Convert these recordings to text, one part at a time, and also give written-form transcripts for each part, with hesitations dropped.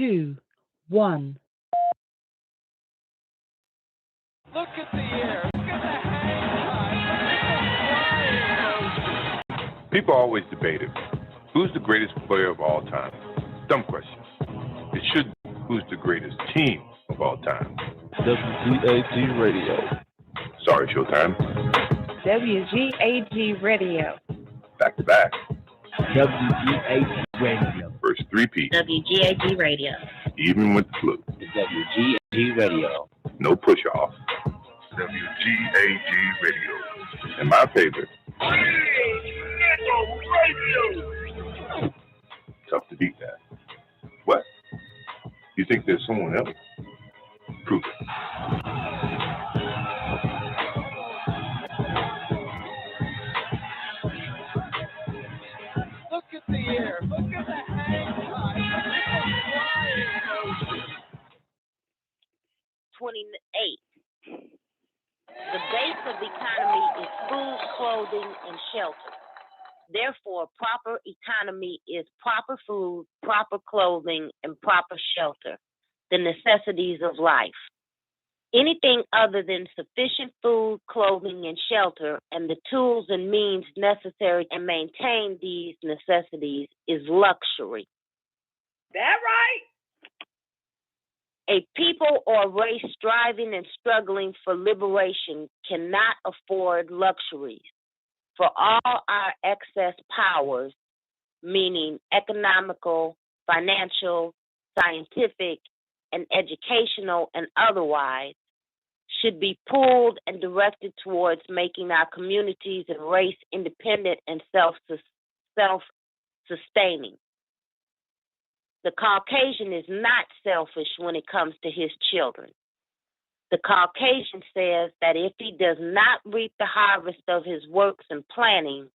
2, 1. Look at the air. Look at the hang time. People always debate it. Who's the greatest player of all time? Dumb question. It should be who's the greatest team of all time. WGAG Radio. Sorry, Showtime. WGAG Radio. Back to back. WGAG Radio. First three-peat. WGAG Radio. Even with the flu. WGAG Radio. No push-off. WGAG Radio. And my favorite. Radio. Tough to beat that. What? You think there's someone else? Prove it. Look at the air. Look at the hang time. 28. The base of the economy is food, clothing, and shelter. Therefore, proper economy is proper food, proper clothing, and proper shelter, the necessities of life. Anything other than sufficient food, clothing, and shelter, and the tools and means necessary to maintain these necessities is luxury. That right? A people or race striving and struggling for liberation cannot afford luxuries. For all our excess powers, meaning economical, financial, scientific, and educational and otherwise, should be pooled and directed towards making our communities and race independent and self-sustaining. The Caucasian is not selfish when it comes to his children. The Caucasian says that if he does not reap the harvest of his works and planning,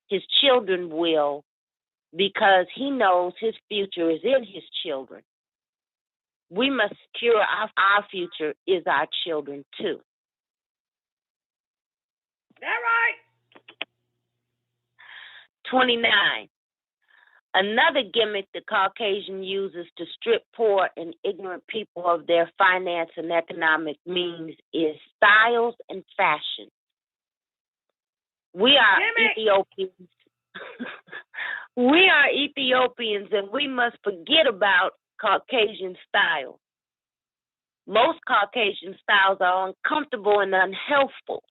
his children will, because he knows his future is in his children. We must secure our future is our children too. That right? 29. Another gimmick the Caucasian uses to strip poor and ignorant people of their finance and economic means is styles and fashion. We are Ethiopians. We are Ethiopians, and we must forget about Caucasian styles. Most Caucasian styles are uncomfortable and unhealthful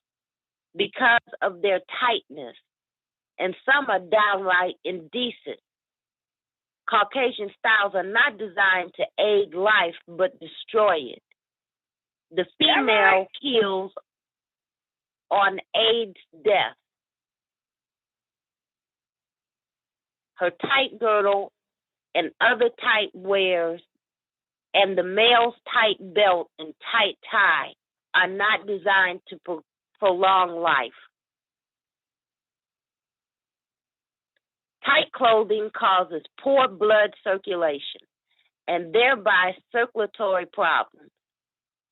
because of their tightness, and some are downright indecent. Caucasian styles are not designed to aid life, but destroy it. The female kills on AIDS death. Her tight girdle and other tight wears and the male's tight belt and tight tie are not designed to prolong life. Tight clothing causes poor blood circulation and thereby circulatory problems.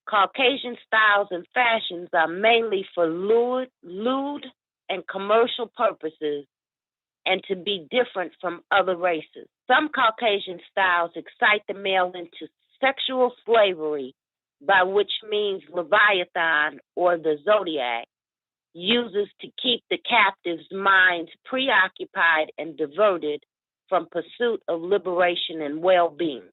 Caucasian styles and fashions are mainly for lewd and commercial purposes and to be different from other races. Some Caucasian styles excite the male into sexual slavery, by which means Leviathan or the Zodiac uses to keep the captive's minds preoccupied and diverted from pursuit of liberation and well-being.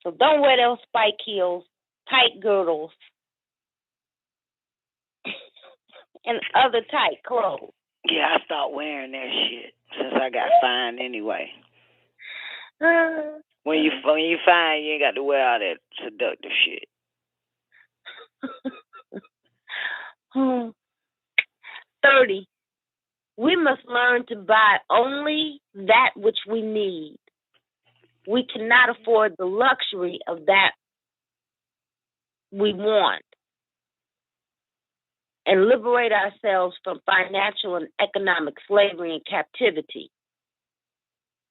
So don't wear those spike heels, tight girdles, and other tight clothes. Yeah, I stopped wearing that shit since I got fined anyway. When you fine, you ain't got to wear all that seductive shit. 30. We must learn to buy only that which we need. We cannot afford the luxury of that we want, and liberate ourselves from financial and economic slavery and captivity.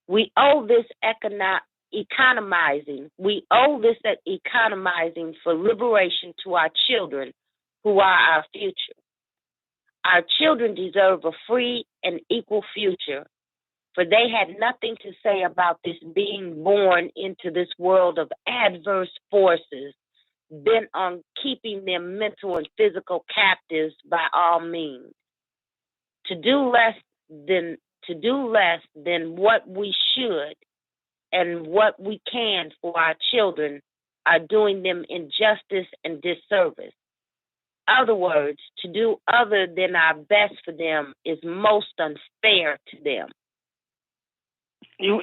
We owe this economizing. We owe this economizing for liberation to our children, who are our future. Our children deserve a free and equal future, for they had nothing to say about this being born into this world of adverse forces, bent on keeping them mental and physical captives by all means. To do less than what we should and what we can for our children are doing them injustice and disservice. Other words, to do other than our best for them is most unfair to them. You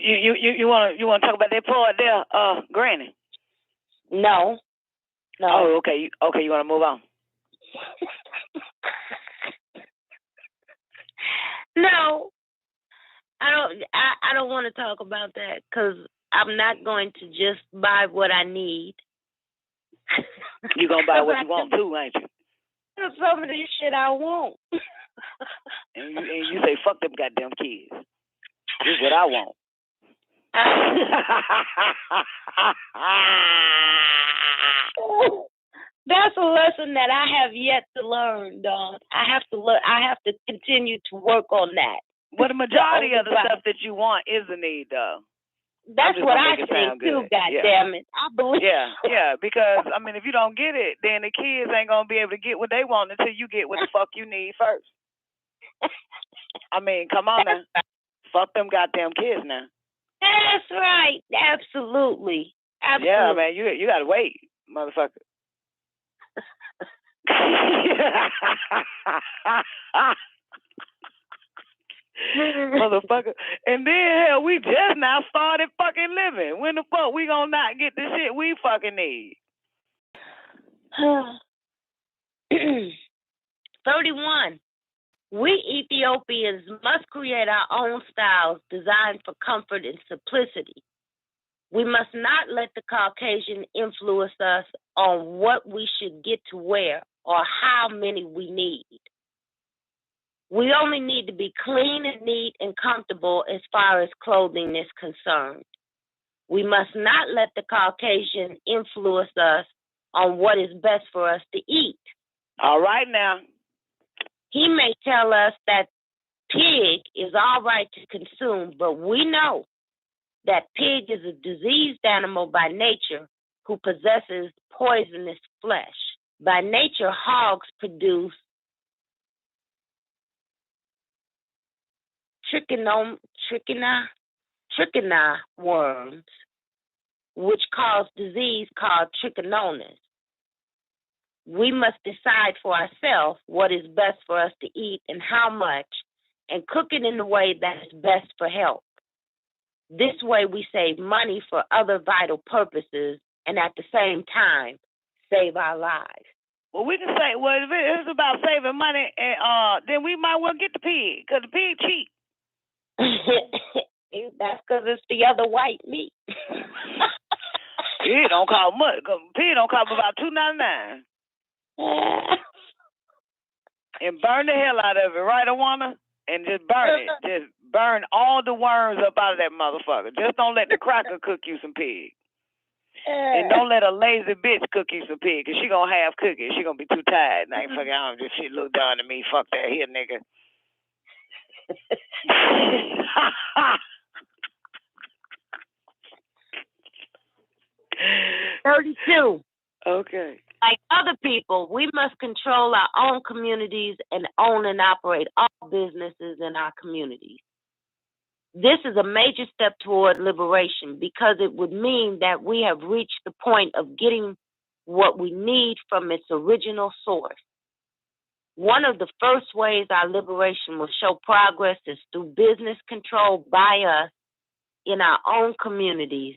want to talk about that part there, Granny? No. Oh, okay. You want to move on? No, I don't want to talk about that because I'm not going to just buy what I need. You're gonna buy what you want too, ain't you? Some of this shit I won't. And you say, fuck them goddamn kids. This is what I want. That's a lesson that I have yet to learn, Dawn. I have to continue to work on that. Well, the majority of the stuff that you want is a need, though. That's what I think too. Damn it, I believe. Yeah. Because I mean, if you don't get it, then the kids ain't gonna be able to get what they want until you get what the fuck you need first. I mean, come on now. Fuck them goddamn kids now. That's right. Absolutely. Yeah, man. You gotta wait, motherfucker. Motherfucker. And then hell, we just now started fucking living. When the fuck we gonna not get the shit we fucking need? 31. We Ethiopians must create our own styles designed for comfort and simplicity. We must not let the Caucasian influence us on what we should get to wear or how many we need. We only need to be clean and neat and comfortable as far as clothing is concerned. We must not let the Caucasian influence us on what is best for us to eat. All right now. He may tell us that pig is all right to consume, but we know that pig is a diseased animal by nature who possesses poisonous flesh. By nature, hogs produce trichina worms, which cause disease called trichinosis. We must decide for ourselves what is best for us to eat and how much, and cook it in the way that is best for health. This way we save money for other vital purposes and at the same time save our lives. Well, we can say, well, if it's about saving money, then we might well get the pig, because the pig cheap. That's because it's the other white meat. Pig don't cost much. Pig don't cost about $2.99. And burn the hell out of it, right, Awana? And just burn it. Just burn all the worms up out of that motherfucker. Just don't let the cracker cook you some pig. And don't let a lazy bitch cook you some pig, because she going to half cook it. She going to be too tired. And I ain't fucking out. This shit look down to me. Fuck that here, nigga. 32. Okay. Like other people, we must control our own communities and own and operate all businesses in our communities. This is a major step toward liberation because it would mean that we have reached the point of getting what we need from its original source. One of the first ways our liberation will show progress is through business control by us in our own communities,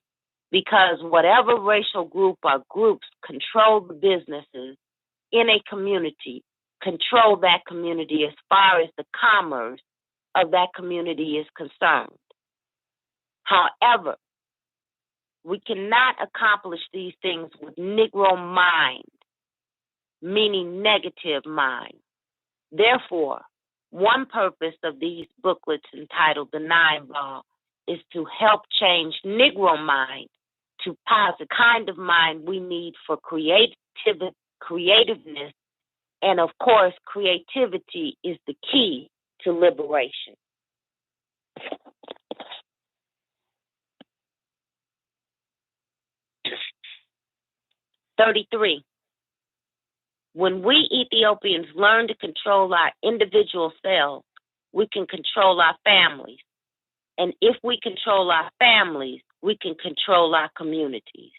because whatever racial group or groups control the businesses in a community, control that community as far as the commerce of that community is concerned. However, we cannot accomplish these things with Negro mind, meaning negative mind. Therefore, one purpose of these booklets entitled The Nine Ball is to help change Negro mind to positive kind of mind we need for creativeness, and of course, creativity is the key to liberation. 33. When we Ethiopians learn to control our individual selves, we can control our families. And if we control our families, we can control our communities.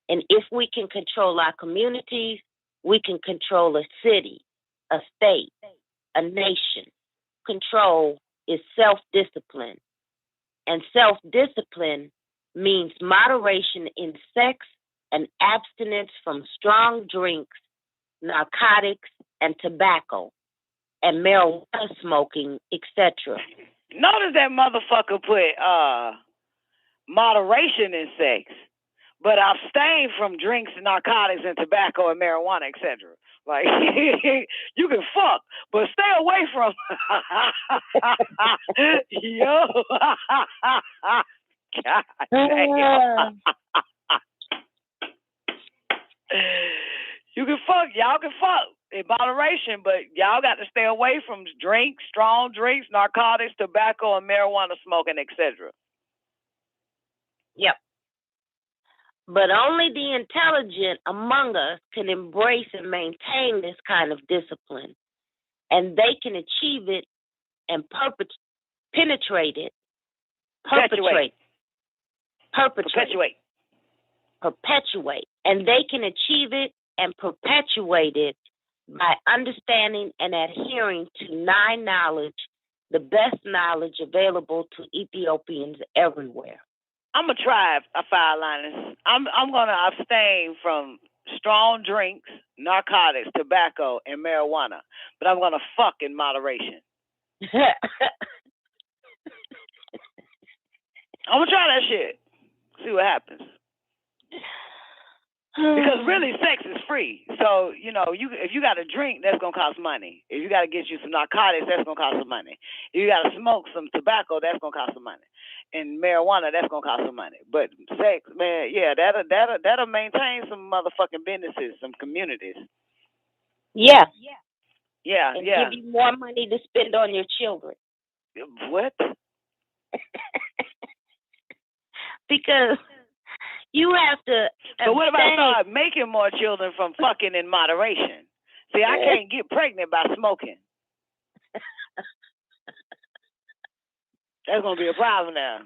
And if we can control our communities, we can control a city, a state, a nation. Control is self-discipline. And self-discipline means moderation in sex and abstinence from strong drinks, narcotics, and tobacco, and marijuana smoking, etc. Notice that motherfucker put moderation in sex, but abstain from drinks, narcotics, and tobacco and marijuana, etc. Like, you can fuck, but stay away from. Yo. God damn. You can fuck. Y'all can fuck in moderation, but y'all got to stay away from drinks, strong drinks, narcotics, tobacco, and marijuana smoking, etc. Yep. But only the intelligent among us can embrace and maintain this kind of discipline, and they can achieve it and perpetuate it. And they can achieve it and perpetuate it by understanding and adhering to 9 knowledge, the best knowledge available to Ethiopians everywhere. I'm gonna try a 5-liners. I'm gonna abstain from strong drinks, narcotics, tobacco, and marijuana, but I'm gonna fuck in moderation. I'm gonna try that shit. See what happens. Because really, sex is free. So, you know, if you got to drink, that's going to cost money. If you got to get you some narcotics, that's going to cost some money. If you got to smoke some tobacco, that's going to cost some money. And marijuana, that's going to cost some money. But sex, man, yeah, that'll maintain some motherfucking businesses, some communities. Yeah. Yeah, and yeah. give you more money to spend on your children. What? Because you have to. So what if I start making more children from fucking in moderation? See, I can't get pregnant by smoking. That's gonna be a problem now.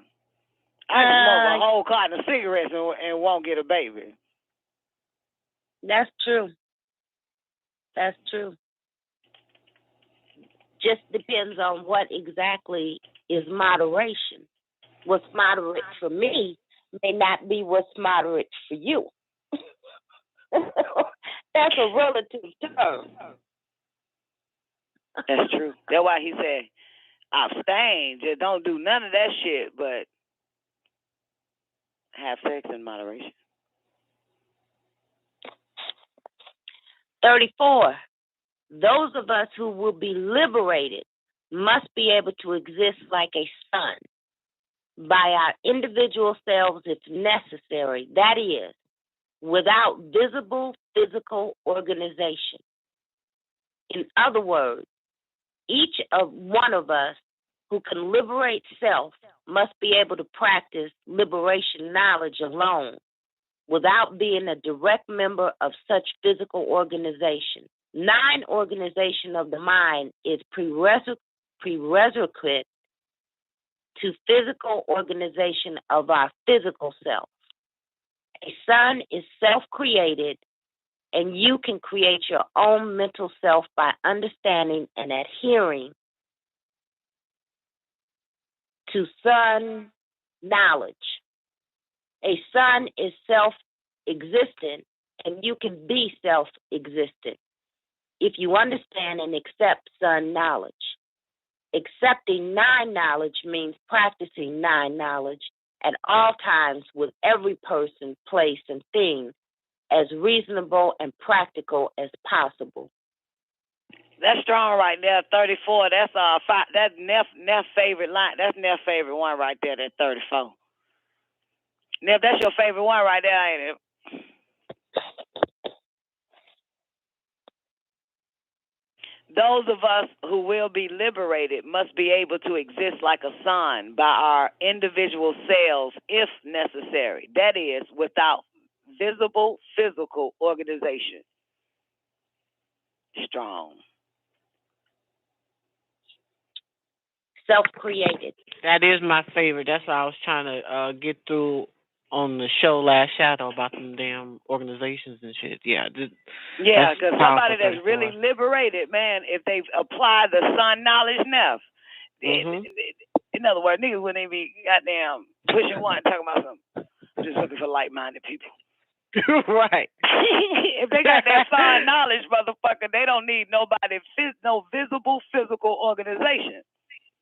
I can smoke a whole carton of cigarettes and won't get a baby. That's true. That's true. Just depends on what exactly is moderation. What's moderate for me may not be what's moderate for you. That's a relative term. That's true. That's why he said, abstain. Just don't do none of that shit, but have sex in moderation. 34. Those of us who will be liberated must be able to exist like a sun by our individual selves if necessary. That is, without visible physical organization. In other words, each of one of us who can liberate self must be able to practice liberation knowledge alone without being a direct member of such physical organization. 9 organization of the mind is prerequisite to physical organization of our physical self. A sun is self-created, and you can create your own mental self by understanding and adhering to sun knowledge. A sun is self-existent, and you can be self-existent if you understand and accept sun knowledge. Accepting 9 knowledge means practicing 9 knowledge at all times with every person, place, and thing as reasonable and practical as possible. That's strong right there, 34. That's that's Neff favorite line. That's Neff favorite one right there, that 34. Neff, that's your favorite one right there, ain't it? Those of us who will be liberated must be able to exist like a sun by our individual selves if necessary. That is, without visible physical organization. Strong. Self-created. That is my favorite. That's what I was trying to get through on the show last shadow about them damn organizations and shit. Yeah. Yeah, because somebody that's 34. really liberated, man, if they apply the sun knowledge enough, in other words, niggas wouldn't even be goddamn pushing one talking about something. I'm just looking for like-minded people. Right. If they got that sun knowledge, motherfucker, they don't need nobody, no visible physical organization.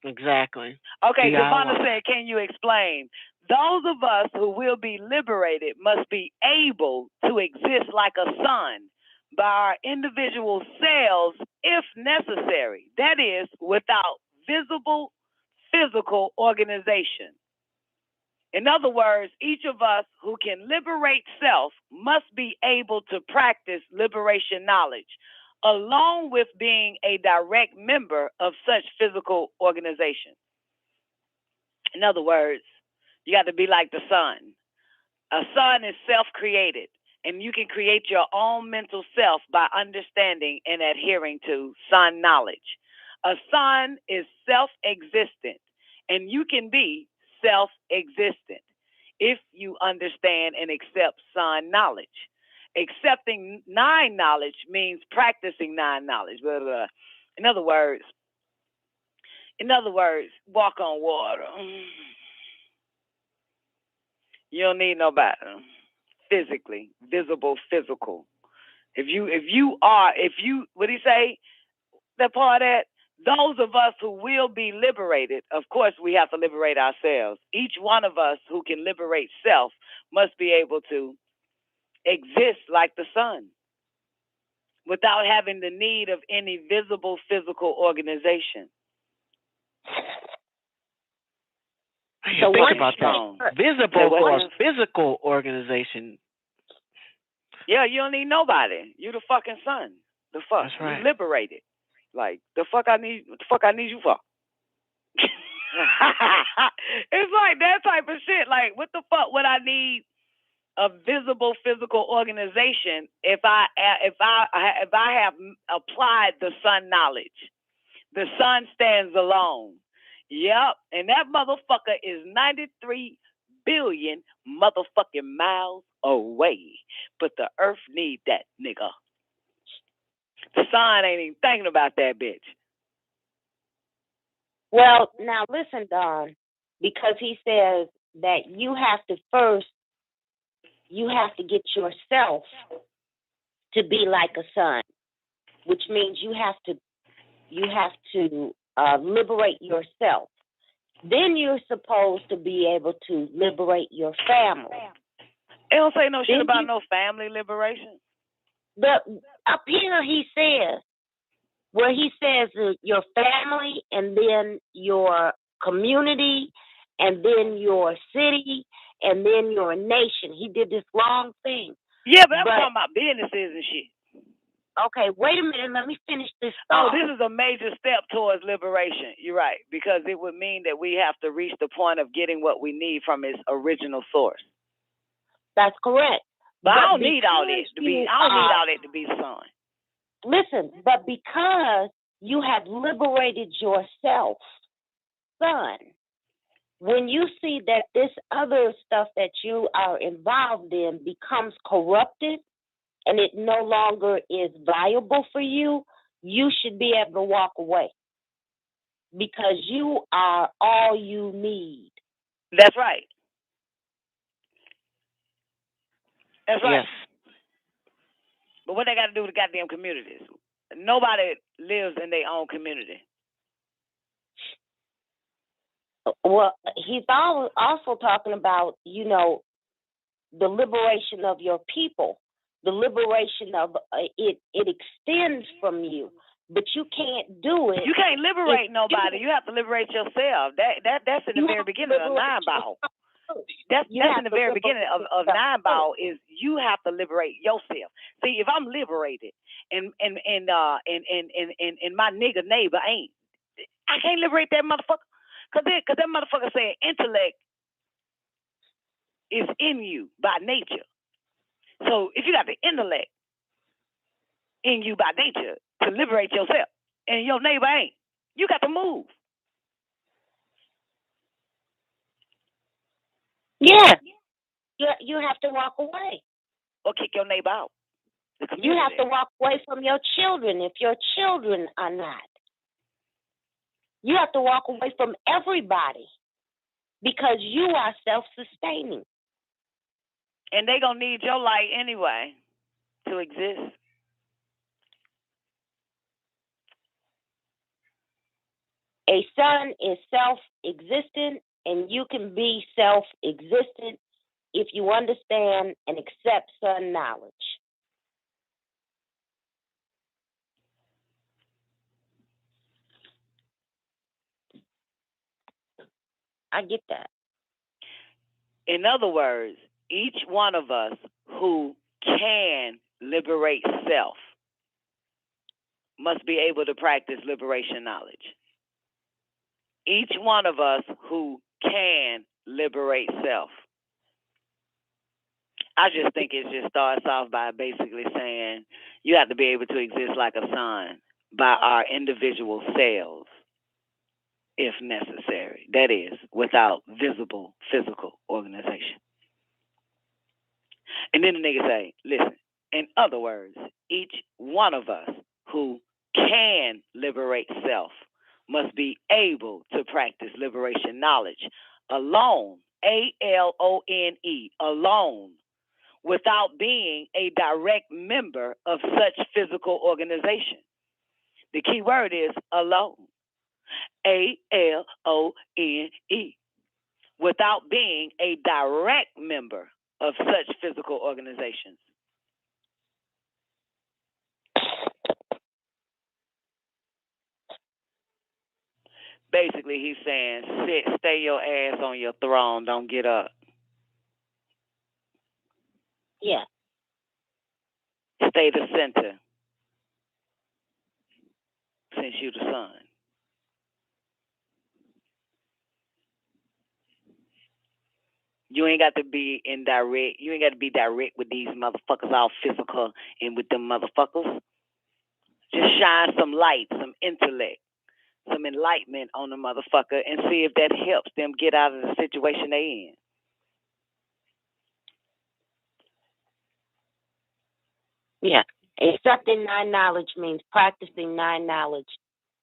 Exactly. Okay, Ivana said, can you explain? Those of us who will be liberated must be able to exist like a sun by our individual selves if necessary. That is, without visible physical organization. In other words, each of us who can liberate self must be able to practice liberation knowledge, along with being a direct member of such physical organization. In other words, you got to be like the sun. A sun is self-created, and you can create your own mental self by understanding and adhering to sun knowledge. A sun is self-existent, and you can be self-existent if you understand and accept sun knowledge. Accepting nine knowledge means practicing nine knowledge. Blah, blah, blah. In other words, walk on water. You don't need nobody. Physically, visible, physical. What do you say? That part of that? Those of us who will be liberated, of course, we have to liberate ourselves. Each one of us who can liberate self must be able to exist like the sun without having the need of any visible physical organization. So think about that. Visible or physical organization. Yeah, you don't need nobody. You the fucking sun. The fuck. That's right. You liberated. Like, what the fuck I need you for? It's like that type of shit. Like, what the fuck would I need a visible physical organization if I have applied the sun knowledge? The sun stands alone. Yep, and that motherfucker is 93 billion motherfucking miles away. But the earth need that nigga. The sun ain't even thinking about that bitch. Well, now listen, Don, because he says that you have to get yourself to be like a sun, which means you have to liberate yourself. Then you're supposed to be able to liberate your family. It don't say no shit about no family liberation. Up here he says, where he says your family and then your community and then your city and then your nation. He did this long thing. Yeah, but I'm talking about businesses and shit. Okay, wait a minute. Let me finish this thought. Oh, this is a major step towards liberation. You're right, because it would mean that we have to reach the point of getting what we need from its original source. That's correct. But I don't need all this to be. I don't need all that to be the sun. Listen, but because you have liberated yourself, son, when you see that this other stuff that you are involved in becomes corrupted and it no longer is viable for you, you should be able to walk away because you are all you need. That's right. That's right. Yes. But what they got to do with the goddamn communities? Nobody lives in their own community. Well, he's also talking about, the liberation of your people, the liberation of it extends from you, but you can't do it. You can't liberate nobody. You have to liberate yourself. That's in the very beginning of Nine Ball. That's in the very beginning of Nine Ball is you have to liberate yourself. See, if I'm liberated and my nigga neighbor ain't, I can't liberate that motherfucker. Cause that motherfucker saying intellect is in you by nature. So if you got the intellect in you by nature to liberate yourself, and your neighbor ain't, you got to move. Yeah. You have to walk away. Or kick your neighbor out. You have to walk away from your children if your children are not. You have to walk away from everybody because you are self-sustaining. And they going to need your light anyway to exist. A sun is self-existent, and you can be self-existent if you understand and accept sun knowledge. I get that. In other words, each one of us who can liberate self must be able to practice liberation knowledge. Each one of us who can liberate self. I just think it just starts off by basically saying you have to be able to exist like a sun by our individual selves, if necessary. That is, without visible physical organization. And then the nigga say, listen, in other words, each one of us who can liberate self must be able to practice liberation knowledge alone, A-L-O-N-E, alone, without being a direct member of such physical organization. The key word is alone, A-L-O-N-E, without being a direct member of such physical organizations. Basically, he's saying, stay your ass on your throne, don't get up. Yeah. Stay the center, since you the sun. You ain't got to be indirect. You ain't got to be direct with these motherfuckers, all physical and with them motherfuckers. Just shine some light, some intellect, some enlightenment on the motherfucker and see if that helps them get out of the situation they in. Yeah. Accepting nine knowledge means practicing nine knowledge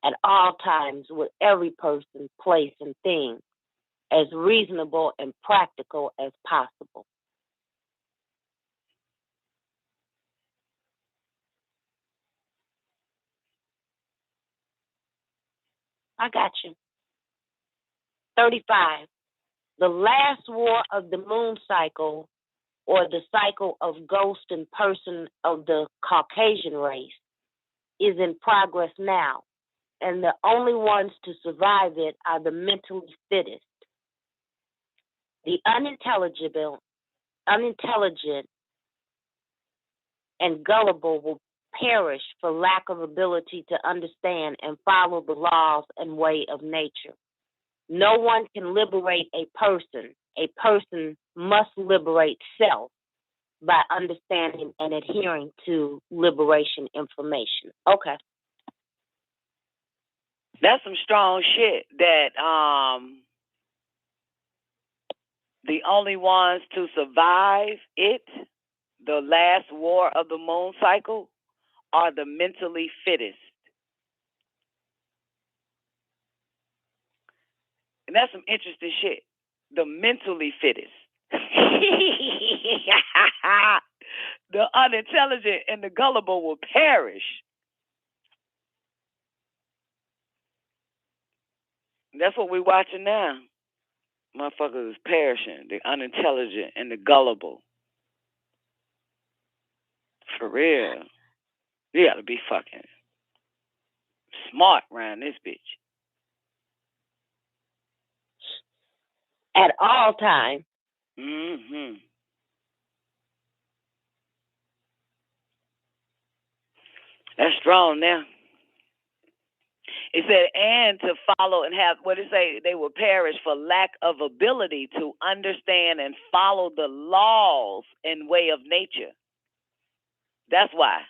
at all times with every person, place, and thing as reasonable and practical as possible. I got you. 35. The last war of the moon cycle, or the cycle of ghost and person of the Caucasian race, is in progress now, and the only ones to survive it are the mentally fittest. The unintelligent, and gullible will perish for lack of ability to understand and follow the laws and way of nature. No one can liberate a person. A person must liberate self by understanding and adhering to liberation information. Okay. That's some strong shit that the only ones to survive it, the last war of the moon cycle, are the mentally fittest. And that's some interesting shit. The mentally fittest. The unintelligent and the gullible will perish. That's what we're watching now. Motherfuckers is perishing. The unintelligent and the gullible. For real. You gotta be fucking smart around this bitch. At all times. Mm-hmm. That's strong now. It said, and to follow and have, what did it say? They will perish for lack of ability to understand and follow the laws and way of nature. That's why.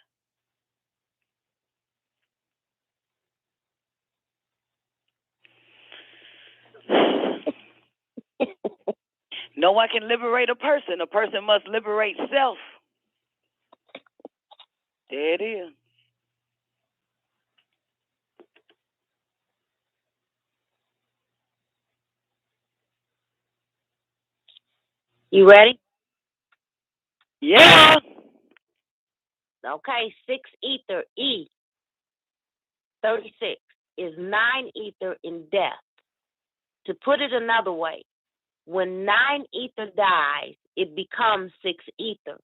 No one can liberate a person. A person must liberate self. There it is. You ready? Yeah. Okay, 6 ether, E, 36, is 9 ether in death. To put it another way, when 9 ether dies, it becomes 6 ether,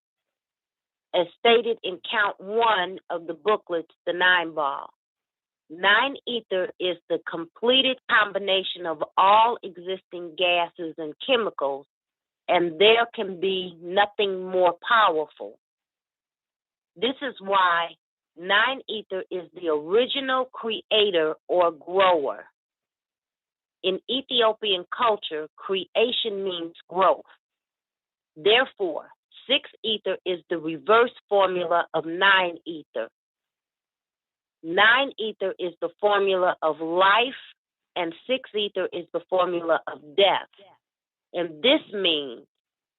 as stated in count 1 of the booklets, The 9 Ball. 9 ether is the completed combination of all existing gases and chemicals, and there can be nothing more powerful. This is why 9 ether is the original creator or grower. In Ethiopian culture, creation means growth. Therefore, 6 ether is the reverse formula of 9 ether. 9 ether is the formula of life, and 6 ether is the formula of death. And this means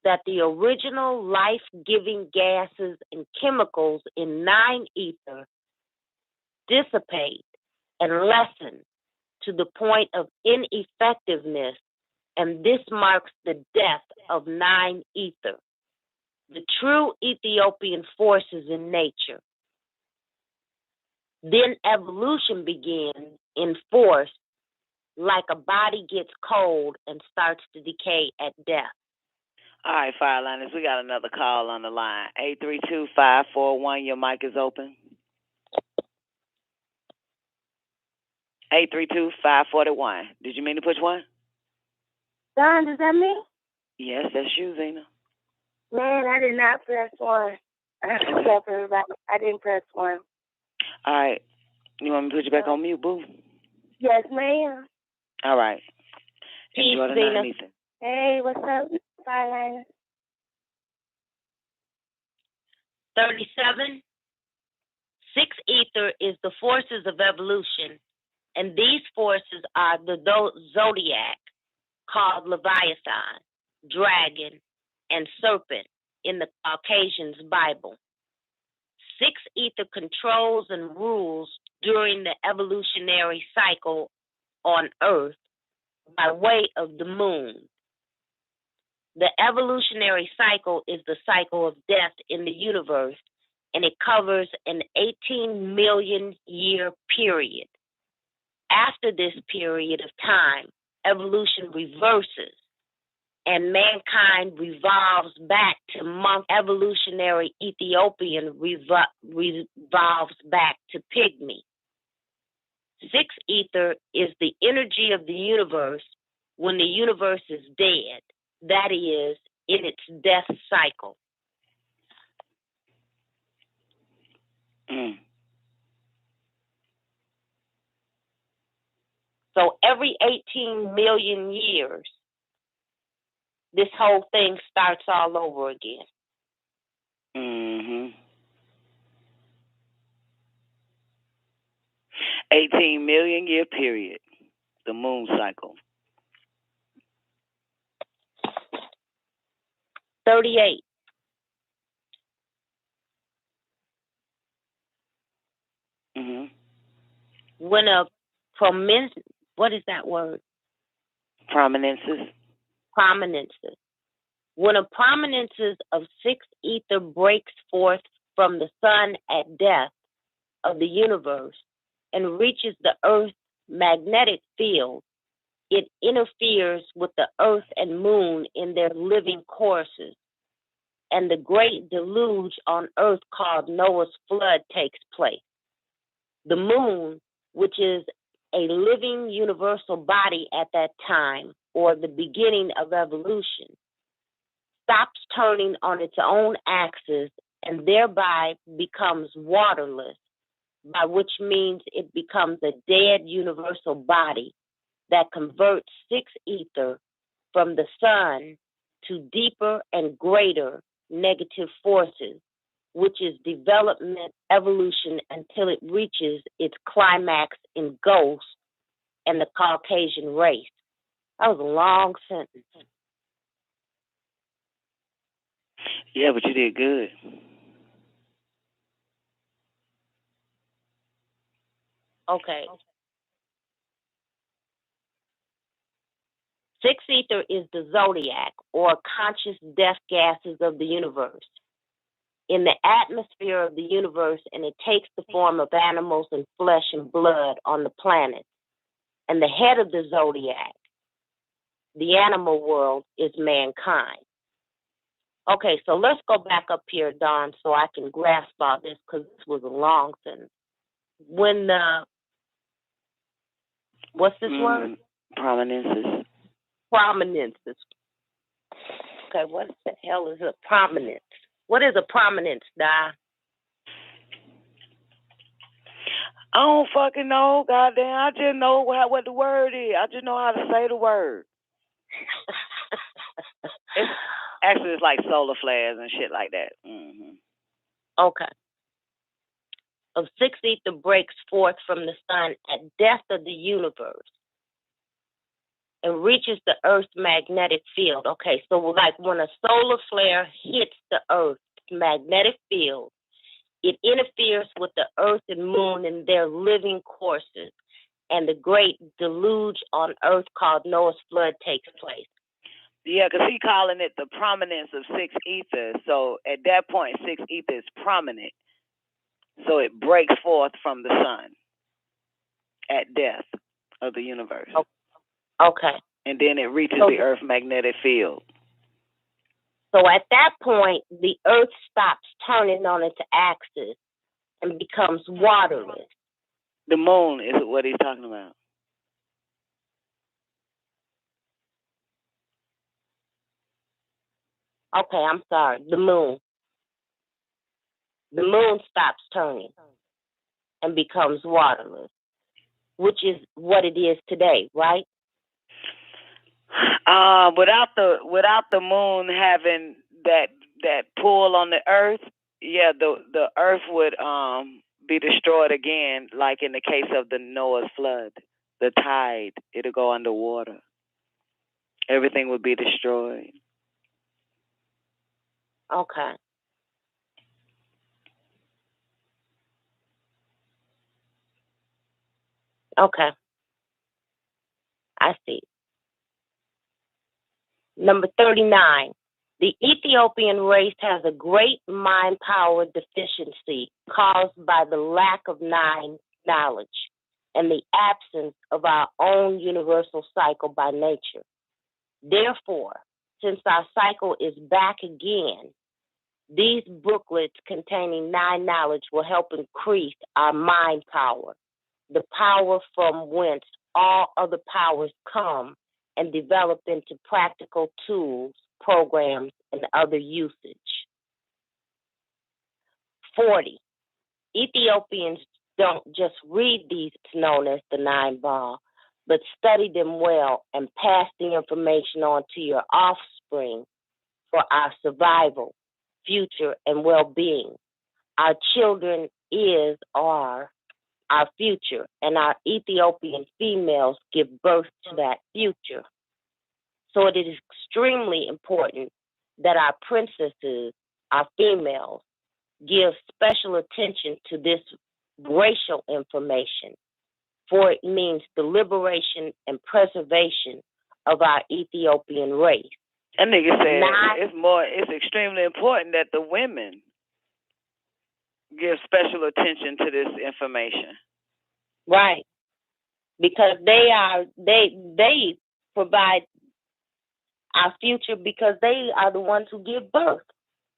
that the original life-giving gases and chemicals in 9 ether dissipate and lessen to the point of ineffectiveness, and this marks the death of 9 ether, the true Ethiopian forces in nature. Then evolution begins in force, like a body gets cold and starts to decay at death. All right, Fireliners, we got another call on the line. 832-541, your mic is open. 832-541. Did you mean to push one? Don, is that me? Yes, that's you, Zena. Man, I did not press one. What's up, everybody? I didn't press one. All right. You want me to put you back on mute, boo? Yes, ma'am. All right. Peace, Enjoy the Zena. night, Ethan. Hey, what's up, Fireliner? 37. 6 ether is the forces of evolution, and these forces are the zodiac, called Leviathan, dragon, and serpent in the Caucasian's Bible. 6 ether controls and rules during the evolutionary cycle on Earth by way of the moon. The evolutionary cycle is the cycle of death in the universe, and it covers an 18 million year period. After this period of time, evolution reverses, and mankind revolves back to monk. Evolutionary Ethiopian revolves back to pygmy. 6 ether is the energy of the universe when the universe is dead, that is, in its death cycle. So every 18 million years, this whole thing starts all over again. 18 million year period, the moon cycle. 38. When a what is that word? Prominences. Prominences. When a prominences of 6 ether breaks forth from the sun at death of the universe and reaches the Earth's magnetic field, it interferes with the Earth and Moon in their living courses, and the great deluge on Earth called Noah's flood takes place. The Moon, which is a living universal body at that time, or the beginning of evolution, stops turning on its own axis and thereby becomes waterless, by which means it becomes a dead universal body that converts 6 ether from the sun to deeper and greater negative forces which is development, evolution until it reaches its climax in ghost and the Caucasian race. That was a long sentence. Yeah, but you did good. Okay. Six ether is the zodiac, or conscious death gases of the universe. In the atmosphere of the universe, and it takes the form of animals and flesh and blood on the planet. And the head of the zodiac, the animal world, is mankind. Okay, so let's go back up here, Dawn, so I can grasp all this, because this was a long sentence. When the, what's this word? Prominences. Prominences. Okay, what the hell is a prominence? What is a prominence, Di? I don't fucking know, goddamn. I just know what the word is. I just know how to say the word. It's like solar flares and shit like that. Mm-hmm. Okay. Of six ether breaks forth from the sun at death of the universe and reaches the Earth's magnetic field. Okay, so like when a solar flare hits the Earth's magnetic field, it interferes with the Earth and Moon in their living courses, and the great deluge on Earth called Noah's flood takes place. Yeah, because he's calling it the prominence of six ether. So at that point, six ether is prominent. So it breaks forth from the sun at death of the universe. Okay. And then it reaches the Earth's magnetic field. So at that point, the Earth stops turning on its axis and becomes waterless. The moon is what he's talking about. Okay, I'm sorry. The moon. The moon stops turning and becomes waterless, which is what it is today, right? Without the moon having that pull on the Earth, yeah, the Earth would be destroyed again, like in the case of the Noah's flood. The tide, it'll go underwater. Everything would be destroyed. Okay. Okay. I see. Number 39. The Ethiopian race has a great mind power deficiency caused by the lack of knowledge and the absence of our own universal cycle by nature. Therefore, since our cycle is back again, these booklets containing 9 knowledge will help increase our mind power, the power from whence all other powers come, and develop into practical tools, programs, and other usage. 40. Ethiopians don't just read these known as the 9 ball, but study them well and pass the information on to your offspring for our survival, future, and well-being. Our children are our future, and our Ethiopian females give birth to that future. So it is extremely important that our princesses, our females, give special attention to this racial information, for it means the liberation and preservation of our Ethiopian race. That nigga said it's extremely important that the women give special attention to this information. Right. Because they provide our future, because they are the ones who give birth.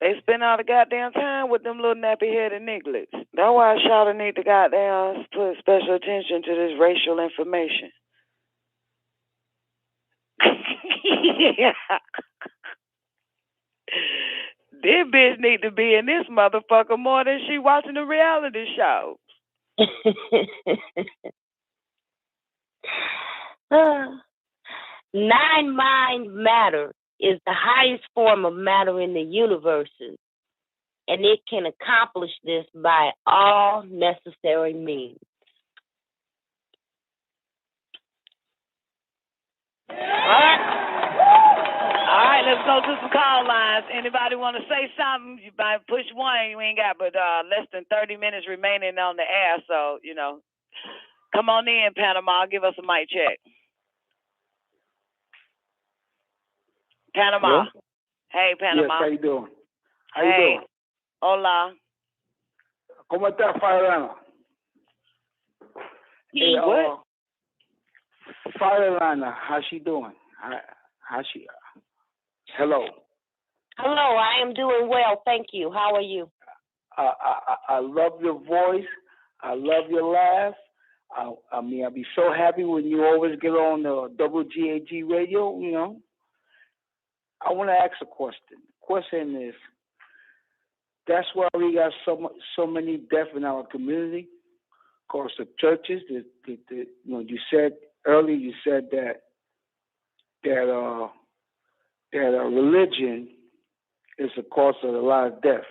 They spend all the goddamn time with them little nappy-headed nigglets. That's why Charlotte need to goddamn put special attention to this racial information. Yeah. This bitch need to be in this motherfucker more than she watching the reality show. 9 mind matter is the highest form of matter in the universes. and it can accomplish this by all necessary means. All right, let's go to some call lines. Anybody want to say something? You might push one. You ain't got but less than 30 minutes remaining on the air, so, come on in, Panama. Give us a mic check. Panama. Hello? Hey, Panama. Yes, how you doing? How Hey. you doing? Hola. ¿Cómo está, Fadelana? Hey, what? Fadelana, how's she doing? How's she? Hello. Hello, I am doing well, thank you. How are you? I love your voice. I love your laugh. I'll be so happy when you always get on the WGAG Radio, I want to ask a question. The question is, that's why we got so many deaf in our community, because the churches. You said earlier. You said that religion is the cause of a lot of death.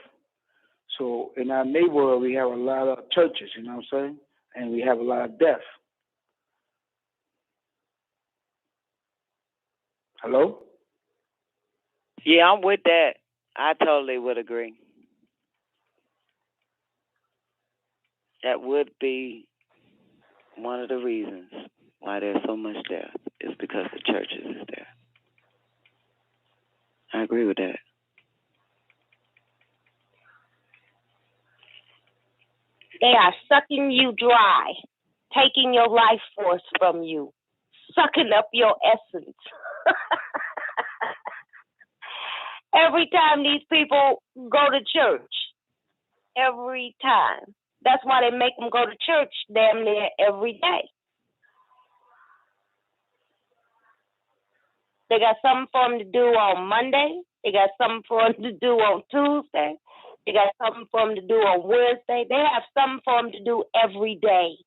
So in our neighborhood, we have a lot of churches. You know what I'm saying? And we have a lot of death. Hello? Yeah, I'm with that. I totally would agree. That would be one of the reasons why there's so much death, is because the churches is there. I agree with that. They are sucking you dry, taking your life force from you, sucking up your essence. Every time these people go to church, every time. That's why they make them go to church damn near every day. They got something for them to do on Monday. They got something for them to do on Tuesday. They got something for them to do on Wednesday. They have something for them to do every day.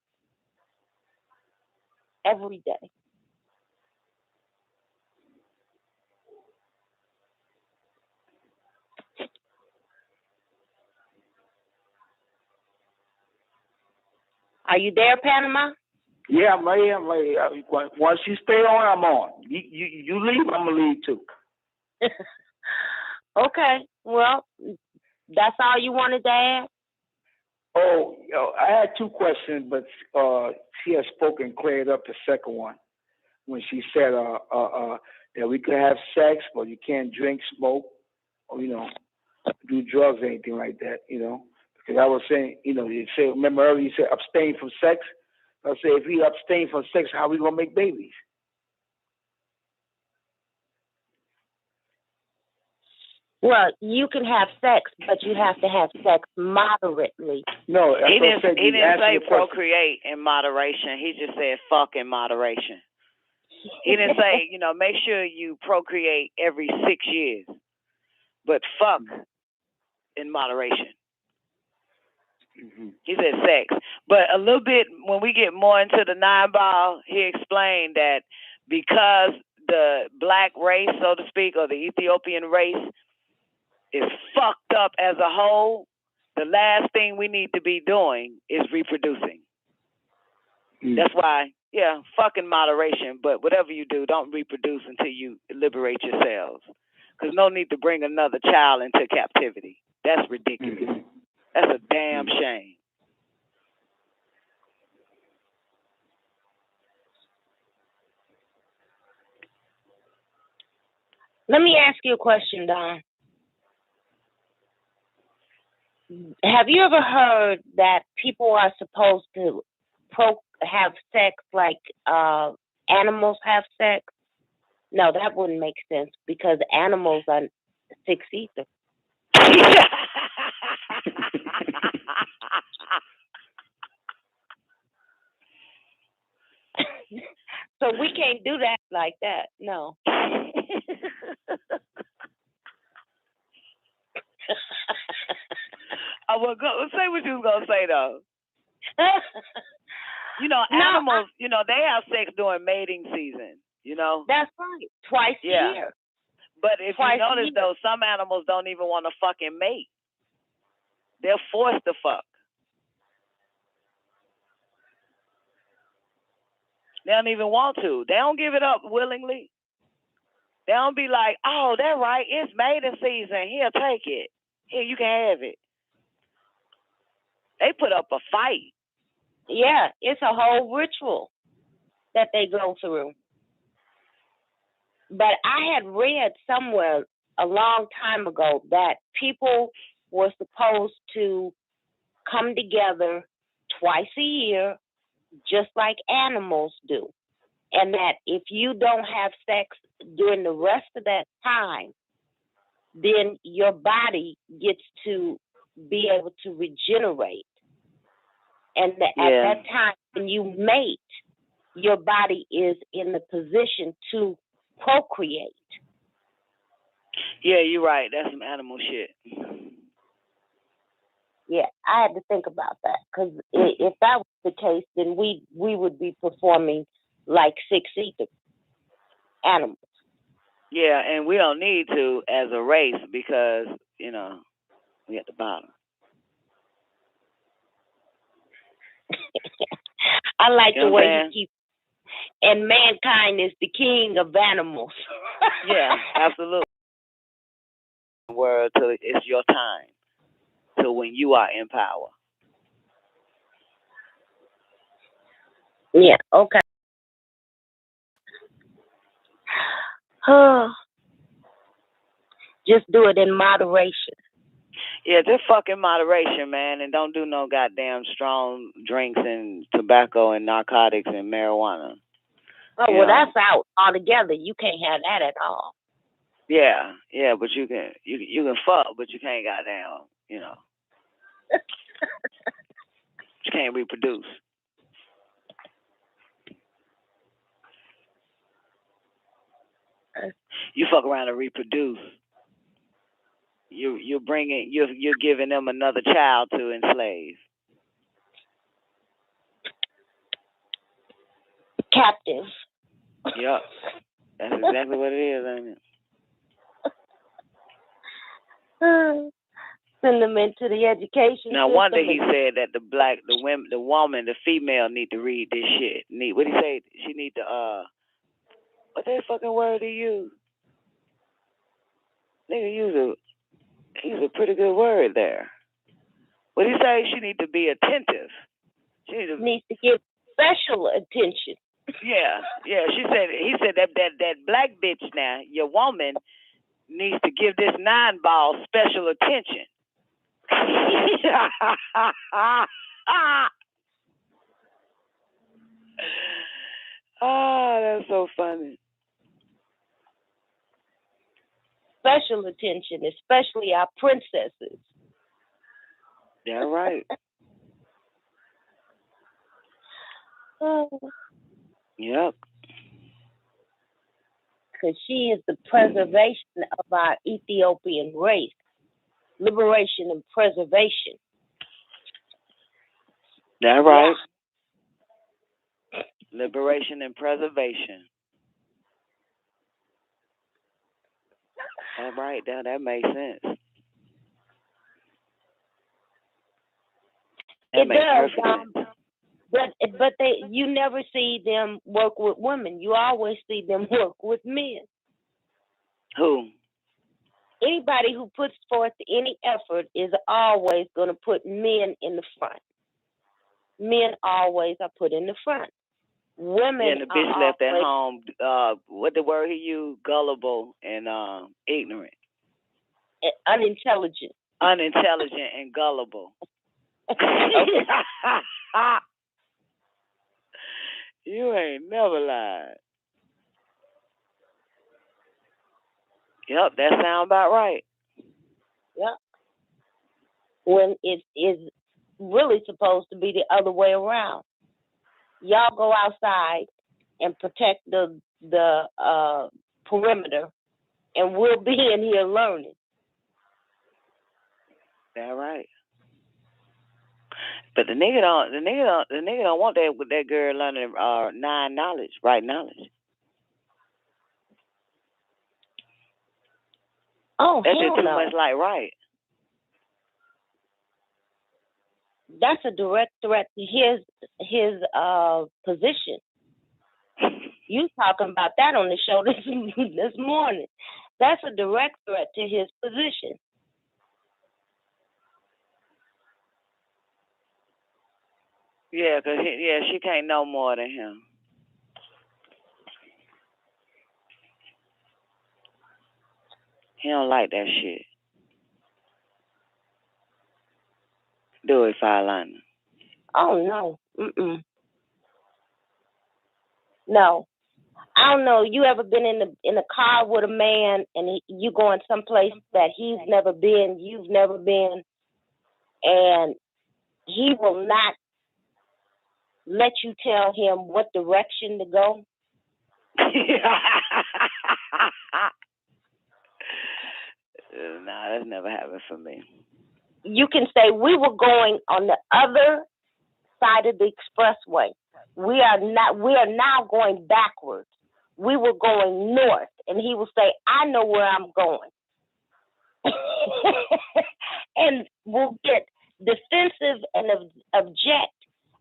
Every day. Are you there, Panama? Yeah, I'm right here. Once you stay on, I'm on. You leave, I'm going to leave too. Okay. Well, that's all you wanted to add? Oh, I had two questions, but she has spoken, cleared up the second one when she said that we could have sex, but you can't drink, smoke, or do drugs or anything like that. Because I was saying, you say, remember earlier you said abstain from sex. I say if we abstain from sex, how are we gonna make babies? Well, you can have sex, but you have to have sex moderately. No, he didn't say procreate in moderation. He just said fuck in moderation. He didn't say, make sure you procreate every 6 years, but fuck in moderation. Mm-hmm. He said sex. But a little bit, when we get more into the 9-ball, he explained that because the black race, so to speak, or the Ethiopian race is fucked up as a whole, the last thing we need to be doing is reproducing. That's why, fuck in moderation, but whatever you do, don't reproduce until you liberate yourselves. Because no need to bring another child into captivity. That's ridiculous. Mm-hmm. That's a damn shame. Let me ask you a question, Don. Have you ever heard that people are supposed to have sex like animals have sex? No, that wouldn't make sense because animals are 6 ether. So we can't do that like that. No. Say what you was gonna say though. Animals. They have sex during mating season. That's right. Twice a year. But if you notice though, some animals don't even want to fucking mate. They're forced to fuck. They don't even want to. They don't give it up willingly. They don't be like, oh, that's right. It's mating season. Here, take it. Here, you can have it. They put up a fight. Yeah, it's a whole ritual that they go through. But I had read somewhere a long time ago that people were supposed to come together twice a year, just like animals do. And that if you don't have sex during the rest of that time, then your body gets to be able to regenerate. And at that time, when you mate, your body is in the position to procreate. Yeah, you're right. That's some animal shit. Yeah, I had to think about that, because if that was the case, then we would be performing like 6 ether animals. Yeah, and we don't need to as a race because, you know, we at the bottom. I like You know the what way I'm you keep, and mankind is the king of animals. Yeah, absolutely. World till it's your time, till when you are in power. Yeah, okay. Just do it in moderation. Yeah, just fucking moderation, man, and don't do no goddamn strong drinks and tobacco and narcotics and marijuana. Oh, well, that's out altogether. You can't have that at all. Yeah, but you can fuck, but you can't goddamn, you know. You can't reproduce. You fuck around and reproduce. You're giving them another child to enslave. Captive. Yep. That's exactly what it is, ain't it? Send them into the education Now, system. wonder he said that the woman, the female need to read this shit. What he say? She need to, what that fucking word he use? Nigga use a pretty good word there. What he say? She need to be attentive. She needs to give special attention. Yeah. He said that black bitch now, your woman, needs to give this 9-ball special attention. Oh, that's so funny. Special attention, especially our princesses. Yeah, right. Yep. Because she is the preservation of our Ethiopian race. Liberation and preservation. That's right. Yeah. Liberation and preservation. That's right. That makes sense. That makes perfect sense. But you never see them work with women. You always see them work with men. Who? Anybody who puts forth any effort is always going to put men in the front. Men always are put in the front. Women and the bitch left at home. What the word he used? Gullible and ignorant. Unintelligent. Unintelligent and gullible. You ain't never lied. Yep, that sound about right. Yep. When it is really supposed to be the other way around. Y'all go outside and protect the perimeter, and we'll be in here learning. That right. But the nigga don't want that girl learning right knowledge. Oh, that's hell just too no. much like right. That's a direct threat to his position. You talking about that on the show this morning. That's a direct threat to his position. Yeah, cause she can't know more than him. He don't like that shit. Do it, Fireliner. Oh no. Mm-mm. No. I don't know. You ever been in a car with a man and you going someplace that he's never been, you've never been, and he will not let you tell him what direction to go? Nah, that's never happened for me. You can say we were going on the other side of the expressway. We are now going backwards. We were going north, and he will say, I know where I'm going. And we'll get defensive and object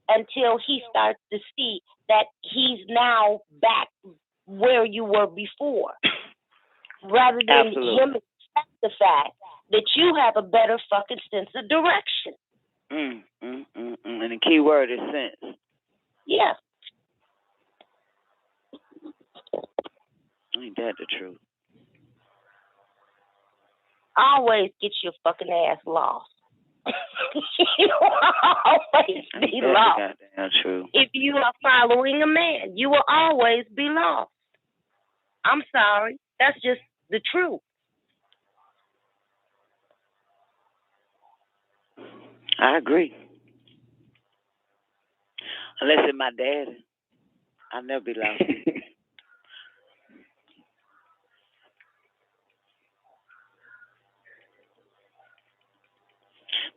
until he starts to see that he's now back where you were before, rather than him accept the fact that you have a better fucking sense of direction. And the key word is sense. Yeah. Ain't that the truth? Always get your fucking ass lost. You will always be lost. Goddamn true. If you are following a man, you will always be lost. I'm sorry. That's just the truth. I agree. Unless it's my daddy, I'll never be lost.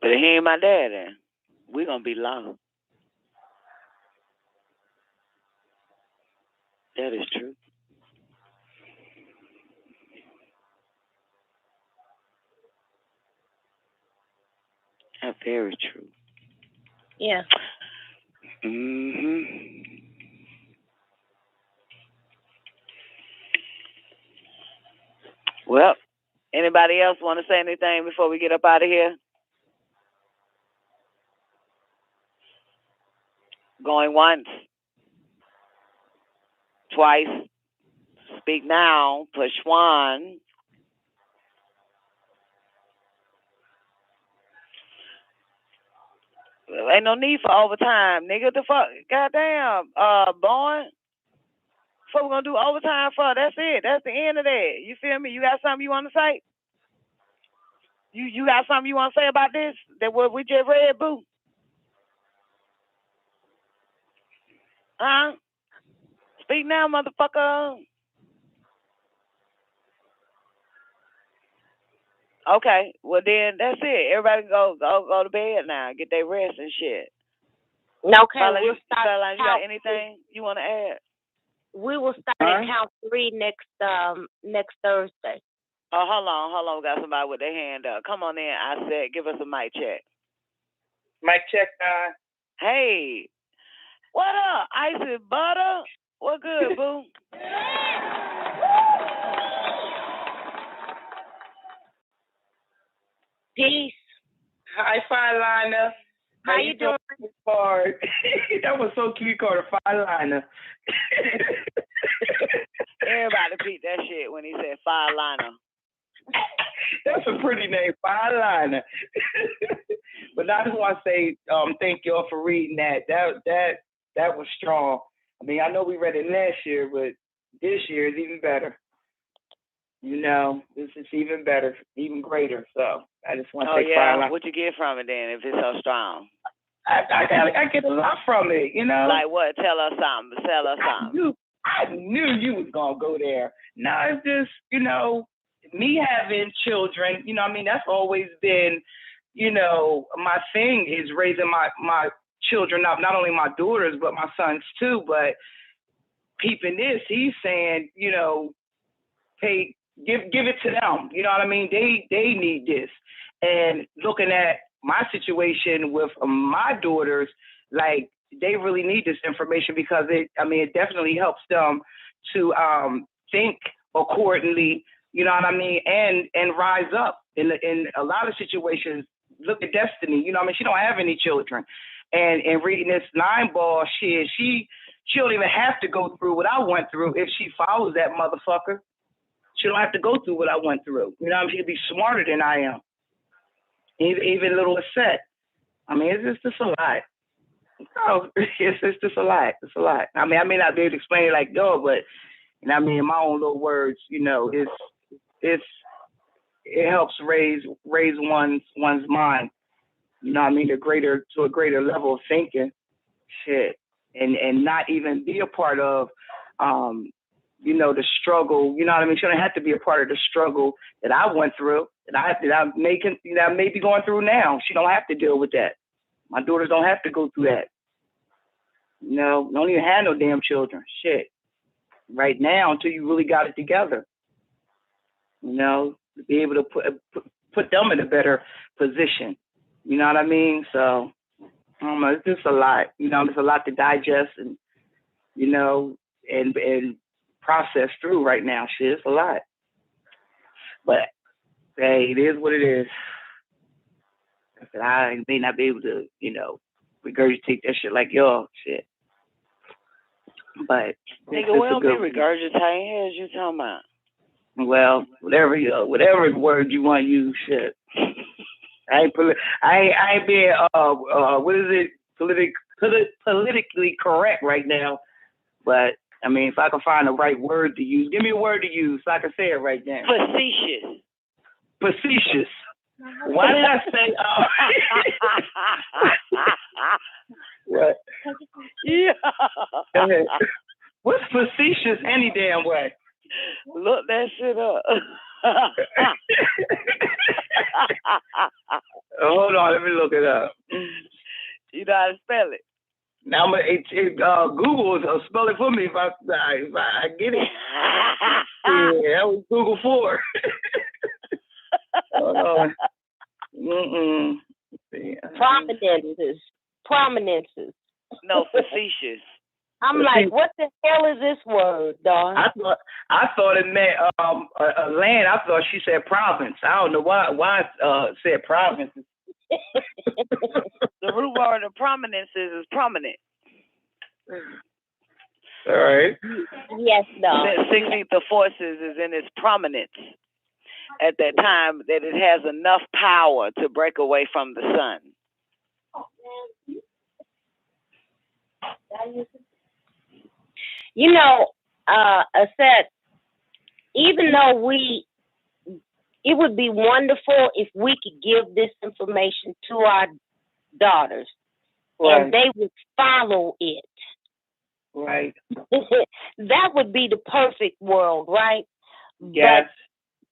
But if he ain't my daddy, we're going to be lost. That is true. That's very true. Yeah. Well, anybody else want to say anything before we get up out of here? Going once, twice, speak now, push one. Ain't no need for overtime, nigga. The fuck, goddamn, boy. What we gonna do overtime for? That's it. That's the end of that. You feel me? You got something you want to say? You got something you want to say about this? That what we just read, boo? Huh? Speak now, motherfucker. Okay, well then that's it. Everybody go to bed now. Get their rest and shit. Okay, you got anything you want to add? We will start at count 3 next Thursday. Oh, hold on. We got somebody with their hand up. Come on in. I said, give us a mic check. Mic check. Hey, what up, Icy Butter? What good, boo? Peace. Hi, Fireliner. How you doing? That was so cute, called a Fireliner. Everybody beat that shit when he said Fireliner. That's a pretty name, Fireliner. But I just want to say thank you all for reading that. That was strong. I mean, I know we read it last year, but this year is even better. You know, this is even better, even greater. So I just want to say, Fireliner. What you get from it then if it's so strong? I get a lot from it, you know. Like what? Tell us something. I knew you was gonna go there. Now it's just, you know, me having children, you know, I mean, that's always been, you know, my thing is raising my children up, not only my daughters, but my sons too. But peeping this, he's saying, you know, hey, give it to them. You know what I mean? They need this. And looking at my situation with my daughters, like they really need this information because it definitely helps them to think accordingly, you know what I mean, and rise up in a lot of situations. Look at Destiny, you know what I mean, she don't have any children, and reading this 9-ball shit, she don't even have to go through what I went through if she follows that motherfucker. She don't have to go through what I went through, you know what I mean. She could be smarter than I am, even little set. I mean, it's just a lot. Oh, it's just a lot. It's a lot. I mean, I may not be able to explain it like yo, but you know, I mean, in my own little words, you know, it helps raise one's mind. You know what I mean, to a greater level of thinking, shit, and not even be a part of, you know, the struggle. You know what I mean. She don't have to be a part of the struggle that I went through, that I may be going through now. She don't have to deal with that. My daughters don't have to go through that. You know, don't even have no damn children. Shit. Right now, until you really got it together. You know, to be able to put them in a better position. You know what I mean? So, I don't know, it's just a lot. You know, there's a lot to digest and, you know, and process through right now. Shit, it's a lot. But, hey, it is what it is. I may not be able to, you know, regurgitate that shit like y'all, shit. But nigga, we don't be regurgitating. As you talking about? Well, whatever word you want to use, shit. I ain't being what is it, politically correct right now. But I mean, if I can find the right word to use, give me a word to use so I can say it right now. Facetious. Why did I say? What? Yeah. Go ahead. What's facetious any damn way? Look that shit up. Hold on, let me look it up. You know how to spell it? Now, Google will spell it for me if I get it. Yeah, that was Google for. Hold on. Prominences. No, facetious. I'm like, what the hell is this word, Dawn? I thought it meant a land. I thought she said province. I don't know why it said province. The root word of prominences is prominent. All right. Yes, Dawn. 16th of forces is in its prominence at that time that it has enough power to break away from the sun. You know, Aset, even though it would be wonderful if we could give this information to our daughters, right, and they would follow it. Right. That would be the perfect world, right? Yes.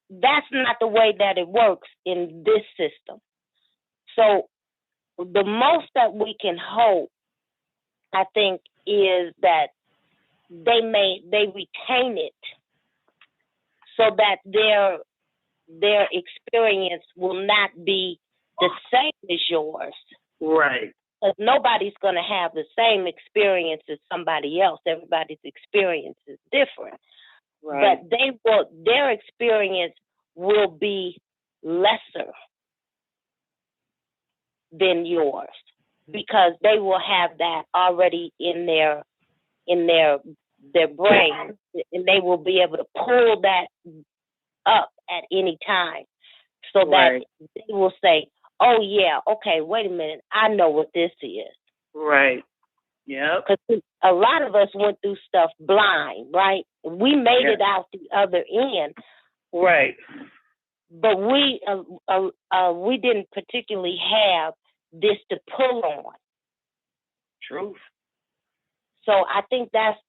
But that's not the way that it works in this system. So the most that we can hope, I think, is that they retain it so that their experience will not be the same as yours. Right. Because nobody's going to have the same experience as somebody else. Everybody's experience is different. Right. But their experience will be lesser than yours because they will have that already in their brain, and they will be able to pull that up at any time so that they will say, oh yeah, okay, wait a minute, I know what this is. Right. Yeah. Because a lot of us went through stuff blind, right? We made it out the other end. Right. But we didn't particularly have this to pull on. Truth. So I think that's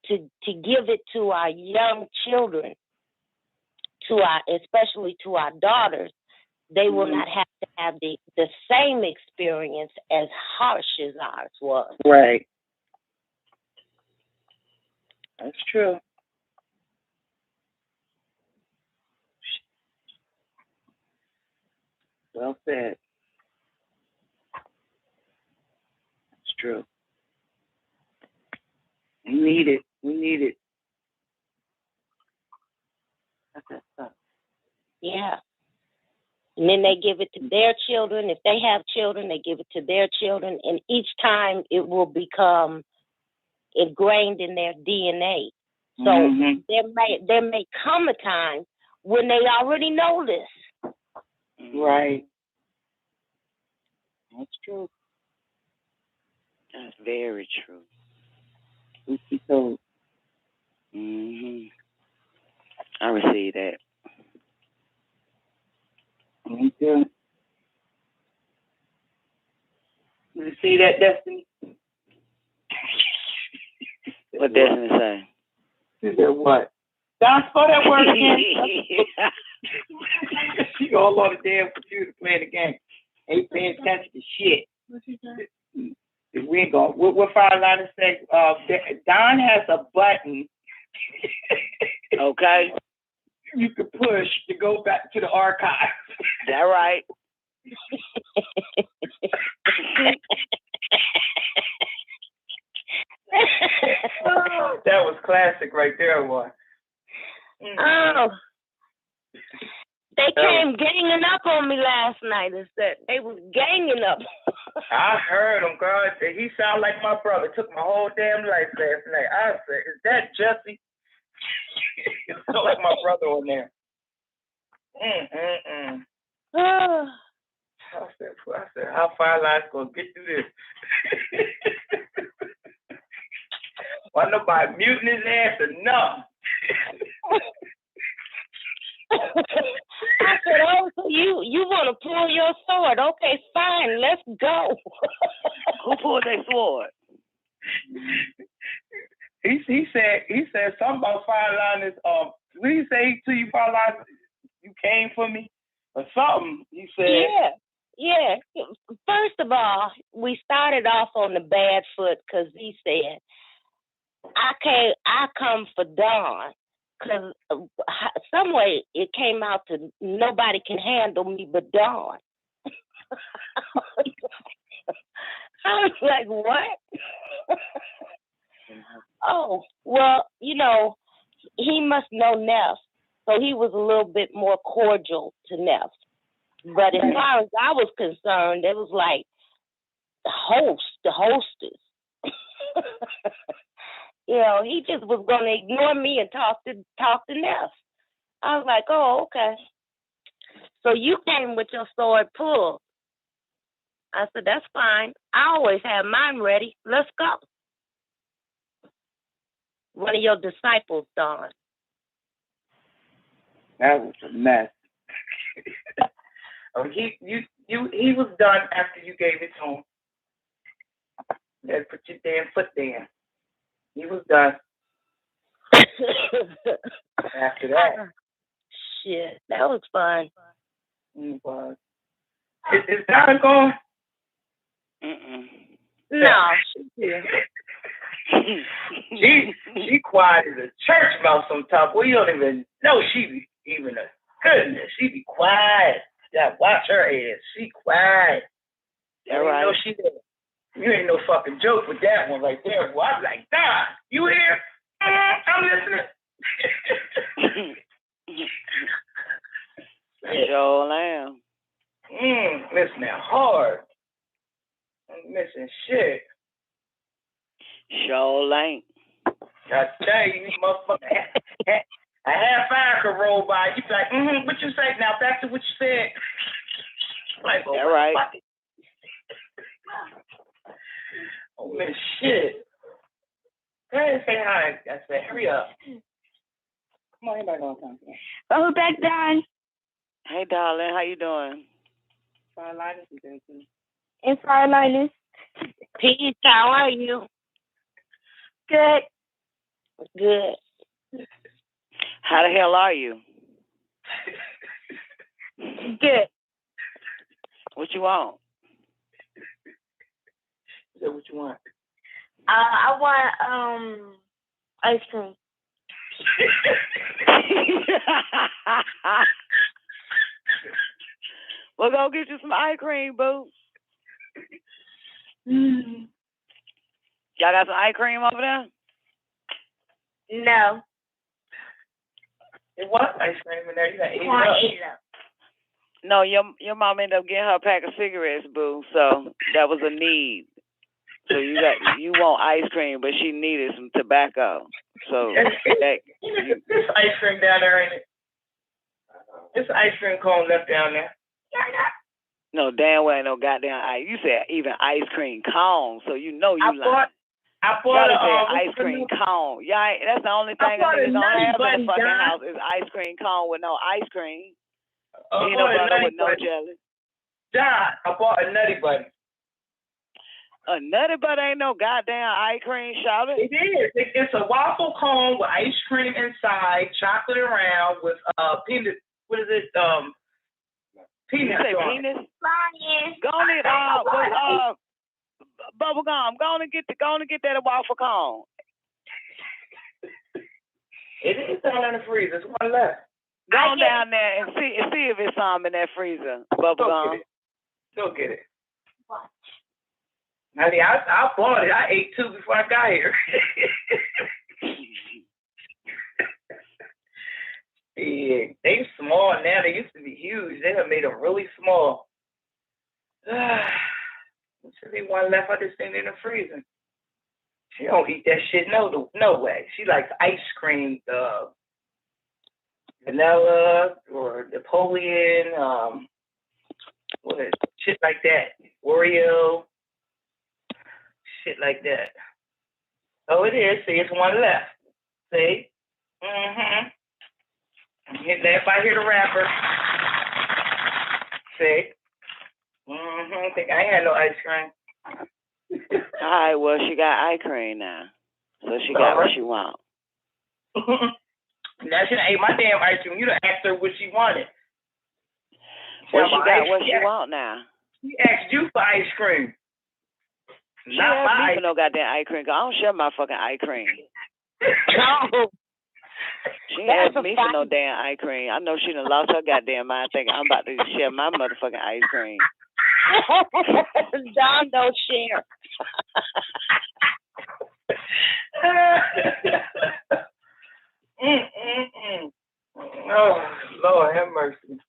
to give it to our young children, especially to our daughters. They will not have to have the same experience as harsh as ours was. Right. That's true. Well said. It's true. We need it. That's that stuff. Yeah. And then they give it to their children. If they have children, they give it to their children. And each time it will become ingrained in their DNA. So there may come a time when they already know this. Right. That's true. That's very true. Truth be told. I receive that. Me too. You see that, Destiny? What Destiny say? She said what? Don, spell that word again. She all on the damn computer playing the game. Ain't paying attention to shit. We ain't going. What fire line say? Don has a button. Okay. You could push to go back to the archive. That right. That was classic right there, boy. Oh. They came ganging up on me last night. They was ganging up. I heard him, girl. He sounded like my brother. Took my whole damn life last night. I said, "Is that Jesse?" It sounded like my brother on there. I said, how fire lines gonna get through this? Why nobody muting his ass enough? I said, "Oh, so you want to pull your sword? Okay, fine, let's go." Who pulled their sword? He said something about fireliners. What did he say to you, fireliners? You came for me or something? He said. Yeah. First of all, we started off on the bad foot because he said, I come for Dawn. Because some way it came out to nobody can handle me but Dawn. I was like, what? Oh, well, he must know Neff. So he was a little bit more cordial to Neff. But as far as I was concerned, it was like the hostess. He just was going to ignore me and talk to Neff. I was like, oh, okay. So you came with your sword pulled. I said, that's fine. I always have mine ready. Let's go. One of your disciples, Dawn. That was a mess. He was done after you gave it to him. You had to put your damn foot there. He was done. After that. Shit, that was fun. It was. Is Donna gone? No, she's here. She quiet as a church mouse sometimes. Well, you don't even know she even a goodness. She be quiet. Yeah, watch her ass. She quiet. All right. You know she did. You ain't no fucking joke with that one right there. Well, I'm like, Don, you here? I'm listening. Sure am. Listening hard. I'm missing shit. Sure ain't. I tell you, motherfucker, a half hour could roll by. You be like, what you say? Now back to what you said. Like, oh, all right. Oh, man, shit. Go ahead and say hi. I said, hurry up. Come on, anybody gonna come here? Oh, back down. Hey, darling, how you doing? Fine liners is there too. And fire liners. Peace, how are you? Good. Good. How the hell are you? Good. What you want? Is that what you want? I want ice cream. Well, go get you some ice cream, boo. Mm. Y'all got some ice cream over there? No. It was ice cream in there. You got to eat Can't it up. eat them. No, your mom ended up getting her a pack of cigarettes, boo. So that was a need. So you want ice cream, but she needed some tobacco. So that There's ice cream down there, ain't it? There's ice cream cone left down there. no damn well ain't no goddamn ice. You said even ice cream cone, so you know you lying. I bought Y'all a said ice cream cone. Y'all ain't, that's the only thing a bought a nigga don't Nutty have in Buddy, the fucking John. house is ice cream cone with no ice cream. I Ain't no bought a butter Nutty with no Buddy. jelly. John, I bought a Nutty Buddy. A nutty butter ain't no goddamn ice cream, shout it. It is. It's a waffle cone with ice cream inside, chocolate around with peanut. What is it? Peanut. You say on it. penis? Go on it, bubble gum. Go on and get that waffle cone. It is down in the freezer. There's one left. Go on down there and see if it's some in that freezer. Bubble gum. Go get it. I mean, I bought it. I ate two before I got here. Yeah, they small now. They used to be huge. They have made them really small. There should be one left. I just seen it in the freezer. She don't eat that shit. No way. She likes ice cream, vanilla or Napoleon, shit like that. Oreo, shit like that. Oh, it is. See, it's one left. See? Mm-hmm. Everybody hear the rapper. See? Mm-hmm. Think I ain't had no ice cream. All right, well, she got ice cream now. So she got what she want. Now she done ate my damn ice cream. You done asked her what she wanted. Well, she got what she want now. She asked you for ice cream. She Not asked my me ice for no goddamn ice cream, 'cause I don't share my fucking ice cream. No. She ain't asked me for no damn ice cream. I know she done lost her goddamn mind thinking I'm about to share my motherfucking ice cream. Don don't share. Oh, Lord have mercy.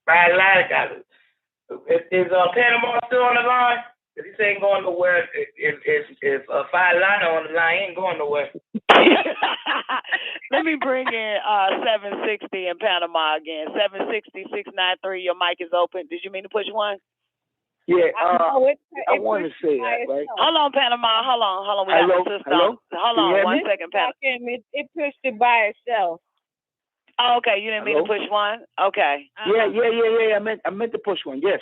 Bad line got it. Is Panama still on the line? If he ain't going nowhere, if Five Line on the line, he ain't going nowhere. Let me bring in 760 in Panama again. 760-693. Your mic is open. Did you mean to push one? Yeah, I want to say that, right? Hold on, Panama. Hold on. We Hello? got the system. Hello? Hold Can you on hear one me? second, Panama. It pushed it by itself. Oh, okay. You didn't mean to push one? Okay. Yeah. I meant to push one. Yes.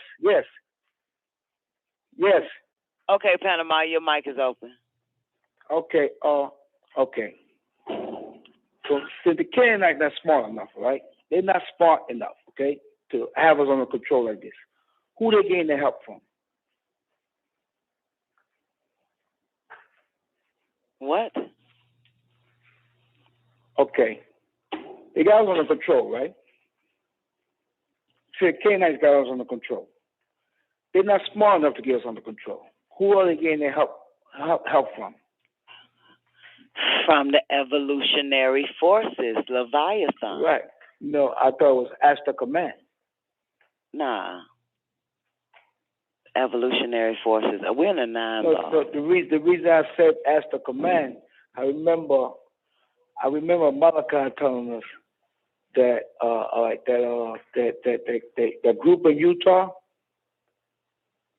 Okay, Panama, your mic is open. Okay. Okay. So since the Canaanites not smart enough, right? They're not smart enough, okay, to have us under control like this. Who they getting the help from? What? Okay. They got us under control, right? So the Canaanites got us under control. They're not smart enough to get us under control. Who are they getting their help from? From the evolutionary forces, Leviathan. Right. No, I thought it was Astral Command. Nah. Evolutionary forces. We're in the nine law. No, the reason I said Astral Command, I remember Malachi telling us that the group in Utah,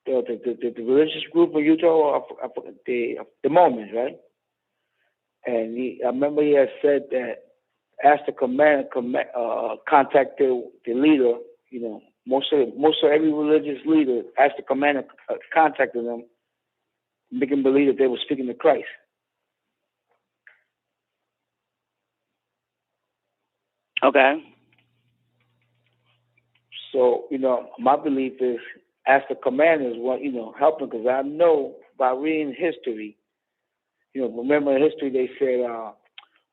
the religious group in Utah, the Mormons, right? And I remember he had said that Astral Command contacted the leader. You know, most of every religious leader, Astral Command contacted them, making them believe that they were speaking to Christ. Okay. So, my belief is Astral Command is what, helping, because I know by reading history, remember in history they said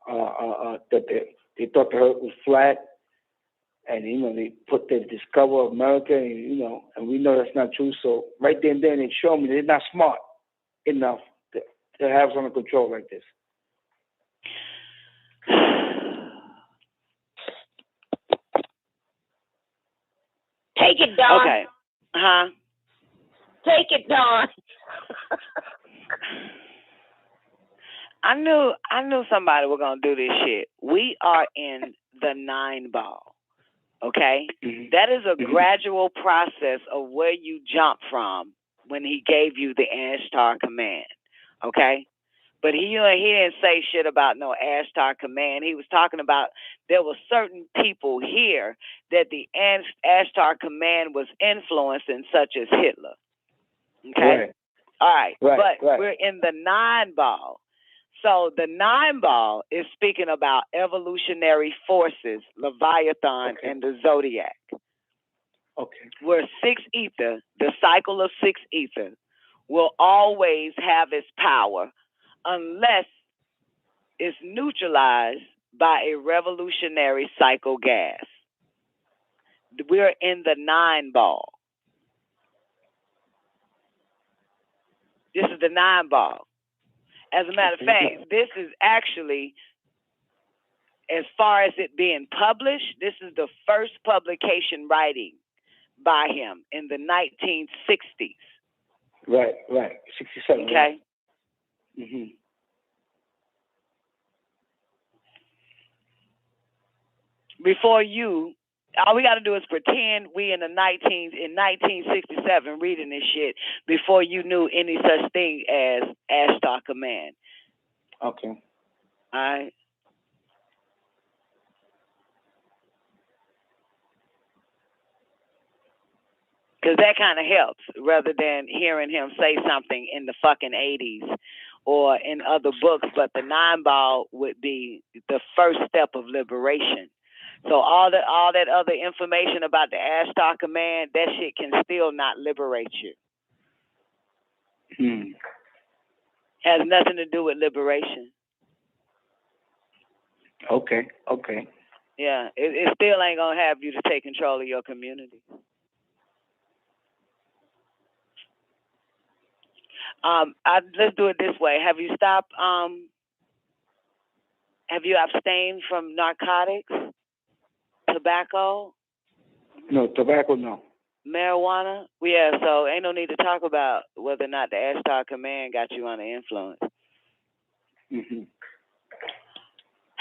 that they thought the earth was flat, and they discover America, and and we know that's not true. So right then and then they show me they're not smart enough to have us under control like this. Take it, Don. Okay. Huh? Take it, Don. I knew somebody was gonna do this shit. We are in the 9 ball. Okay? Mm-hmm. That is a gradual process of where you jump from when he gave you the Ashtar command. Okay? But he didn't say shit about no Ashtar command. He was talking about there were certain people here that the Ashtar command was influencing, such as Hitler. Okay? Right. All right. Right. We're in the 9 ball. So the 9 ball is speaking about evolutionary forces, Leviathan, and the Zodiac. Okay. Where 6 ether, the cycle of 6 ether, will always have its power unless it's neutralized by a revolutionary cycle gas. We're in the 9 ball. This is the 9 ball. As a matter of fact, this is actually, as far as it being published, this is the first publication writing by him in the 1960s. Right. 67. Okay. Right. Mm-hmm. Before you, all we got to do is pretend we in 1967 reading this shit before you knew any such thing as Ashtar Command. Okay. All right. Because that kind of helps rather than hearing him say something in the fucking 80s or in other books. But the 9 ball would be the first step of liberation. So all that other information about the Ashtar Command, that shit can still not liberate you. Has nothing to do with liberation. Okay. Yeah, it still ain't gonna have you to take control of your community. Let's do it this way. Have you stopped? Have you abstained from narcotics? Tobacco? No, tobacco, no. Marijuana? Yeah, so ain't no need to talk about whether or not the Ashtar Command got you under influence. Mm-hmm.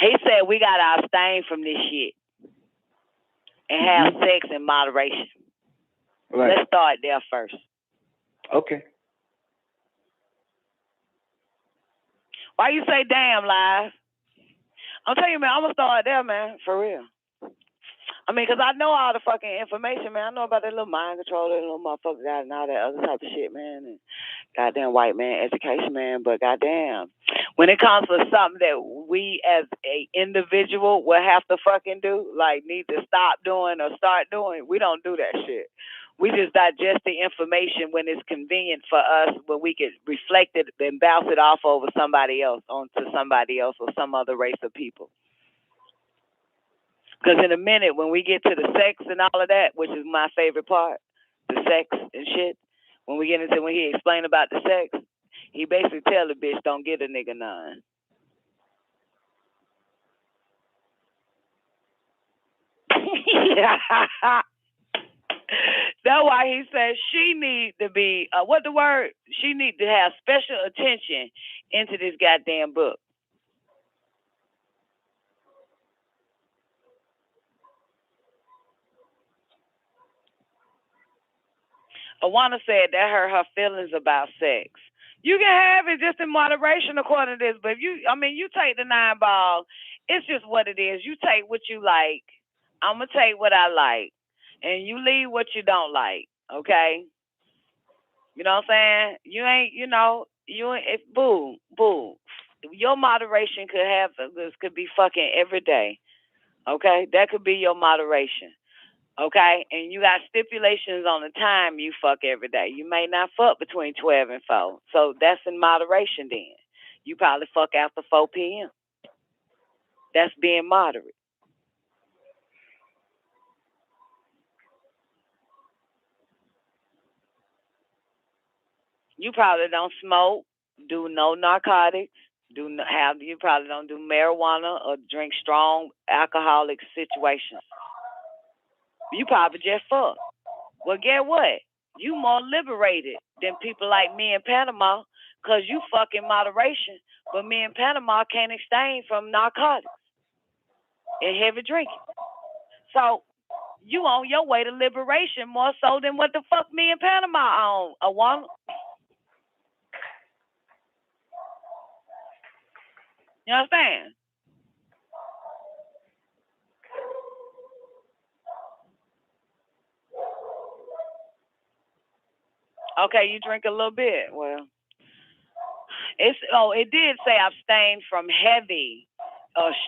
He said we got to abstain from this shit and have sex in moderation. Right. Let's start there first. Okay. Why you say damn, Live? I'm telling you, man, I'm going to start there, man, for real. I mean, because I know all the fucking information, man. I know about that little mind control, that little motherfucker got and all that other type of shit, man. And goddamn white man education, man. But goddamn, when it comes to something that we as a individual will have to fucking do, like need to stop doing or start doing, we don't do that shit. We just digest the information when it's convenient for us, when we can reflect it and bounce it off over somebody else, onto somebody else or some other race of people. Because in a minute, when we get to the sex and all of that, which is my favorite part, the sex and shit, when we get into, when he explain about the sex, he basically tell the bitch, don't get a nigga none. That's why he says she need to be, she need to have special attention into this goddamn book. Awana said that hurt her feelings about sex. You can have it just in moderation according to this, but if you take the 9 ball, it's just what it is. You take what you like. I'm going to take what I like. And you leave what you don't like, okay? You know what I'm saying? Boo. Your moderation could be fucking every day, okay? That could be your moderation. Okay, and you got stipulations on the time you fuck every day. You may not fuck between 12 and 4. So that's in moderation then. You probably fuck after 4 p.m. That's being moderate. You probably don't smoke, do no narcotics, you probably don't do marijuana or drink strong alcoholic situations. You probably just fuck. Well, get what? You more liberated than people like me in Panama because you fuck in moderation, but me in Panama can't abstain from narcotics and heavy drinking. So you on your way to liberation more so than what the fuck me in Panama on, Awana. You understand? Okay, you drink a little bit. Well, it did say abstain from heavy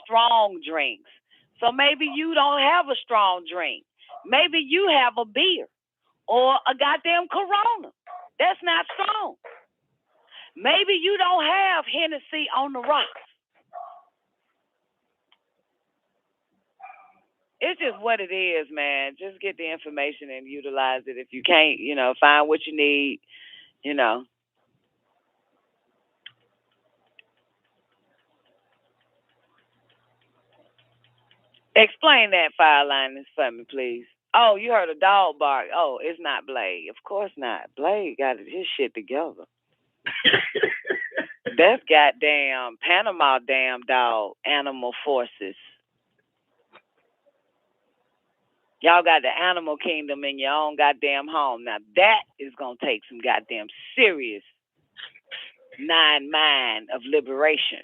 strong drinks. So maybe you don't have a strong drink. Maybe you have a beer or a goddamn Corona. That's not strong. Maybe you don't have Hennessy on the rocks. It's just what it is, man. Just get the information and utilize it. If you can't, find what you need, Explain that fire line for me, please. Oh, you heard a dog bark. Oh, it's not Blade. Of course not. Blade got his shit together. That's goddamn Panama damn dog, Animal Forces. Y'all got the animal kingdom in your own goddamn home. Now that is going to take some goddamn serious mind of liberation.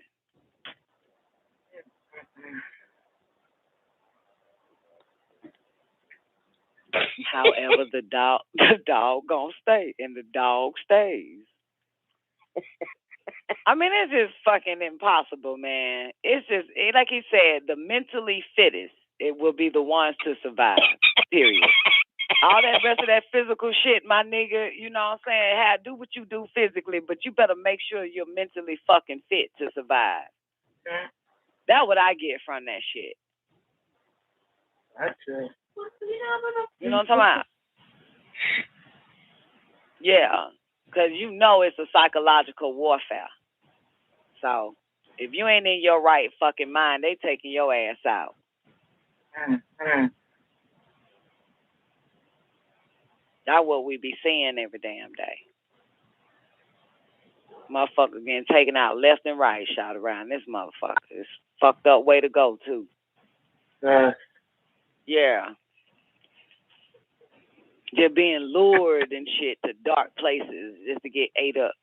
However, the dog gonna stay, and the dog stays. I mean, it's just fucking impossible, man. It's just like he said, the mentally fittest, it will be the ones to survive. Period. All that rest of that physical shit, my nigga, you know what I'm saying? Do what you do physically, but you better make sure you're mentally fucking fit to survive. That's what I get from that shit. That's it. You know what I'm talking about? Yeah, because it's a psychological warfare. So if you ain't in your right fucking mind, they taking your ass out. That's what we be seeing every damn day. Motherfucker getting taken out left and right, shot around this motherfucker. It's fucked up way to go, too. Yeah. They're being lured and shit to dark places just to get ate up.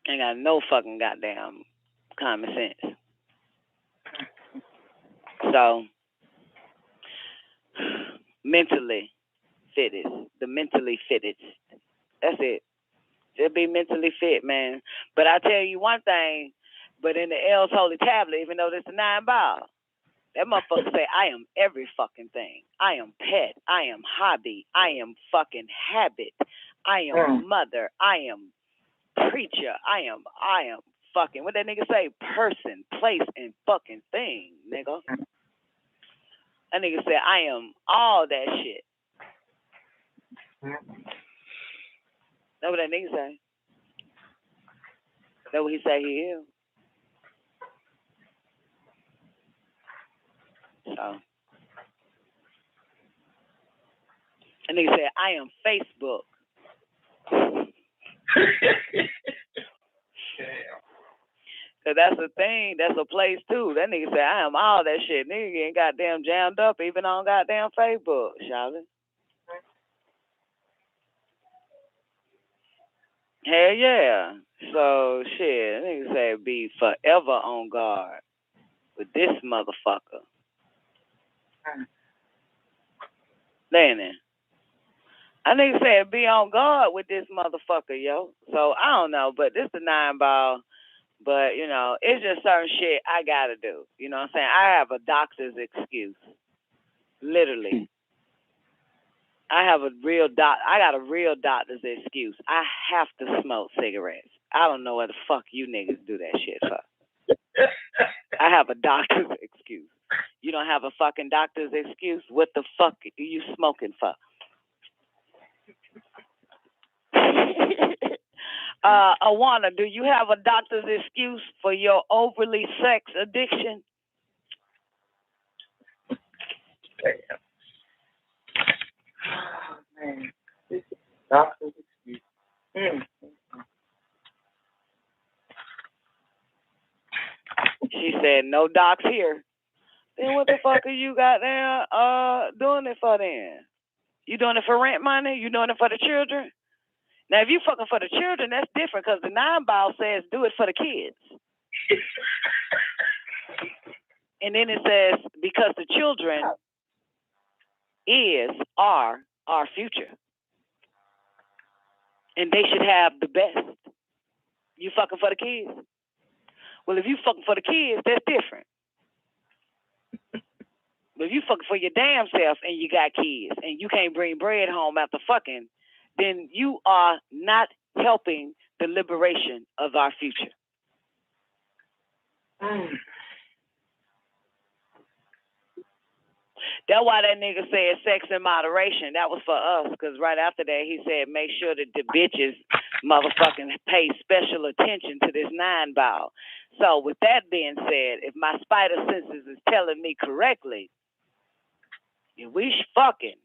Ain't got no fucking goddamn common sense. So, mentally fittest. The mentally fittest. That's it. Just be mentally fit, man. But I tell you one thing, but in the L's Holy Tablet, even though this is 9 ball, that motherfucker say, I am every fucking thing. I am pet. I am hobby. I am fucking habit. I am mother. I am preacher. I am fucking, what that nigga say? Person, place, and fucking thing, nigga. That nigga say, I am all that shit. That what that nigga say? That what he say he is? So, and nigga said, I am Facebook. Cause that's a thing, that's a place too. That nigga said, I am all that shit. Nigga getting goddamn jammed up even on goddamn Facebook, Charlotte. Hell yeah. So shit, nigga said be forever on guard with this motherfucker. Then I nigga said be on guard with this motherfucker, yo. So I don't know, but this the 9 ball. But, it's just certain shit I gotta do. You know what I'm saying? I have a doctor's excuse. Literally. I got a real doctor's excuse. I have to smoke cigarettes. I don't know what the fuck you niggas do that shit for. I have a doctor's excuse. You don't have a fucking doctor's excuse? What the fuck are you smoking for? Awana, do you have a doctor's excuse for your overly sex addiction? Damn. Oh, man. This is doctor's excuse. She said, no docs here. Then what the fuck are you got there doing it for then? You doing it for rent money? You doing it for the children? Now, if you fucking for the children, that's different because the 9-ball says do it for the kids. And then it says because the children are our future. And they should have the best. You fucking for the kids? Well, if you fucking for the kids, that's different. But if you fucking for your damn self and you got kids and you can't bring bread home after fucking, then you are not helping the liberation of our future. That's why that nigga said sex in moderation. That was for us, because right after that he said make sure that the bitches motherfucking pay special attention to this 9-ball. So with that being said, if my spider senses is telling me correctly, if we fucking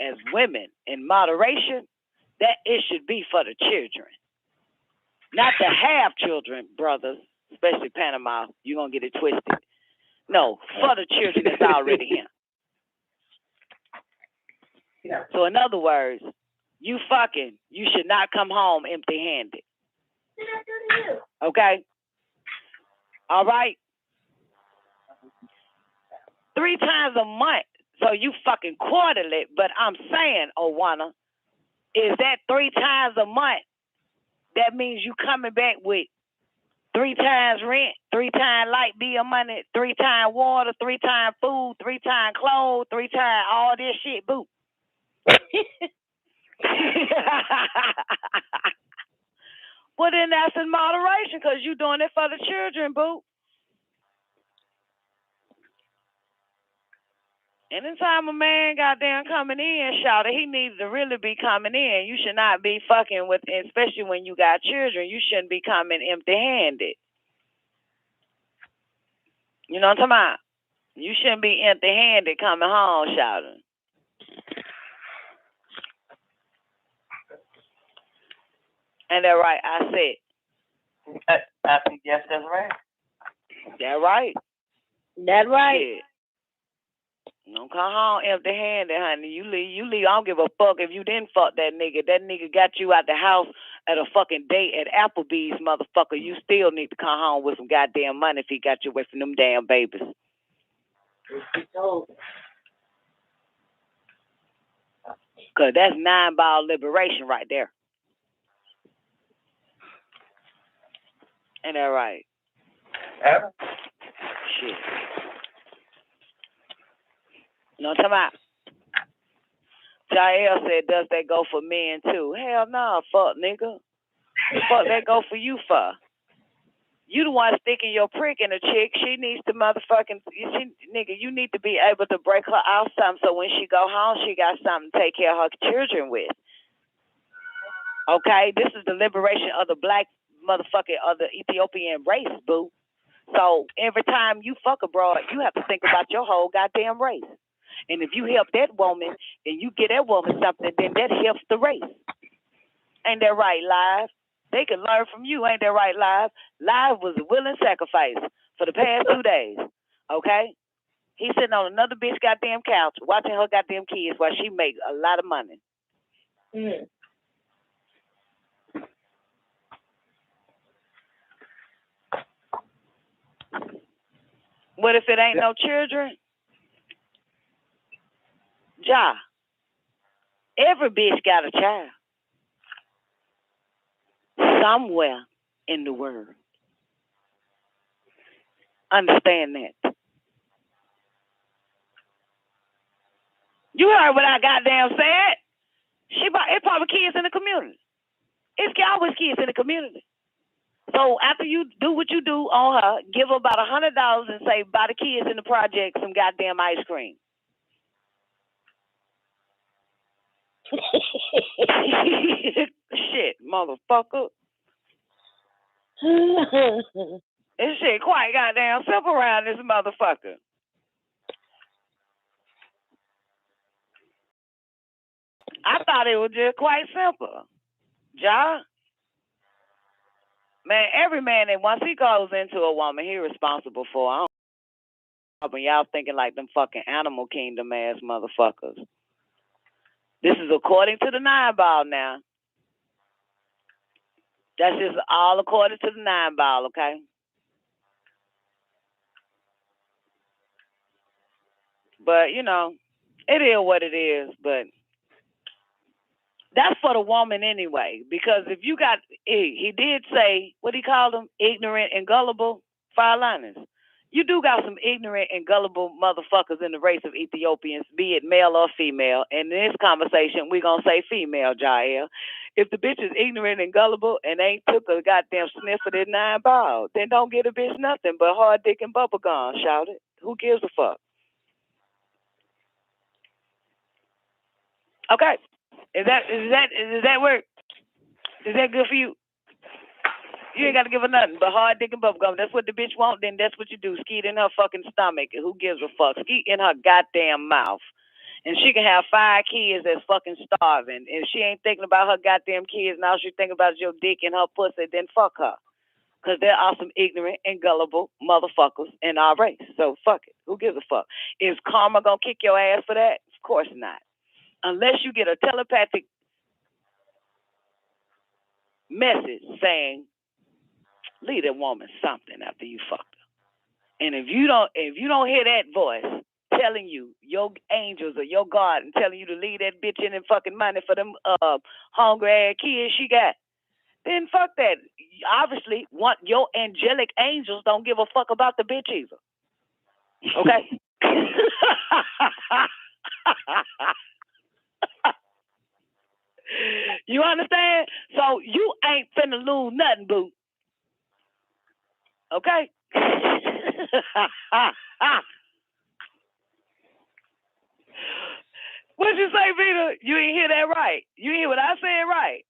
as women in moderation, that it should be for the children. Not to have children, brothers, especially Panama, you're going to get it twisted. No, for the children that's already here. Yeah. So in other words, you should not come home empty-handed. Okay? All right? 3 times a month. So you fucking quarterly, but I'm saying, Owana, is that 3 times a month? That means you coming back with 3 times rent, 3 times light bill money, 3 times water, 3 times food, 3 times clothes, 3 times all this shit, boo. Well, then that's in moderation because you doing it for the children, boo. Anytime a man goddamn coming in, shout it, he needs to really be coming in. You should not be fucking with, especially when you got children, you shouldn't be coming empty-handed. You know what I'm talking about? You shouldn't be empty-handed coming home, shouting. And that right, I said. I think yes, that's right. That right. That right. Yeah. Don't come home empty-handed, honey. You leave. I don't give a fuck if you didn't fuck that nigga. That nigga got you out the house at a fucking date at Applebee's, motherfucker. You still need to come home with some goddamn money if he got you away from them damn babies. Because that's 9-ball liberation right there. Ain't that right? Yeah. Shit. You know what I'm talking about? Jael said, does that go for men too? Hell no, fuck nigga. The fuck that go for you for? You the one sticking your prick in a chick. She needs to nigga, you need to be able to break her out something so when she go home, she got something to take care of her children with. Okay? This is the liberation of the black motherfucker of the Ethiopian race, boo. So every time you fuck abroad, you have to think about your whole goddamn race. And if you help that woman and you get that woman something, then that helps the race. Ain't that right, Live? They can learn from you. Ain't that right, Live? Live was a willing sacrifice for the past 2 days. Okay? He's sitting on another bitch goddamn couch watching her goddamn kids while she make a lot of money. Mm. What if it ain't no children? Ja. Every bitch got a child. Somewhere in the world. Understand that. You heard what I goddamn said. It's probably kids in the community. It's always kids in the community. So after you do what you do on her, give her about $100 and say, buy the kids in the project some goddamn ice cream. Shit, motherfucker. This shit quite goddamn simple around this motherfucker. I thought it was just quite simple. Ja? Man, every man that once he goes into a woman, he responsible for. I don't know, y'all thinking like them fucking animal kingdom ass motherfuckers. This is according to the 9-ball now. That's just all according to the 9-ball, okay? But, you know, it is what it is, but that's for the woman anyway. Because if you got, he did say, what he called them, ignorant and gullible fire liners. You do got some ignorant and gullible motherfuckers in the race of Ethiopians, be it male or female. And in this conversation, we're going to say female, Jael. If the bitch is ignorant and gullible and ain't took a goddamn sniff of that 9-ball, then don't get a bitch nothing but hard dick and bubble gum, shout it. Who gives a fuck? Okay. Is that work? Is that good for you? You ain't got to give her nothing but hard dick and bubble gum. That's what the bitch want, then that's what you do. Skeet in her fucking stomach. Who gives a fuck? Skeet in her goddamn mouth. And she can have 5 kids that's fucking starving. If she ain't thinking about her goddamn kids, now she thinking about your dick and her pussy, then fuck her. Because there are some ignorant and gullible motherfuckers in our race. So fuck it. Who gives a fuck? Is karma going to kick your ass for that? Of course not. Unless you get a telepathic message saying, leave that woman something after you fucked her. And if you don't hear that voice telling you, your angels or your God, and telling you to leave that bitch in and fucking money for them hungry ass kids she got, then fuck that. Obviously, your angelic angels don't give a fuck about the bitch either. Okay? You understand? So you ain't finna lose nothing, boo. Okay? What'd you say, Vita? You ain't hear that right. You ain't hear what I said right.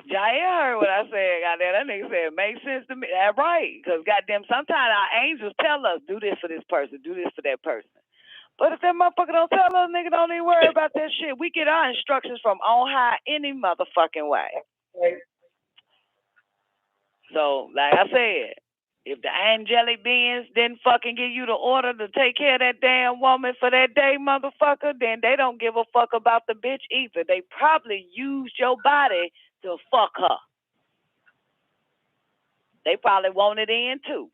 Jair heard what I said, goddamn. That nigga said it makes sense to me. That's right. Because goddamn, sometimes our angels tell us, do this for this person, do this for that person. But if that motherfucker don't tell us, nigga, don't even worry about that shit. We get our instructions from on high any motherfucking way. So, like I said, if the angelic beings didn't fucking give you the order to take care of that damn woman for that day, motherfucker, then they don't give a fuck about the bitch either. They probably used your body to fuck her. They probably want it in too.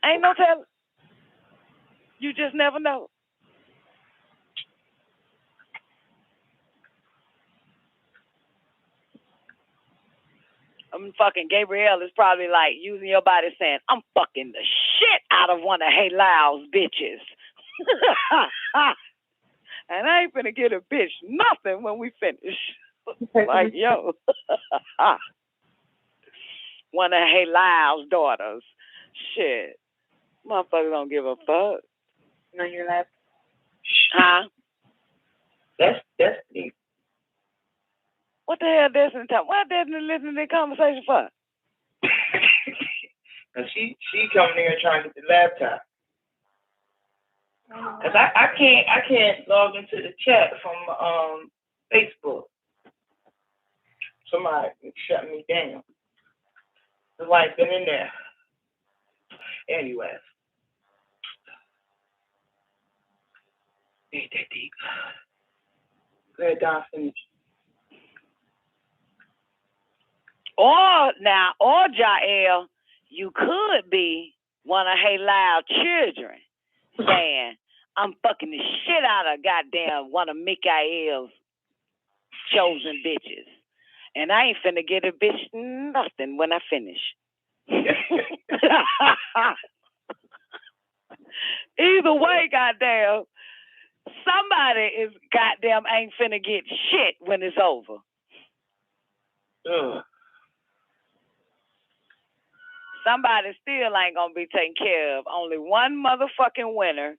Ain't no telling. You just never know. Fucking Gabrielle is probably like using your body saying, I'm fucking the shit out of one of Hey Lyle's bitches. And I ain't finna get a bitch nothing when we finish. Like, yo. One of Hey Lyle's daughters. Shit. Motherfuckers don't give a fuck. On your lap. Huh? That's deep. What the hell Destiny talking? What Destiny listening to this conversation for? And she coming here trying to get the laptop. Cause I can't log into the chat from Facebook. Somebody shut me down. The wife been in there. Anyway. Ain't that deep. Go ahead, Don, finish. Or Jael, you could be one of Hey Lyle children saying, I'm fucking the shit out of goddamn one of Mikael's chosen bitches. And I ain't finna get a bitch nothing when I finish. Either way, goddamn, somebody is goddamn ain't finna get shit when it's over. Ugh. Somebody still ain't gonna be taken care of. Only one motherfucking winner.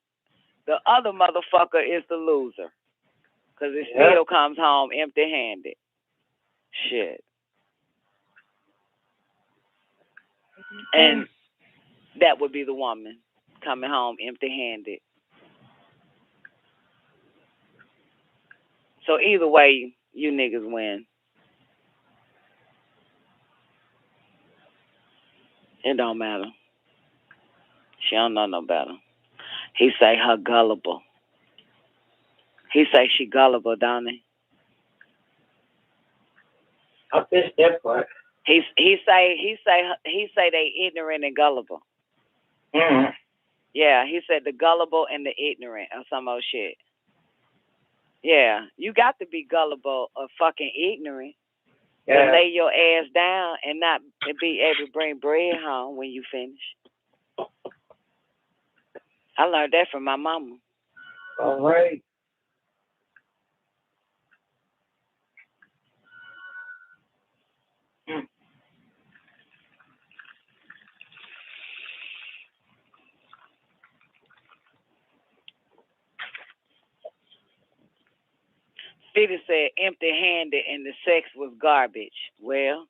The other motherfucker is the loser. Because it still comes home empty-handed. Shit. And that would be the woman coming home empty-handed. So either way, you niggas win. It don't matter. She don't know no better. He say her gullible. He say she gullible, don't he? I missed that part. He say they ignorant and gullible. Mm-hmm. Yeah, he said the gullible and the ignorant or some old shit. Yeah, you got to be gullible or fucking ignorant. Yeah. To lay your ass down and not be able to bring bread home when you finish. I learned that from my mama. All right. Peter said empty-handed and the sex was garbage. Well,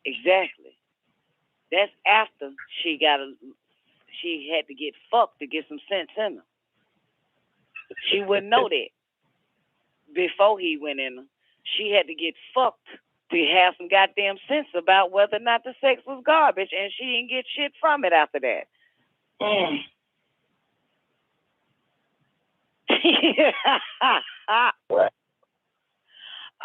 exactly. That's after she had to get fucked to get some sense in her. She wouldn't know that before he went in her. She had to get fucked to have some goddamn sense about whether or not the sex was garbage, and she didn't get shit from it after that.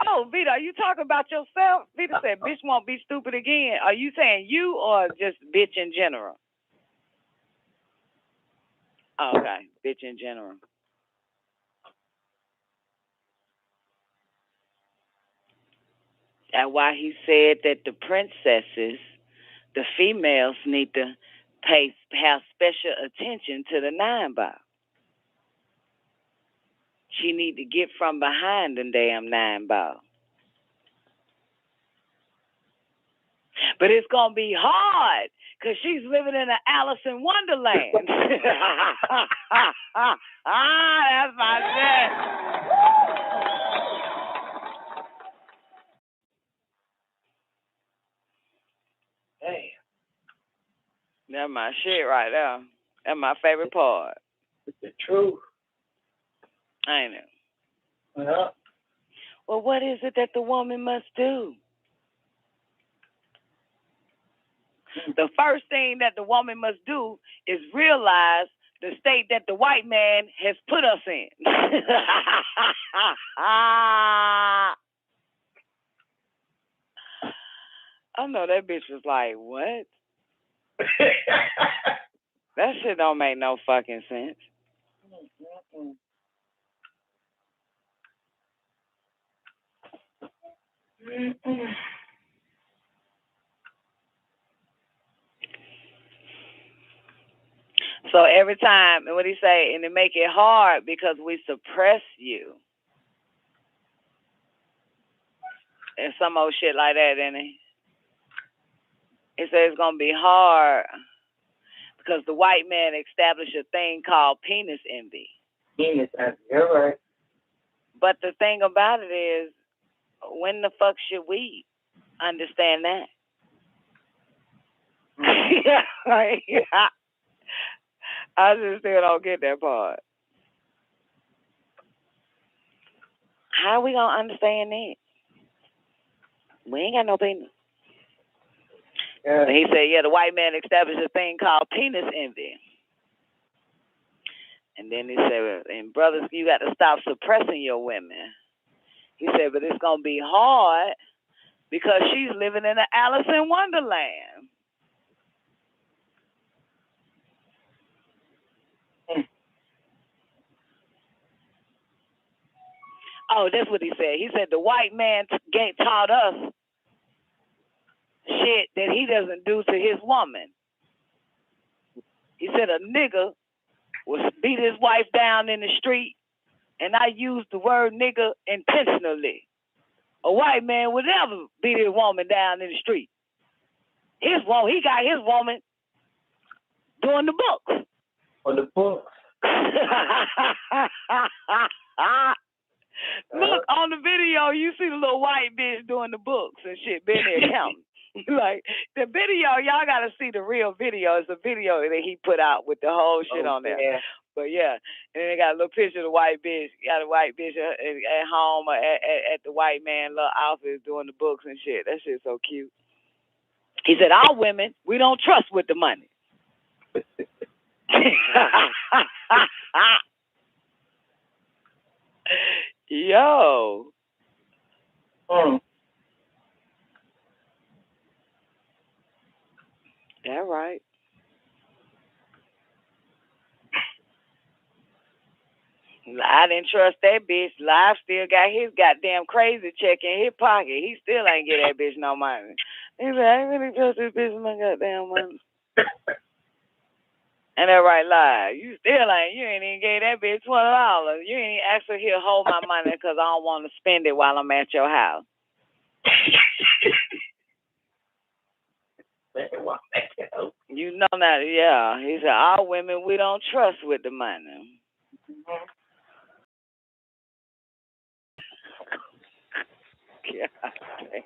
Oh, Vita, are you talking about yourself? Vita said, bitch won't be stupid again. Are you saying you or just bitch in general? Oh, okay, bitch in general. That's why he said that the princesses, the females, need to have special attention to the 9-ball. She need to get from behind the damn 9-ball. But it's going to be hard because she's living in an Alice in Wonderland. That's my shit. Hey. That's my shit right there. That's my favorite part. It's the truth. Ain't it? Yeah. Well, what is it that the woman must do? The first thing that the woman must do is realize the state that the white man has put us in. I know that bitch was like, what? That shit don't make no fucking sense. So every time, and what he say, and it make it hard because we suppress you. And some old shit like that, isn't it? He said it's going to be hard because the white man established a thing called penis envy. Penis envy, you're right. But the thing about it is, when the fuck should we understand that? I just still don't get that part. How are we going to understand that? We ain't got no penis. Yeah. He said, yeah, the white man established a thing called penis envy. And then he said, and brothers, you got to stop suppressing your women. He said, but it's going to be hard because she's living in an Alice in Wonderland. Oh, that's what he said. He said the white man taught us shit that he doesn't do to his woman. He said a nigga will beat his wife down in the street, and I use the word nigga intentionally. A white man would never beat his woman down in the street. He got his woman doing the books. On the books. Look, on the video, you see the little white bitch doing the books and shit, been there counting. Like, the video, y'all got to see the real video. It's a video that he put out with the whole shit on there. Yeah. But yeah, and then they got a little picture of the white bitch. Got a white bitch at home or at the white man little office doing the books and shit. That shit's so cute. He said, "Our women, we don't trust with the money." Yo. That right. I didn't trust that bitch. Live still got his goddamn crazy check in his pocket. He still ain't get that bitch no money. He said, "I ain't really trust this bitch with my goddamn money." And that right, Live. You still ain't. You ain't even gave that bitch $20. You ain't even asked her, "Here, hold my money because I don't want to spend it while I'm at your house." You know that, yeah. He said, "Our women, we don't trust with the money." God damn.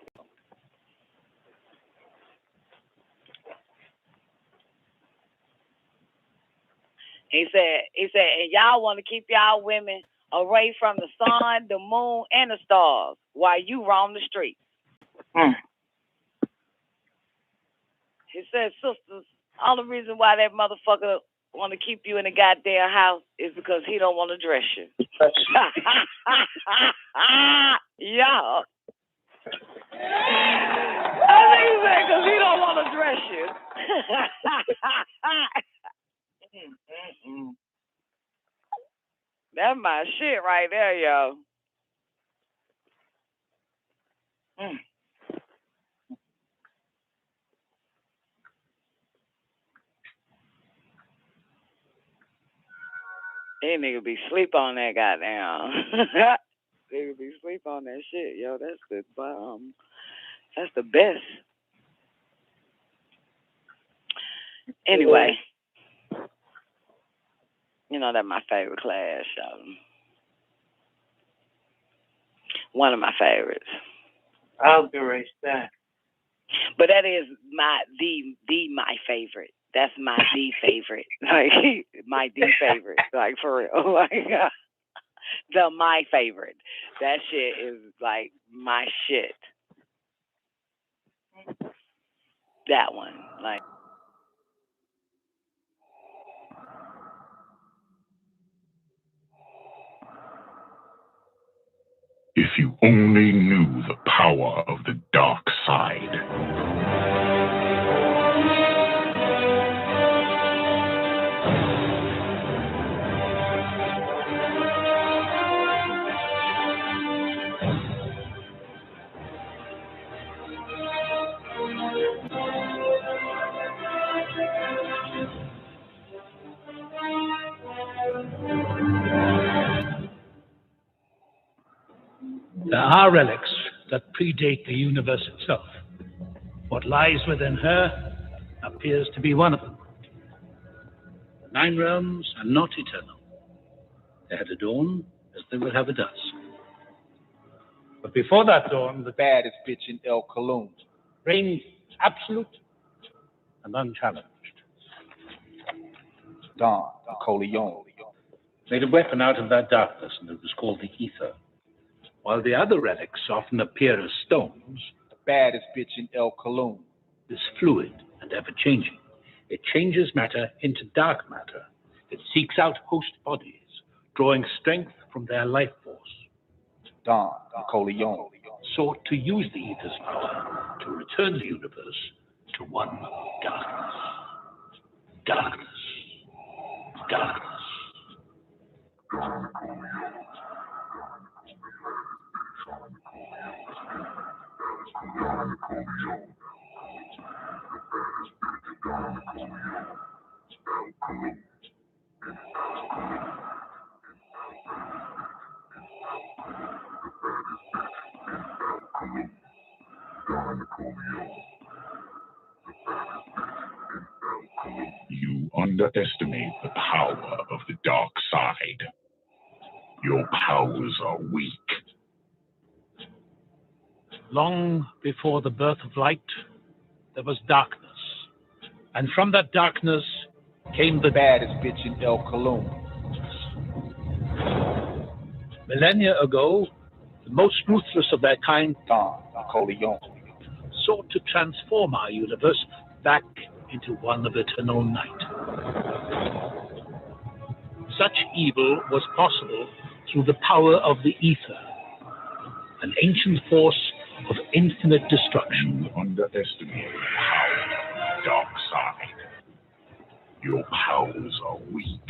He said, "And y'all want to keep y'all women away from the sun, the moon, and the stars while you roam the streets." He said, "Sisters, all the reason why that motherfucker want to keep you in the goddamn house is because he don't want to dress you." Yeah. I think he said because he don't want to dress you. That's my shit right there, yo. They nigga be sleep on that goddamn. Nigga be sleep on that shit, yo. That's the best. Anyway, you know that's my favorite class, y'all. One of my favorites. I'll be right back. But that is my favorite. That's my favorite. Like my favorite. Like for real. Like my favorite. That shit is like my shit. That one. Like If you only knew the power of the dark side. There are relics that predate the universe itself. What lies within her appears to be one of them. The 9 realms are not eternal. They had a dawn as they will have a dusk. But before that dawn, the Baddest bitch in El Cologne reigned absolute and unchallenged. Don Nicoleone Made a weapon out of that darkness, and it was called the ether. While the other relics often appear as stones, the baddest bitch in El Cologne is fluid and ever-changing. It changes matter into dark matter. It seeks out host bodies, drawing strength from their life force. Don Nicoleone Sought to use the ether's power to return the universe to one darkness. Darkness. Darkness. You underestimate the power of the dark side. Your powers are weak. Long before the birth of light, there was darkness. And from that darkness came the baddest bitch in El Cologne. Millennia ago, the most ruthless of their kind, Nicoleone, sought to transform our universe back into one of eternal night. Such evil was possible through the power of the ether, an ancient force of infinite destruction. You underestimate the power of the dark side. Your powers are weak.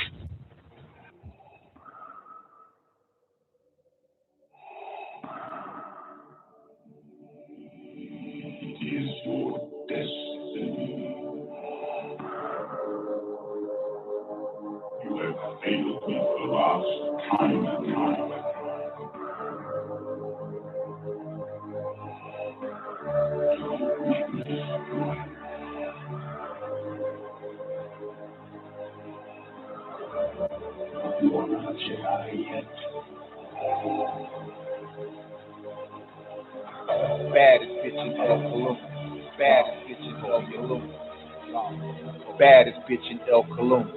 It is your destiny. You have failed me for the last time and time. You are not Jedi yet. Baddest bitch in El Cologne. Baddest bitch in El Cologne. Baddest bitch in El Cologne.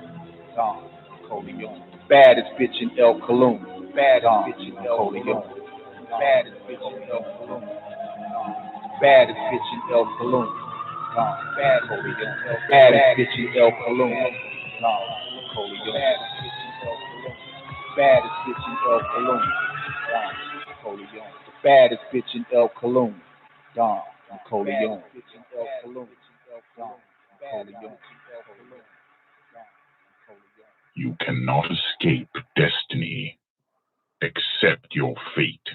Nicoleone. Baddest bitch in El Cologne. Baddest bitch in El Cologne. Baddest bitch in El Cologne. Baddest bitch in El Cologne. Baddest bitch in El Cologne. Nicoleone. Baddest bitch in El Cologne. Nicoleone. The baddest bitch in El Cologne. Nicoleone. You cannot escape destiny. Accept your fate.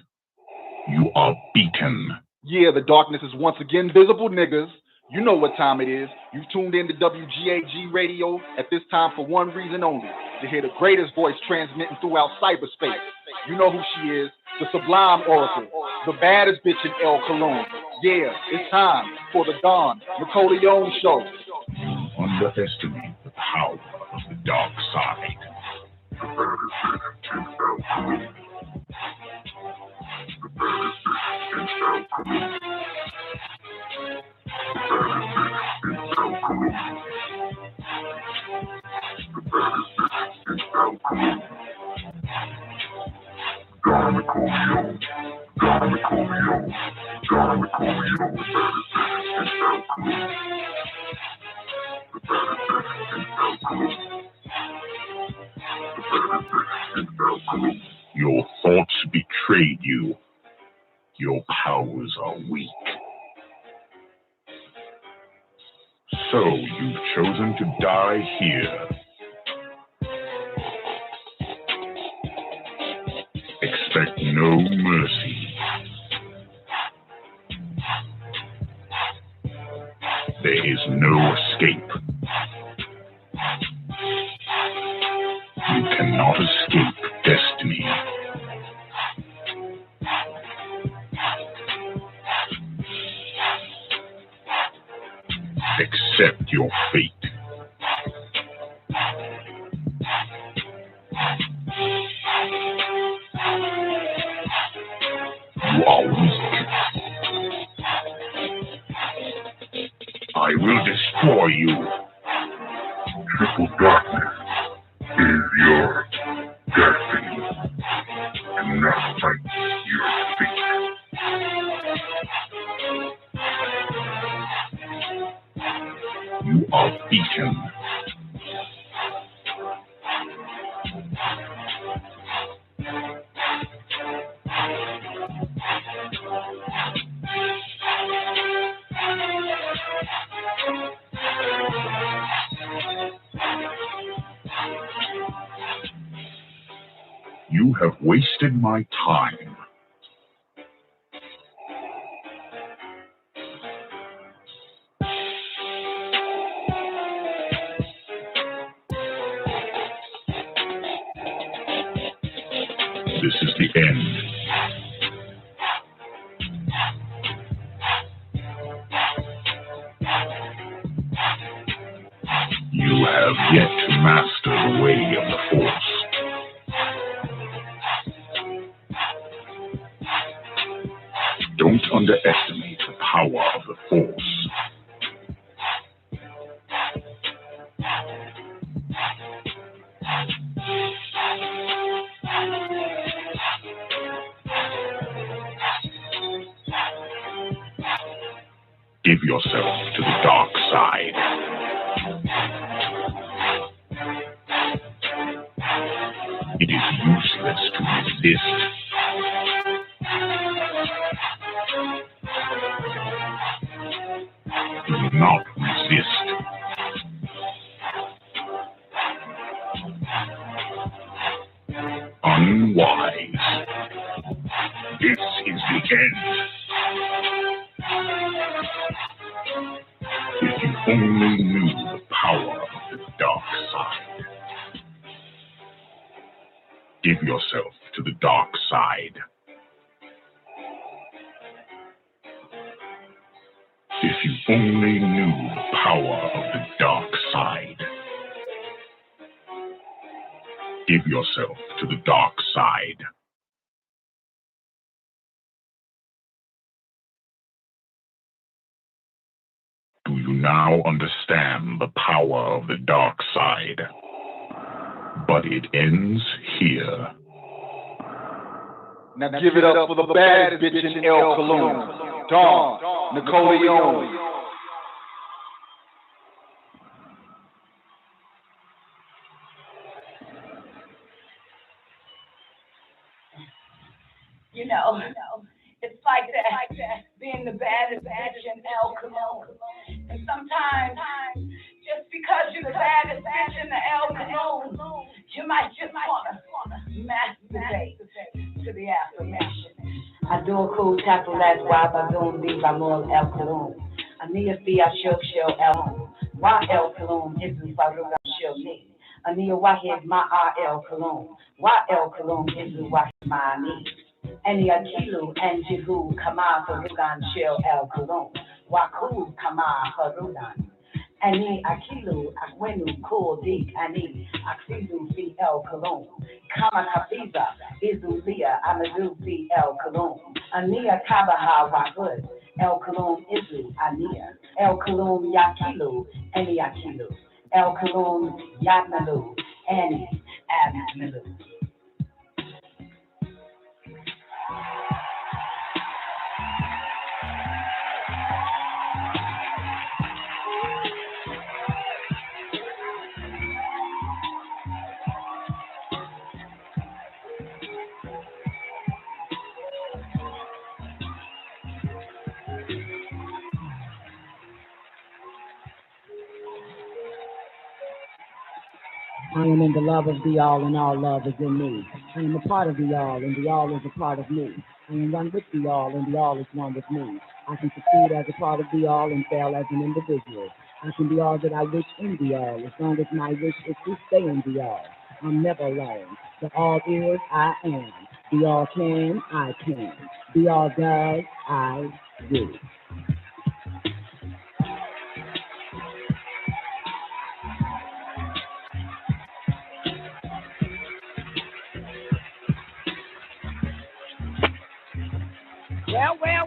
You are beaten. Yeah, the darkness is once again visible, niggas. You know what time it is. You've tuned in to WGAG Radio at this time for one reason only, to hear the greatest voice transmitting throughout cyberspace. You know who she is, the Sublime Oracle, the baddest bitch in El Cologne. Yeah, it's time for the Dawn Nicoleone Show. You underestimate the power of the dark side. The baddest bitch in El Cologne. The baddest bitch in El Cologne. The baddest bitch in El Cologne. The baddest bitch in El Cologne. Don Nicoleone. Don Nicoleone. Don Nicoleone. The baddest bitch in El Cologne. The baddest bitch in El Cologne. The baddest bitch in El Cologne. Your thoughts betrayed you. Your powers are weak. So you've chosen to die here. Expect no mercy. There is no escape. You cannot escape destiny. Accept your fate. You are weak. I will destroy you. Triple darkness is your destiny. Do not fight your fate. You are beaten. You have wasted my time. This is the end. You have yet to master the way of the Force. Don't underestimate underestimate the power of the Force. Give yourself to the dark side. It is useless to resist. Do not resist. Unwise. This is the end. If you only knew the power of the dark side. Give yourself to the dark side. If you only knew the power of the dark side. Give yourself to the dark side. Do you now understand the power of the dark side? But it ends here. Now give it up for the baddest bitch in El Cologne, Dawn, Nicoleone. You know, it's like that, being the baddest bitch in El Cologne. And sometimes, just because you're the baddest bitch in the El Cologne, you might just want to masturbate to the affirmation. I do a cool tackle, that's why I don't leave, I'm all El Cologne. I need a fee, I show El. Why El Cologne isn't Farouk, I show me. I need a wahid, my El Cologne. Why El Cologne isn't wahid, my need. Any Akilu and Jihu Kama Farugan Shil El Cologne. Waku Kama Farugan. Any Akilu Akwenu Kul Dik Ani Aksidu Fi El Cologne. Kama Kafiza Izu Lia Amadu Fi El Cologne. Ania Kabaha Wakud El Cologne Izu Ania. El Cologne Yakilu Any Akilu. El Cologne Yatmalu Any Abmalu. I am in the love of the all, and all love is in me. I am a part of the all, and the all is a part of me. I am one with the all, and the all is one with me. I can succeed as a part of the all and fail as an individual. I can be all that I wish in the all, as long as my wish is to stay in the all. I'm never alone. The all is, I am. The all can, I can. The all does, I do.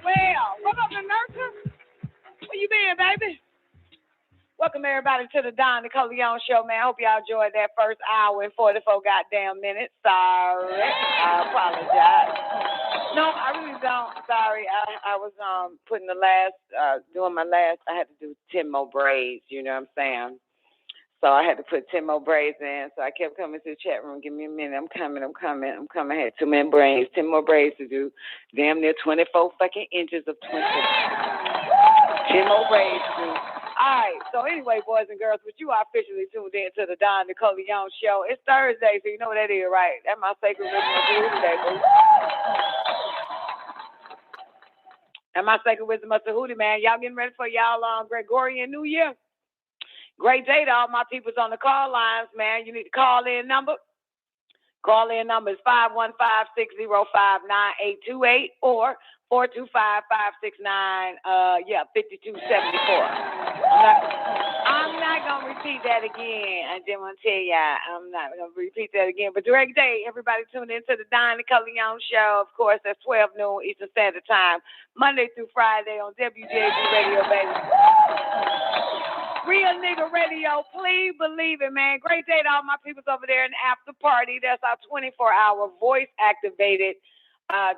Well. What up, Nurture? Where you been, baby? Welcome, everybody, to the Don Nicoleone Show, man. I hope y'all enjoyed that first hour and 44 goddamn minutes. Sorry. I apologize. No, I really don't. Sorry. I was putting doing my last, I had to do 10 more braids, you know what I'm saying? So I had to put 10 more braids in. So I kept coming to the chat room. Give me a minute. I'm coming. I had 2 more braids, 10 more braids to do. Damn near 24 fucking inches of 20. 10 more braids to do. All right. So anyway, boys and girls, but you are officially tuned in to the Don Nicoleone Show. It's Thursday, so you know what that is, right? That's my sacred wisdom of Tahuti Day, boo. And my sacred wisdom of Tahuti, man. Y'all getting ready for y'all Gregorian New Year? Great day to all my peoples on the call lines, man. You need to call in number Call-in number is 515-605-9828 or 425-569, 5274. I'm not going to repeat that again. I just want to tell y'all, I'm not going to repeat that again. But direct day, everybody tune into the Nicoleone show. Of course, that's 12 noon Eastern Standard Time, Monday through Friday on WGAG Radio, baby. Real nigga radio, please believe it, man. Great day to all my peoples over there in the after party. That's our 24-hour voice-activated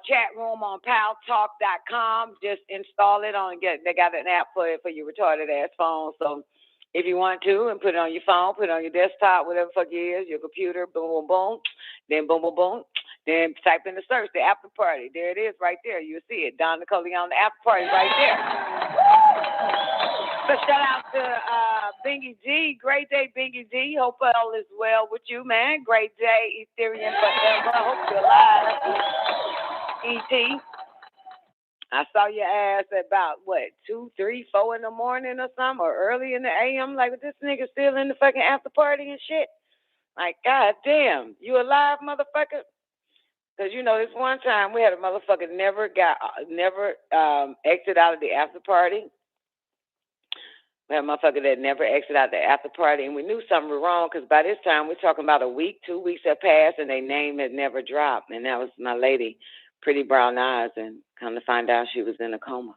chat room on paltalk.com. Just install it on. They got an app for it for your retarded ass phone. So if you want to, and put it on your phone, put it on your desktop, whatever the fuck it is, your computer, boom, boom, boom, then boom, boom, boom. Then type in the search, the after party. There it is right there. You'll see it. Don Nicoleone, the after party right there. So shout out to Bingy G. Great day, Bingy G. Hope all is well with you, man. Great day, Ethereum forever. Hope you're alive. E.T. I saw your ass at about, 2, 3, 4 in the morning or something, or early in the AM. Like, this nigga still in the fucking after party and shit? Like, God damn, you alive, motherfucker? Because, this one time we had a motherfucker never exit out of the after party. We had a motherfucker that never exited out the after party, and we knew something was wrong because by this time we're talking about a week, 2 weeks had passed, and their name had never dropped. And that was my lady, Pretty Brown Eyes, and come to find out she was in a coma.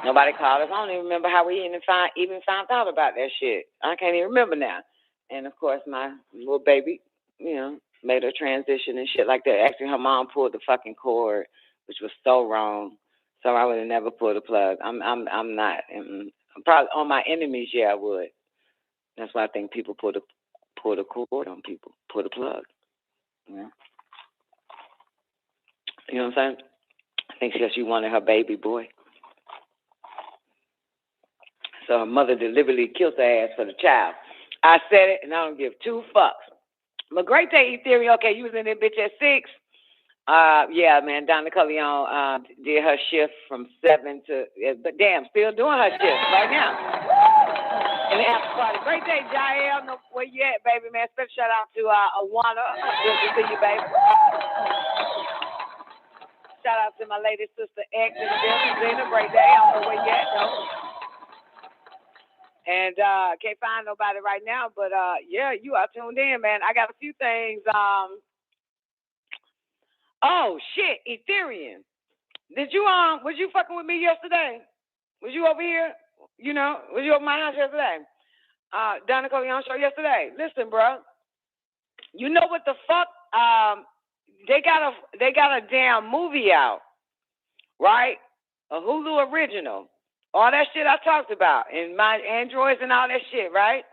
Nobody called us. I don't even remember how we even found out about that shit. I can't even remember now. And, of course, my little baby, made her transition and shit like that. Actually, her mom pulled the fucking cord, which was so wrong. So I would have never pulled the plug. I'm not. I'm probably on my enemies. Yeah, I would. That's why I think people pull the cord on people. Pull the plug. Yeah. You know what I'm saying? I think she wanted her baby boy. So her mother deliberately killed her ass for the child. I said it, and I don't give 2 fucks. But great day, Ethereum. Okay, you was in that bitch at 6. Yeah, man, Don Nicoleone did her shift from 7 to, but damn, still doing her shift right now. And the after party. Great day, Jael. No, where you at, baby, man? Special shout out to Awana. Good to see you, baby. Shout out to my lady sister X in the building. Zena, great day. I don't know where you at, though. And can't find nobody right now, but yeah, you are tuned in, man. I got a few things. Oh shit, Ethereum. Was you fucking with me yesterday? Was you over here? Was you over my house yesterday? Don Nicoleone show yesterday. Listen, bro. You know what the fuck? They got a damn movie out, right? A Hulu original. All that shit I talked about, and my androids and all that shit, right?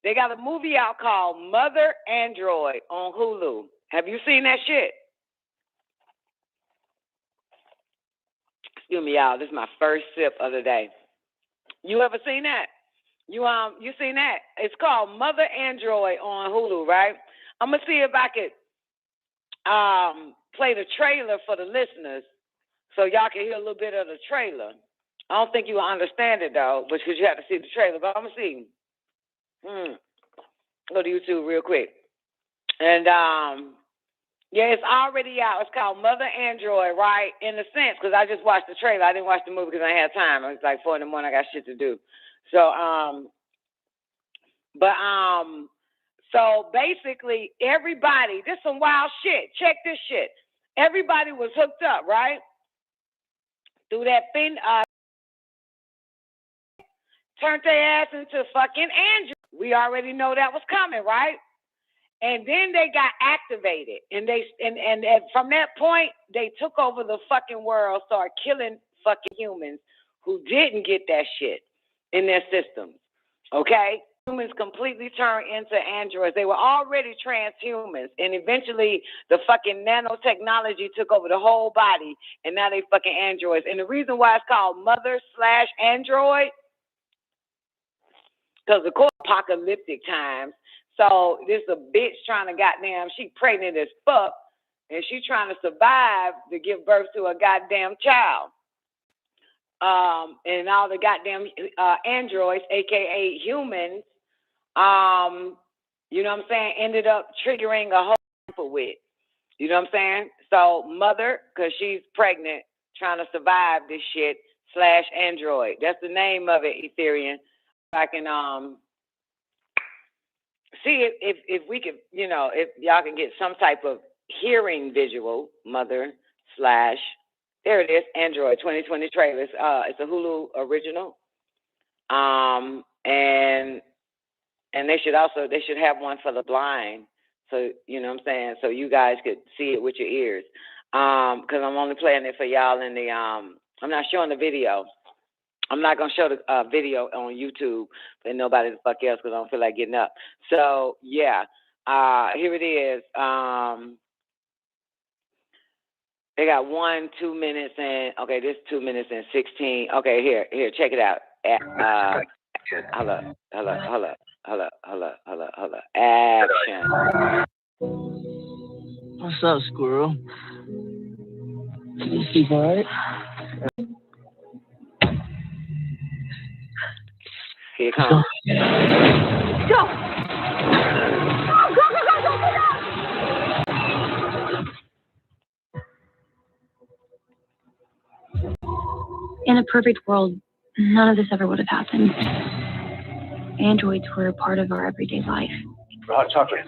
They got a movie out called Mother Android on Hulu. Have you seen that shit? Excuse me, y'all. This is my first sip of the day. You ever seen that? You seen that? It's called Mother Android on Hulu, right? I'm gonna see if I could play the trailer for the listeners, so y'all can hear a little bit of the trailer. I don't think you will understand it, though, because you have to see the trailer. But I'm going to see. Go to YouTube real quick. And, yeah, it's already out. It's called Mother Android, right? In a sense, because I just watched the trailer. I didn't watch the movie because I had time. It was like 4 in the morning. I got shit to do. So, so basically, everybody, this is some wild shit. Check this shit. Everybody was hooked up, right? Through that thing, turned their ass into fucking Android. We already know that was coming, right? And then they got activated, and from that point, they took over the fucking world, started killing fucking humans who didn't get that shit in their systems, okay? Humans completely turned into androids. They were already transhumans, and eventually the fucking nanotechnology took over the whole body, and now they fucking androids. And the reason why it's called Mother/Android, because of course apocalyptic times. So this a bitch trying to goddamn, she pregnant as fuck, and she trying to survive to give birth to a goddamn child. and all the goddamn androids, aka humans, you know what I'm saying, ended up triggering a whole people with. You know what I'm saying? So mother, because she's pregnant, trying to survive this shit, / android. That's the name of it, Ethereum. I can see if we could, you know, if y'all can get some type of hearing visual, mother / there it is, Android 2020 trailers. It's a Hulu original. And they should have one for the blind. So, you know what I'm saying? So you guys could see it with your ears. Because I'm only playing it for y'all in the, I'm not showing the video. I'm not going to show the video on YouTube for nobody the fuck else because I don't feel like getting up. So, yeah. Here it is. They got 1, 2 minutes and, okay, this 2 minutes and 16. Okay, here, check it out. Hold up. Action. What's up, squirrel? You see bird? Here it comes. Go! In a perfect world, none of this ever would have happened. Androids were a part of our everyday life. Hot chocolate.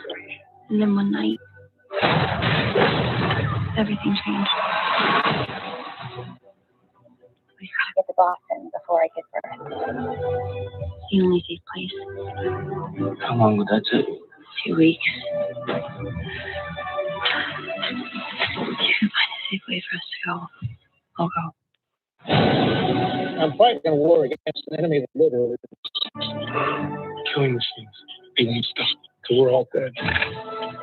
And then one night, everything changed. We gotta get to Boston before I get there. It's the only safe place. How long would that take? 2 weeks. If you can find a safe way for us to go, I'll go. I'm fighting a war against an enemy that literally killing machines, being stuff, so we're all dead.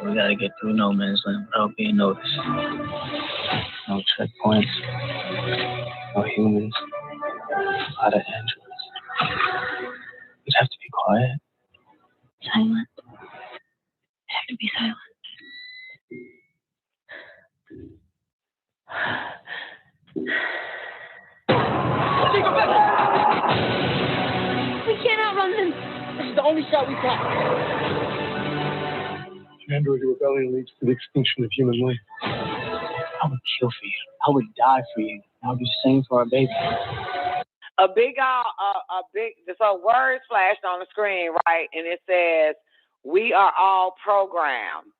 We gotta get through no man's land without being noticed. No checkpoints, no humans, a lot of androids. We'd have to be quiet. Silent. Have to be silent. We can't outrun them. This is the only shot we got. Android rebellion leads to the extinction of human life. I would kill for you. I would die for you. I would do the same for our baby. So words flashed on the screen, right? And it says, we are all programmed,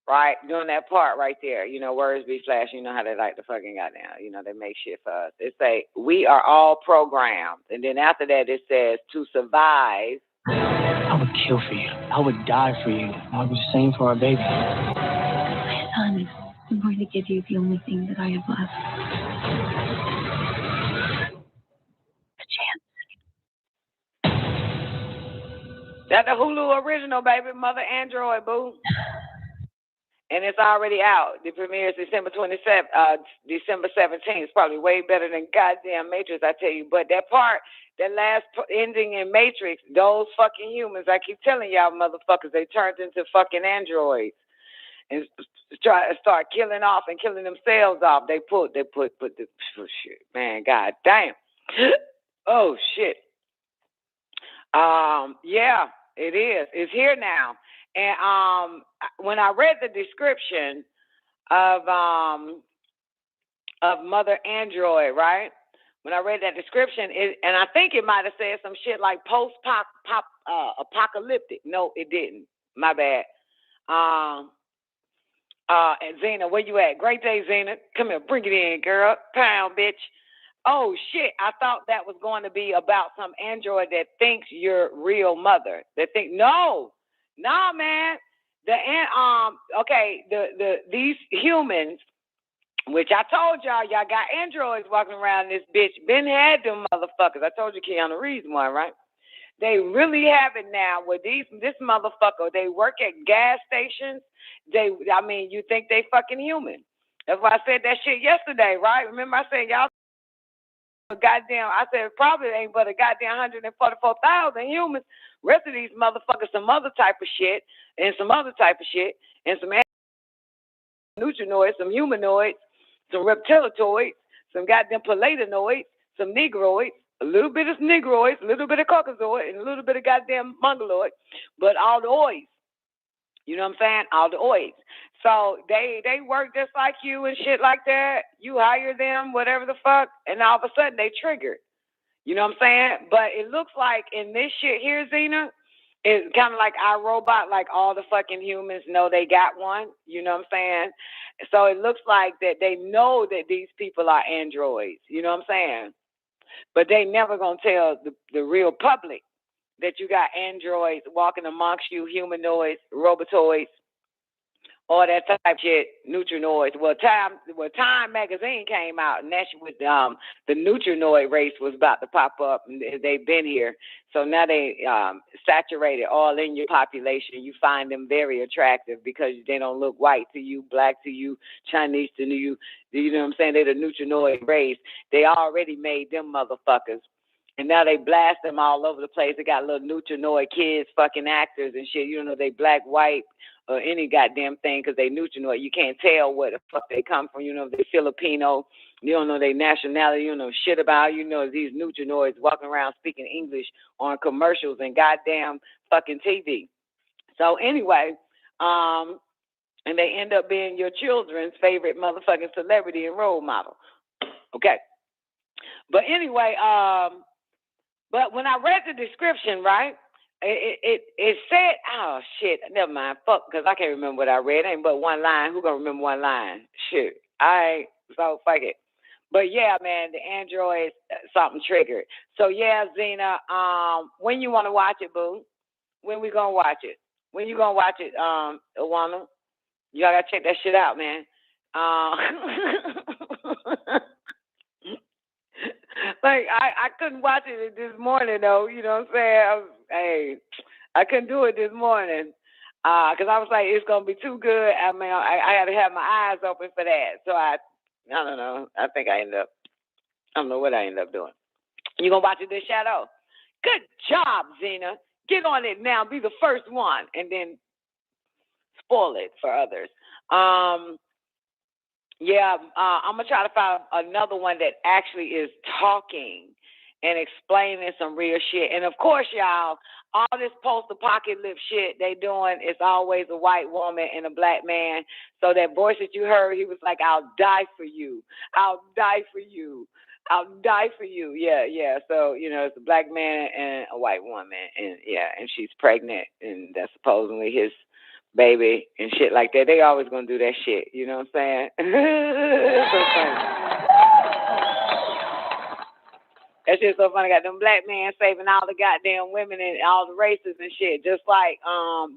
right? Doing that part right there. You know, words be flashing. You know how they like to fucking goddamn, you know, they make shit for us. It say, we are all programmed. And then after that, it says, to survive. I would kill for you. I would die for you. I would do the same for our baby. My son, I'm going to give you the only thing that I have left. A chance. That's the Hulu original, baby. Mother Android, boo. And it's already out. The premiere is December 17th. It's probably way better than goddamn Matrix, I tell you. But that part, that last ending in Matrix, those fucking humans, I keep telling y'all motherfuckers, they turned into fucking androids and try to start killing off and killing themselves off. They put the shit, man, god damn. Oh shit. Yeah, it is. It's here now. And when I read the description of Mother Android, right? When I read that description, and I think it might have said some shit like apocalyptic. No, it didn't. My bad. And Zena, where you at? Great day, Zena. Come here, bring it in, girl. Pound, bitch. Oh shit! I thought that was going to be about some android that thinks you're real mother. That think no, man. These humans, which I told y'all got androids walking around this bitch. Ben had them motherfuckers. I told you Keanu Reeves one, right? They really have it now with this motherfucker. They work at gas stations. You think they fucking human. That's why I said that shit yesterday, right? Remember I said y'all goddamn, I said probably ain't but a goddamn 144,000 humans. Rest of these motherfuckers some other type of shit and some other type of shit and some neutrinoids, some humanoids, some reptiloids, some goddamn palatinoids, some negroids, a little bit of negroids, a little bit of caucasoid, and a little bit of goddamn mongoloid, but all the oids. You know what I'm saying? All the oids. So they work just like you and shit like that. You hire them, whatever the fuck, and all of a sudden they triggered. You know what I'm saying? But it looks like in this shit here, Zena, it's kind of like our robot, like all the fucking humans know they got one. You know what I'm saying? So it looks like that they know that these people are androids. You know what I'm saying? But they never gonna tell the real public that you got androids walking amongst you, humanoids, robotoids, all that type of shit, neutrinoids. Well, Time magazine came out, and that shit with the neutrinoid race was about to pop up, and they've been here. So now they saturated all in your population. You find them very attractive because they don't look white to you, black to you, Chinese to you. You know what I'm saying? They're the neutrinoid race. They already made them motherfuckers. And now they blast them all over the place. They got little neutrinoid kids, fucking actors and shit. You don't know they black, white, or any goddamn thing because they neutrinoid. You can't tell where the fuck they come from. You know, if they Filipino. You don't know their nationality. You don't know shit about. You know these neutrinoids walking around speaking English on commercials and goddamn fucking TV. So anyway, and they end up being your children's favorite motherfucking celebrity and role model. Okay. But anyway, but when I read the description, right, it said, oh, shit, never mind, fuck, because I can't remember what I read. Ain't but one line. Who gonna remember one line? Shit. So fuck it. But yeah, man, the androids, something triggered. So yeah, Zena, when you want to watch it, boo? When we gonna watch it? When you gonna watch it, Awana? Y'all gotta check that shit out, man. Like I couldn't watch it this morning though, you know what I'm saying? I couldn't do it this morning because I was like, it's gonna be too good. I mean, I had to have my eyes open for that. So I don't know. I think I don't know what I ended up doing. You gonna watch it this Shadow? Good job, Zena. Get on it now. Be the first one, and then spoil it for others. Yeah, I'm going to try to find another one that actually is talking and explaining some real shit. And, of course, y'all, all this post-apocalypse shit they doing is always a white woman and a black man. So that voice that you heard, he was like, I'll die for you. I'll die for you. I'll die for you. Yeah. So, you know, it's a black man and a white woman. And, yeah, and she's pregnant. And that's supposedly his baby and shit like that. They always gonna do that shit, you know what I'm saying? It's so funny. That shit's so funny. Got them black men saving all the goddamn women and all the races and shit. Just like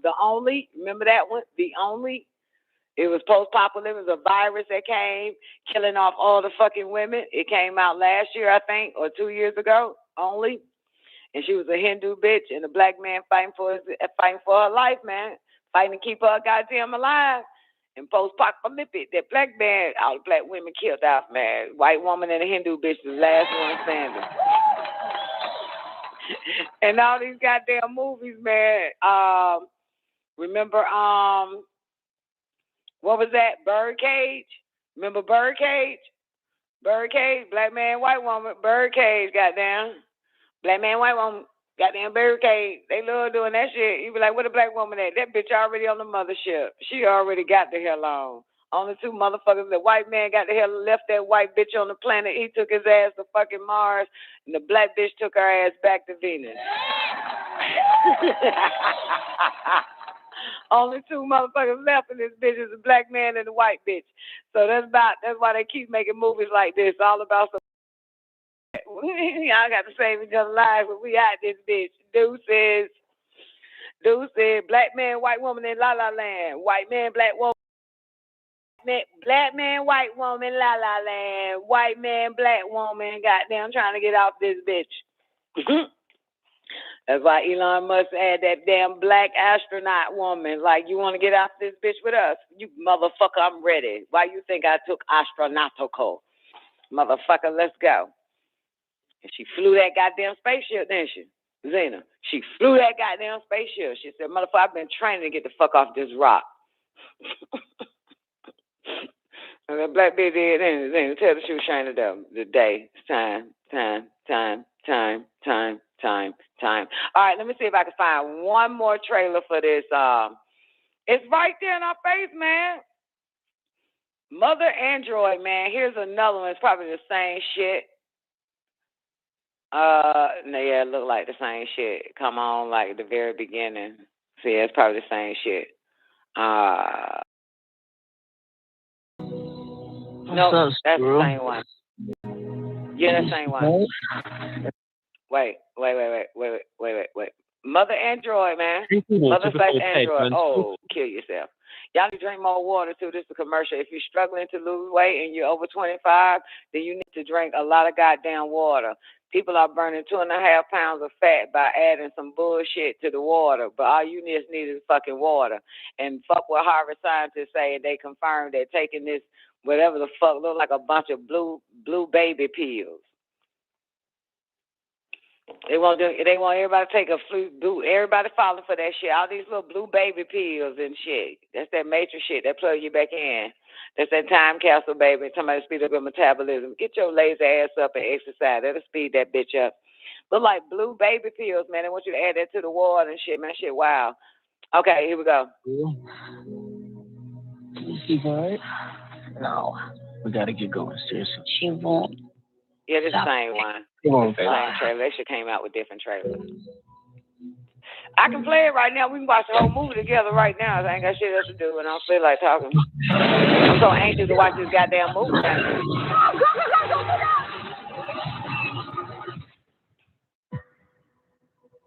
The Only, remember that one? The Only. It was post-apocalypse. It was a virus that came killing off all the fucking women. It came out last year, I think, or 2 years ago. Only. And she was a Hindu bitch and a black man fighting for her life, man. Fighting to keep her goddamn alive. And post-apocalyptic, that black man, all the black women killed off, man. White woman and a Hindu bitch, the last one standing. And all these goddamn movies, man. Remember, what was that? Birdcage? Remember Birdcage? Birdcage, black man, white woman, Birdcage, goddamn. Black man, white woman. Goddamn barricade. They love doing that shit. You be like, where the black woman at? That bitch already on the mothership. She already got the hell on. Only two motherfuckers. The white man got the hell left that white bitch on the planet. He took his ass to fucking Mars. And the black bitch took her ass back to Venus. Only two motherfuckers left in this bitch is the black man and the white bitch. So that's why they keep making movies like this. All about some y'all got to save each other's lives, but we out this bitch. Deuces, black man, white woman in La La Land. White man, black woman. Black man, white woman, La La Land. White man, black woman, goddamn trying to get off this bitch. That's why Elon Musk had that damn black astronaut woman. Like, you want to get off this bitch with us? You motherfucker, I'm ready. Why you think I took astronautical? Motherfucker, let's go. And she flew that goddamn spaceship, didn't she? Zena. She flew that goddamn spaceship. She said, motherfucker, I've been training to get the fuck off this rock. And that black bitch did, then tell her she was training the day. It's time. All right, let me see if I can find one more trailer for this. It's right there in our face, man. Mother Android, man. Here's another one. It's probably the same shit. No, yeah, it look like the same shit. Come on, like the very beginning. See, it's probably the same shit. No, that's the same one. Yeah, the same one. Wait. Mother Android, man. Mother / Android. Oh, kill yourself. Y'all need to drink more water, too. This is a commercial. If you're struggling to lose weight and you're over 25, then you need to drink a lot of goddamn water. People are burning 2.5 pounds of fat by adding some bullshit to the water, but all you just need is fucking water. And fuck what Harvard scientists say, and they confirm they're taking this, whatever the fuck, look like a bunch of blue baby pills. They want everybody to take a blue. Everybody falling for that shit. All these little blue baby pills and shit. That's that matrix shit that plug you back in. That's that time capsule, baby. Somebody speed up your metabolism. Get your lazy ass up and exercise. That'll speed that bitch up. Look like blue baby pills, man. They want you to add that to the water and shit, man. Shit, wow. Okay, here we go. She won't? No. We gotta get going, seriously. She won't. Yeah, this is the same one. Same trailer. They should came out with different trailers. I can play it right now. We can watch the whole movie together right now. I ain't got shit else to do, and I don't feel like talking. I'm so anxious to watch this goddamn movie now.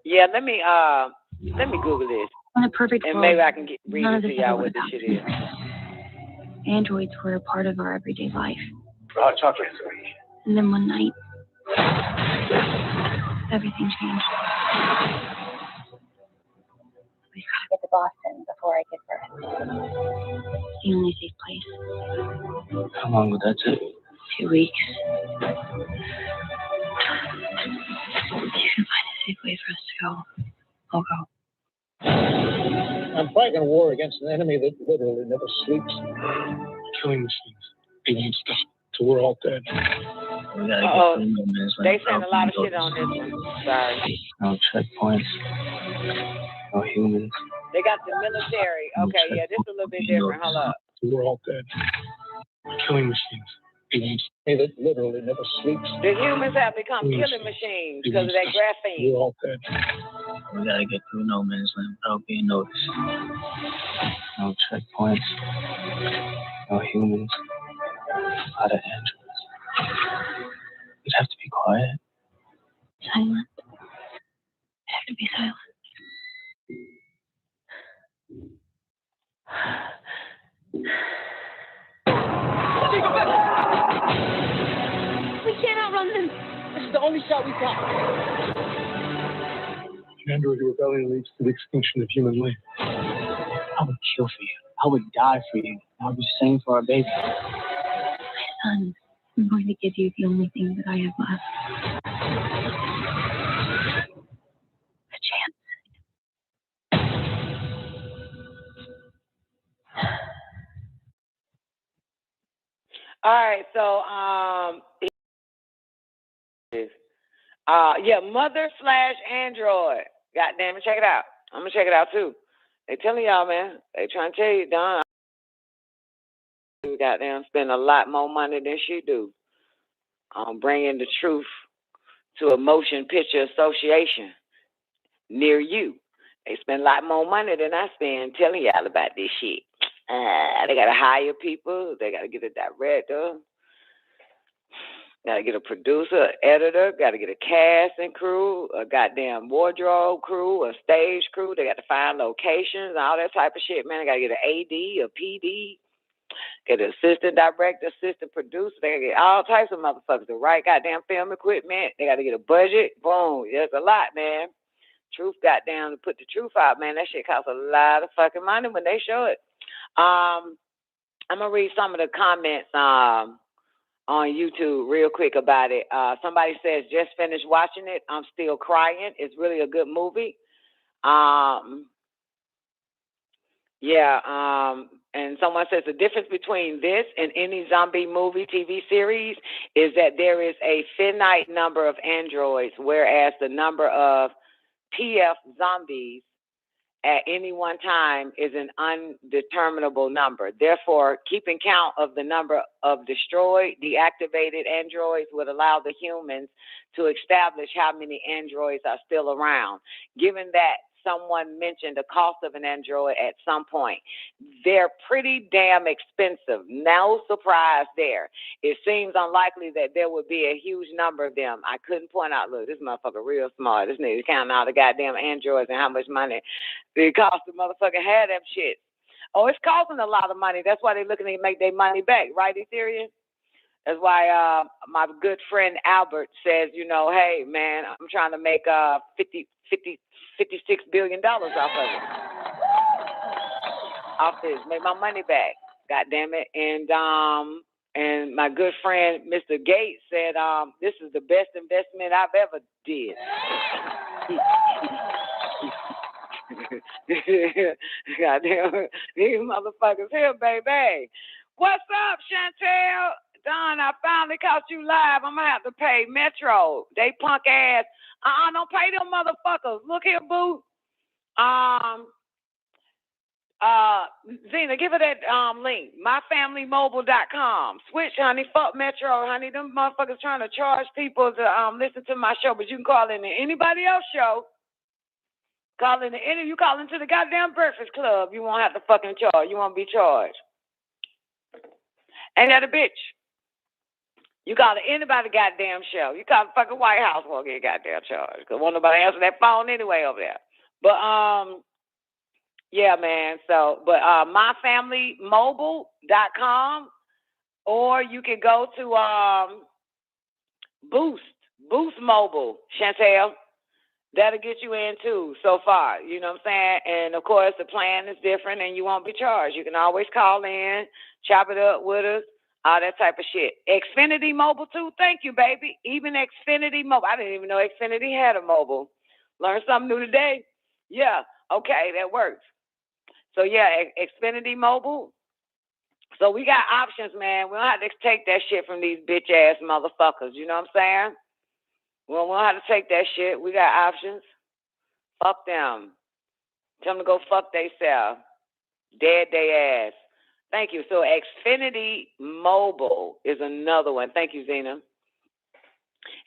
Yeah, let me Google this. In a perfect and world, maybe I can read none it of to this y'all ever what would this have shit is. Androids were a part of our everyday life. Chocolate. And then one night, everything changed. We've got to get to Boston before I give birth. It's the only safe place. How long would that take? 2 weeks. If you can find a safe way for us to go, I'll go. I'm fighting a war against an enemy that literally never sleeps. Killing machines. They won't stop till we're all dead. We gotta get through no man's land. They saying a lot of shit on this one. Sorry. No checkpoints. No humans. They got the military. Okay, yeah, this is a little bit different. Hold up. We're all dead. Killing machines. They won't stop. That literally never sleeps. The humans have become killing machines because of that graphene. We're all dead. We gotta get through no man's land without being noticed. No checkpoints. No humans. A lot of androids. We'd have to be quiet. Silent. I have to be silent. We can't outrun them. This is the only shot we got. Android rebellion leads to the extinction of human life. I would kill for you. I would die for you. I would be the same for our baby. My son, I'm going to give you the only thing that I have left. A chance. All right, so yeah, Mother / Android. Goddamn it, check it out. I'm gonna check it out too. They telling y'all, man. They trying to tell you, Don. You goddamn spend a lot more money than she do. Bringing the truth to a motion picture association near you. They spend a lot more money than I spend telling y'all about this shit. They gotta hire people. They gotta get a director. Gotta get a producer, editor. Gotta get a casting crew, a goddamn wardrobe crew, a stage crew. They got to find locations, all that type of shit, man. They gotta get an AD, a PD, get an assistant director, assistant producer. They gotta get all types of motherfuckers. The right goddamn film equipment. They gotta get a budget. Boom. There's a lot, man. Truth goddamn to put the truth out, man. That shit costs a lot of fucking money when they show it. I'm gonna read some of the comments on YouTube real quick about it. Somebody says, just finished watching it. I'm still crying. It's really a good movie. and someone says the difference between this and any zombie movie, TV series is that there is a finite number of androids, whereas the number of PF zombies at any one time is an undeterminable number. Therefore, keeping count of the number of destroyed, deactivated androids would allow the humans to establish how many androids are still around. Given that someone mentioned the cost of an android at some point, they're pretty damn expensive. No surprise there. It seems unlikely that there would be a huge number of them. I couldn't point out, look, this motherfucker real smart. This nigga counting all the goddamn androids and how much money it costs to motherfucking have them shit. Oh, it's costing a lot of money. That's why they're looking to make their money back, right, Ethereum? That's why my good friend Albert says, you know, hey, man, I'm trying to make $56 billion off of it. Off this, make my money back. God damn it. And my good friend Mr. Gates said, this is the best investment I've ever did. Goddamn, these motherfuckers here, baby. What's up, Chantel? Don, I finally caught you live. I'm gonna have to pay Metro. They punk ass. Don't pay them motherfuckers. Look here, boo. Zena, give her that link. MyFamilyMobile.com. Switch, honey. Fuck Metro, honey. Them motherfuckers trying to charge people to listen to my show, but you can call in to anybody else's show. You call into the goddamn Breakfast Club. You won't have to fucking charge. You won't be charged. Ain't that a bitch? You call anybody goddamn show. You call the fucking White House, won't get goddamn charged. Because won't nobody answer that phone anyway over there. But, yeah, man. So, but myfamilymobile.com, or you can go to Boost Mobile, Chantel. That'll get you in too so far. You know what I'm saying? And of course the plan is different and you won't be charged. You can always call in, chop it up with us, all that type of shit. Xfinity Mobile too. Thank you, baby. Even Xfinity Mobile. I didn't even know Xfinity had a mobile. Learned something new today. Yeah. Okay, that works. So yeah, Xfinity Mobile. So we got options, man. We don't have to take that shit from these bitch ass motherfuckers. You know what I'm saying? We don't have to take that shit. We got options. Fuck them. Tell them to go fuck theyself. Dead they ass. Thank you. So Xfinity Mobile is another one. Thank you, Zena.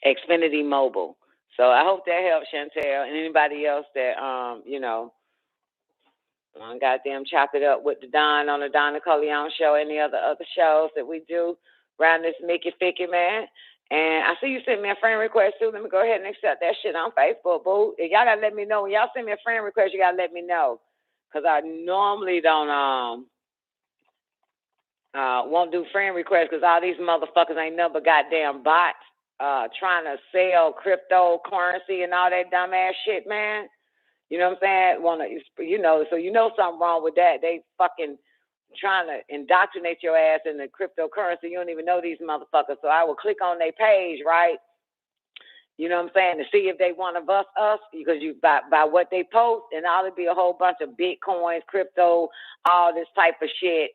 Xfinity Mobile. So I hope that helps, Chantel, and anybody else that, goddamn chop it up with the Don on the Don Nicoleone show, any other shows that we do around this Mickey Ficky, man. And I see you sent me a friend request too. Let me go ahead and accept that shit on Facebook, boo. And y'all gotta let me know. When y'all send me a friend request, you gotta let me know. Cause I normally don't won't do friend requests because all these motherfuckers ain't nothing but goddamn bots trying to sell cryptocurrency and all that dumbass shit, man. You know what I'm saying? So you know something wrong with that. They fucking trying to indoctrinate your ass in the cryptocurrency. You don't even know these motherfuckers. So I will click on their page, right? You know what I'm saying? To see if they one of us, because you by what they post, and all it'll be a whole bunch of bitcoins, crypto, all this type of shit.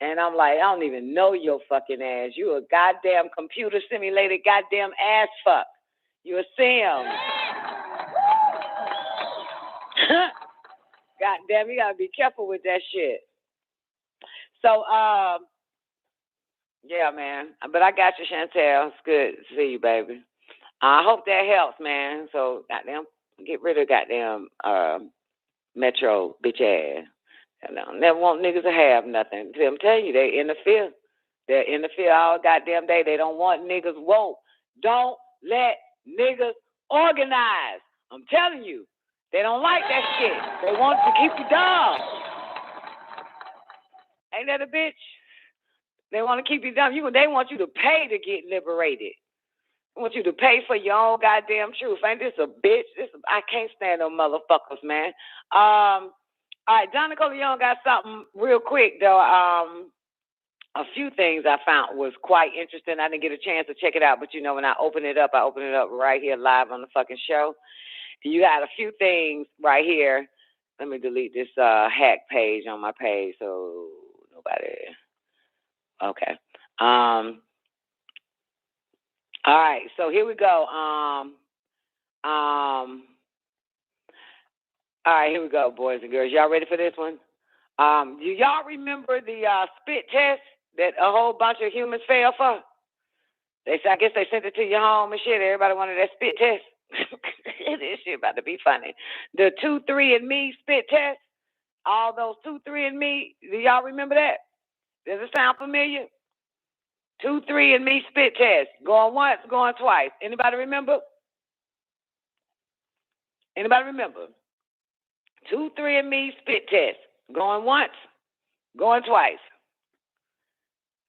And I'm like, I don't even know your fucking ass. You a goddamn computer simulated goddamn ass fuck. You a sim. Goddamn, you gotta be careful with that shit. So, yeah, man. But I got you, Chantel. It's good to see you, baby. I hope that helps, man. So, goddamn, get rid of goddamn Metro bitch ass. Never want niggas to have nothing. I'm telling you, they interfere. They interfere all goddamn day. They don't want niggas woke. Don't let niggas organize. I'm telling you. They don't like that shit. They want to keep you dumb. Ain't that a bitch? They want to keep you dumb. They want you to pay to get liberated. They want you to pay for your own goddamn truth. Ain't this a bitch? I can't stand them motherfuckers, man. All right, Don Nicoleone got something real quick, though. A few things I found was quite interesting. I didn't get a chance to check it out, but when I open it up right here live on the fucking show. You got a few things right here. Let me delete this hack page on my page so nobody. Okay. All right. So here we go. All right. Here we go, boys and girls. Y'all ready for this one? Do y'all remember the spit test that a whole bunch of humans fell for? I guess they sent it to your home and shit. Everybody wanted that spit test. This shit about to be funny. The 2-3-and-me spit test. All those 2-3-and-me. Do y'all remember that? Does it sound familiar? 2-3-and-me spit test. Going once, going twice. Anybody remember? Anybody remember? 2-3-and-me spit test. Going once, going twice.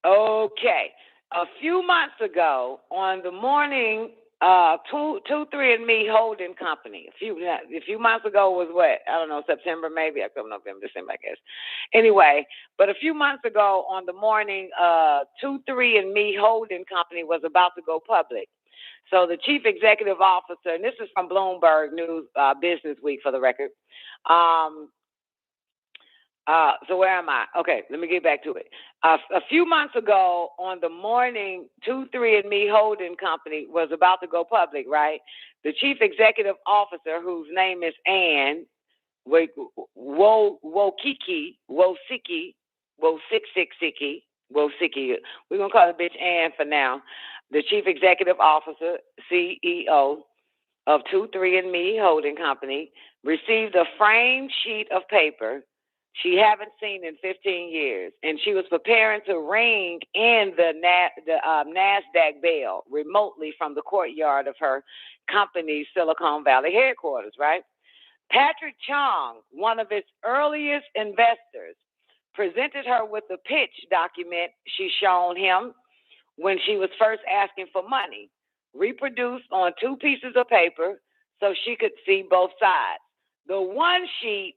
Okay. A few months ago, on the morning, 2-3-and-me holding company. A few months ago was what? I don't know, September maybe, October, November, December, I guess. Anyway, but a few months ago on the morning, 2-3-and-me holding company was about to go public. So the chief executive officer, and this is from Bloomberg News Business Week for the record. So where am I? Okay, let me get back to it. A few months ago, on the morning 2-3-and-me holding company was about to go public, right? The chief executive officer, whose name is Ann Wosicki, we're going to call the bitch Ann for now. The chief executive officer, CEO of 2-3-and-me holding company, received a framed sheet of paper she haven't seen in 15 years, and she was preparing to ring in the NASDAQ bell remotely from the courtyard of her company's Silicon Valley headquarters, right? Patrick Chong, one of its earliest investors, presented her with the pitch document she shown him when she was first asking for money, reproduced on 2 pieces of paper so she could see both sides. The one sheet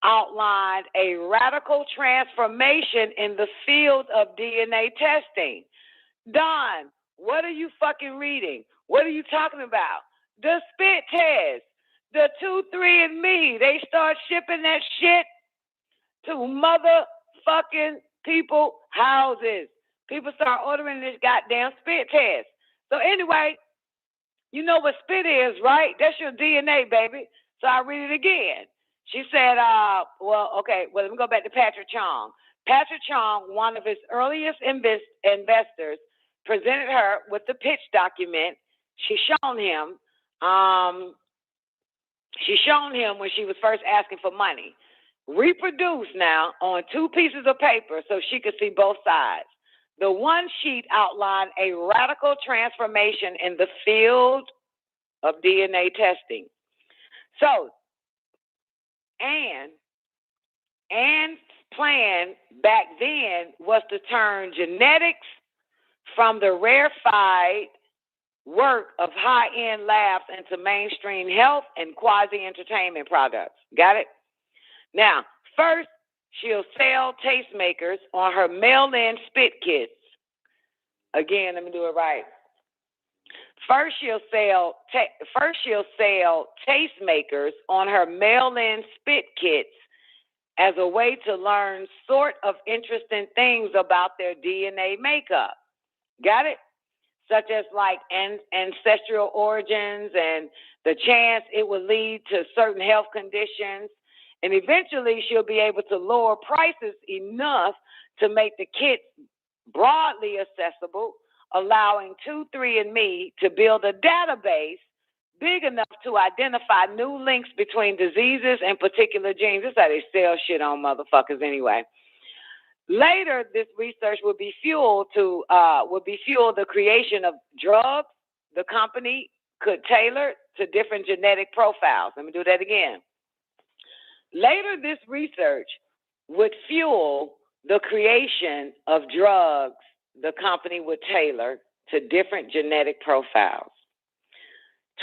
outlined a radical transformation in the field of DNA testing. Don, what are you fucking reading? What are you talking about? The spit test, the 2-3-and-me. They start shipping that shit to motherfucking people houses. People start ordering this goddamn spit test. So anyway, you know what spit is, right? That's your DNA, baby. So I read it again. She said, let me go back to Patrick Chong. Patrick Chong, one of his earliest investors, presented her with the pitch document she shown him when she was first asking for money. Reproduced now on 2 pieces of paper so she could see both sides. The one sheet outlined a radical transformation in the field of DNA testing. So, Ann's plan back then was to turn genetics from the rarefied work of high-end labs into mainstream health and quasi-entertainment products. Got it? Now, first, she'll sell tastemakers on her mail-in spit kits. Again, let me do it right. First, she'll sell tastemakers on her mail-in spit kits as a way to learn sort of interesting things about their DNA makeup. Got it? Such as like ancestral origins and the chance it will lead to certain health conditions. And eventually she'll be able to lower prices enough to make the kits broadly accessible, allowing 2-3-and-me to build a database big enough to identify new links between diseases and particular genes. That's how they sell shit on motherfuckers anyway. Later, this research will be fuel the creation of drugs the company could tailor to different genetic profiles. Let me do that again. Later, this research would fuel the creation of drugs the company would tailor to different genetic profiles.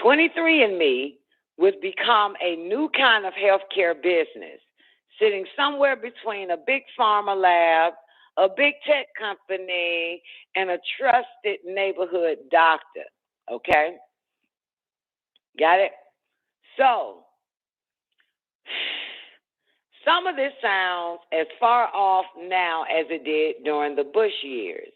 23andMe would become a new kind of healthcare business, sitting somewhere between a big pharma lab, a big tech company, and a trusted neighborhood doctor. Okay? Got it? So Some of this sounds as far off now as it did during the Bush years.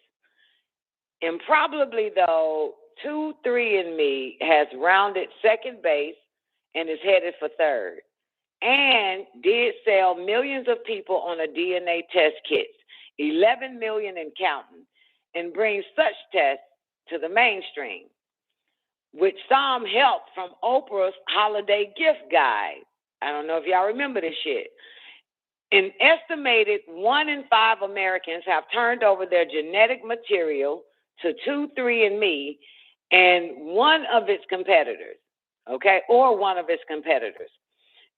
Improbably, though, 23andMe has rounded second base and is headed for third, and did sell millions of people on a DNA test kit, 11 million and counting, and brings such tests to the mainstream, with some help from Oprah's holiday gift guide. I don't know if y'all remember this shit. An estimated 1 in 5 Americans have turned over their genetic material to 23andMe and one of its competitors, okay, or one of its competitors.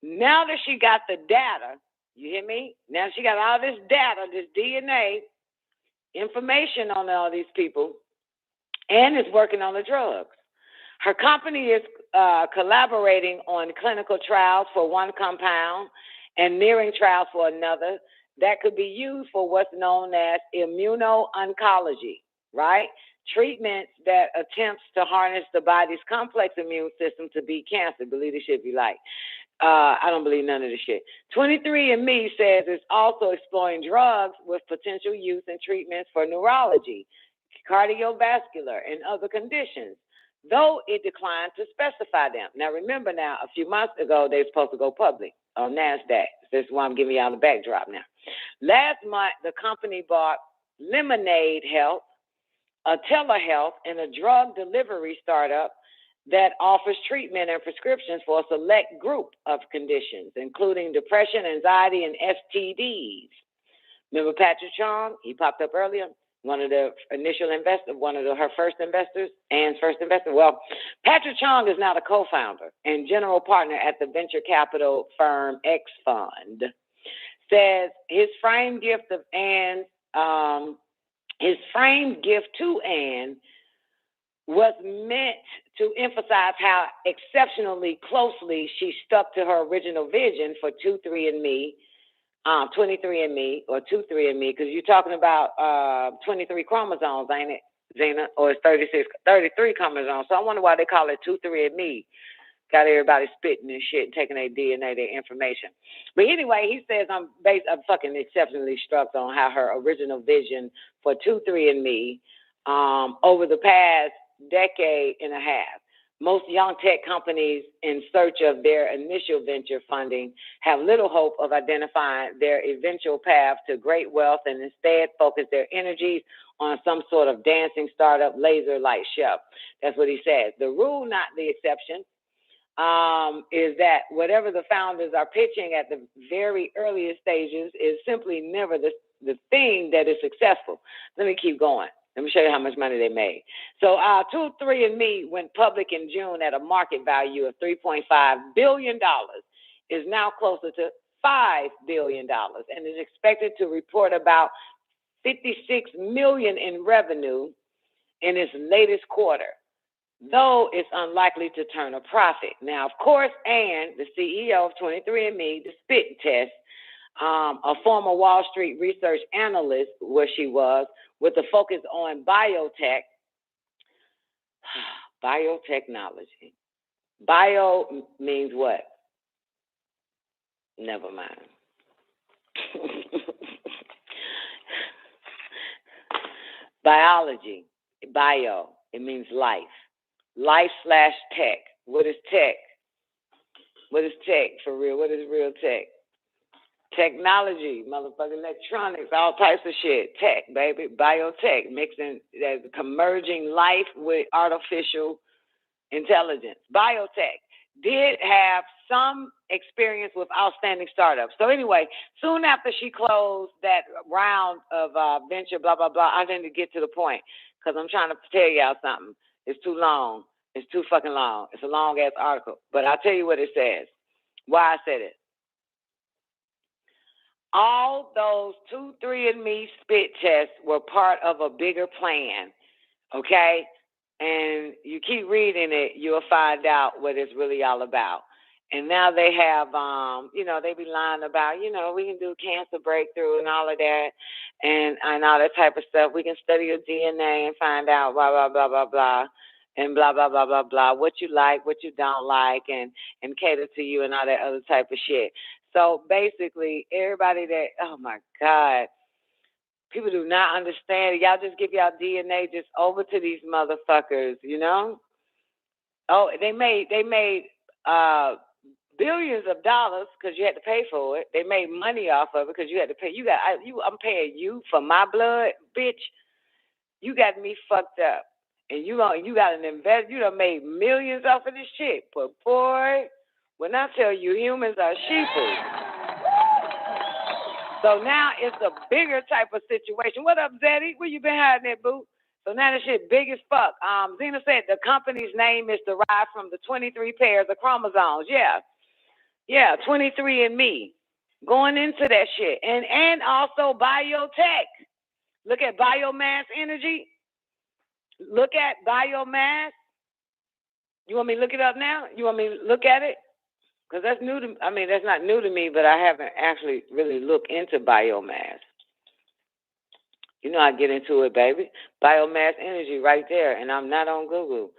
Now that she got the data, you hear me? Now she got all this data, this DNA information on all these people, and is working on the drugs. Her company is collaborating on clinical trials for one compound and nearing trials for another that could be used for what's known as immuno-oncology, right? Treatments that attempts to harness the body's complex immune system to beat cancer. Believe this shit if you like. I don't believe none of this shit. 23andMe says it's also exploring drugs with potential use in treatments for neurology, cardiovascular, and other conditions, though it declined to specify them. Now, remember now, a few months ago, they were supposed to go public on NASDAQ. This is why I'm giving y'all the backdrop now. Last month, the company bought Lemonade Health, a telehealth, and a drug delivery startup that offers treatment and prescriptions for a select group of conditions, including depression, anxiety, and STDs. Remember Patrick Chung? He popped up earlier. One of the initial investors, her first investors, Ann's first investor. Well, Patrick Chung is now the co-founder and general partner at the venture capital firm X Fund. Says his framed gift to Ann was meant to emphasize how exceptionally closely she stuck to her original vision for 23andMe, or 23andMe, because you're talking about 23 chromosomes, ain't it, Zena? Or it's 33 chromosomes. So I wonder why they call it 23andMe. Got everybody spitting and shit, taking their DNA, their information. But anyway, he says I'm fucking exceptionally struck on how her original vision for 23andMe over the past decade and a half. Most young tech companies in search of their initial venture funding have little hope of identifying their eventual path to great wealth and instead focus their energies on some sort of dancing startup laser light show. That's what he says. The rule, not the exception, is that whatever the founders are pitching at the very earliest stages is simply never the thing that is successful. Let me keep going. Let me show you how much money they made. So 23andMe went public in June at a market value of $3.5 billion, is now closer to $5 billion, and is expected to report about $56 million in revenue in its latest quarter, though it's unlikely to turn a profit. Now, of course, Ann, the CEO of 23andMe, the spit test, a former Wall Street research analyst, where she was, with a focus on biotech, biotechnology. Bio means what? Never mind. Biology, bio, it means life. Life/tech. What is tech? What is tech for real? What is real tech? Technology, motherfucking electronics, all types of shit. Tech, baby. Biotech, mixing merging life with artificial intelligence. Biotech did have some experience with outstanding startups. So anyway, soon after she closed that round of venture, blah, blah, blah, I need to get to the point because I'm trying to tell y'all something. It's too long. It's too fucking long. It's a long-ass article. But I'll tell you what it says, why I said it. All those 23andMe spit tests were part of a bigger plan, okay? And you keep reading it, you'll find out what it's really all about. And now they have, they be lying about, we can do cancer breakthrough and all of that and all that type of stuff. We can study your DNA and find out blah, blah, blah, blah, blah, and blah, blah, blah, blah, blah, what you like, what you don't like, and cater to you and all that other type of shit. So basically, everybody that, oh my God, people do not understand it. Y'all just give y'all DNA just over to these motherfuckers, you know? Oh, they made billions of dollars because you had to pay for it. They made money off of it because you had to pay. I'm paying you for my blood, bitch. You got me fucked up, and you got an invest. You done made millions off of this shit. But boy, when I tell you humans are sheeple, so now it's a bigger type of situation. What up, Zeddy? Where you been hiding at, boo? So now this shit big as fuck. Zena said the company's name is derived from the 23 pairs of chromosomes. Yeah, 23andMe. Going into that shit. And also biotech. Look at biomass energy. Look at biomass. You want me to look it up now? You want me to look at it? Because that's new to me. I mean, that's not new to me, but I haven't actually really looked into biomass. You know I get into it, baby. Biomass energy right there, and I'm not on Google.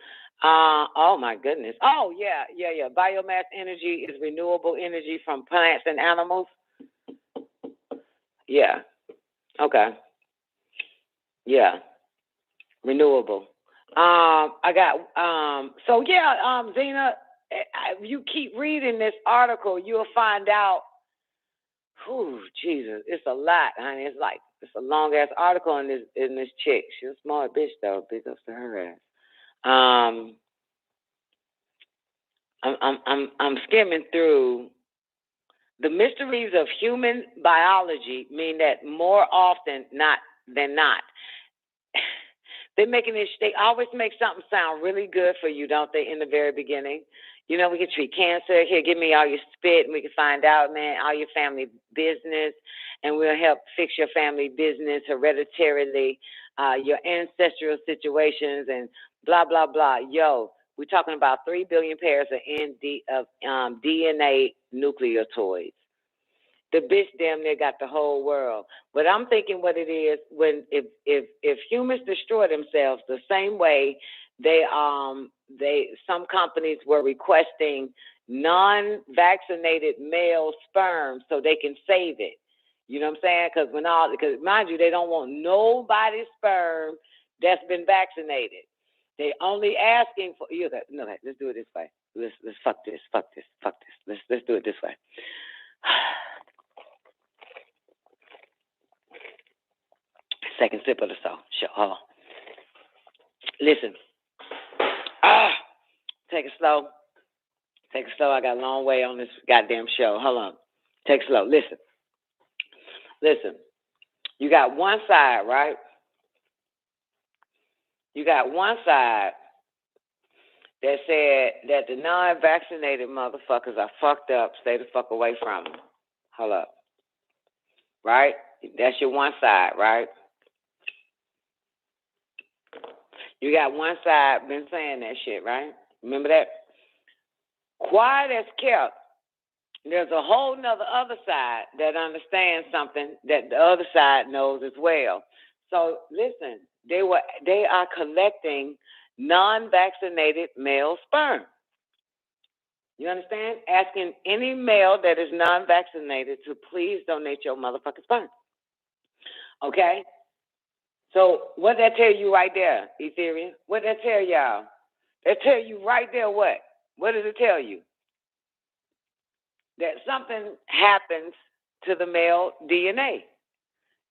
Oh, my goodness. Oh, yeah. Biomass energy is renewable energy from plants and animals. Yeah. Okay. Yeah. Renewable. I got, Zena, you keep reading this article, you'll find out, Jesus, it's a lot, honey. It's a long-ass article in this chick. She's a smart bitch, though. Big ups to her ass. I'm skimming through the mysteries of human biology. Mean that more often than not, they always make something sound really good for you, don't they? In the very beginning, you know, we can treat cancer. Here, give me all your spit, and we can find out, man, all your family business, and we'll help fix your family business hereditarily, your ancestral situations, and blah blah blah. Yo, we're talking about 3 billion pairs of DNA nucleotides. The bitch damn near got the whole world. But I'm thinking what it is if humans destroy themselves the same way some companies were requesting non-vaccinated male sperm so they can save it. You know what I'm saying? Because mind you, they don't want nobody's sperm that's been vaccinated. They only asking for let's do it this way. Let's fuck this. Let's do it this way. Second sip of the show. Hold on. Listen. Take it slow. I got a long way on this goddamn show. Hold on. Take it slow. Listen. You got one side, right? You got one side that said that the non-vaccinated motherfuckers are fucked up. Stay the fuck away from them. Hold up. Right? That's your one side, right? You got one side been saying that shit, right? Remember that? Quiet as kept. There's a whole nother other side that understands something that the other side knows as well. So listen, they are collecting non-vaccinated male sperm. You understand? Asking any male that is non-vaccinated to please donate your motherfucking sperm. Okay? So what that tell you right there, Ethereum? What that tell y'all? That tell you right there what? What does it tell you? That something happens to the male DNA.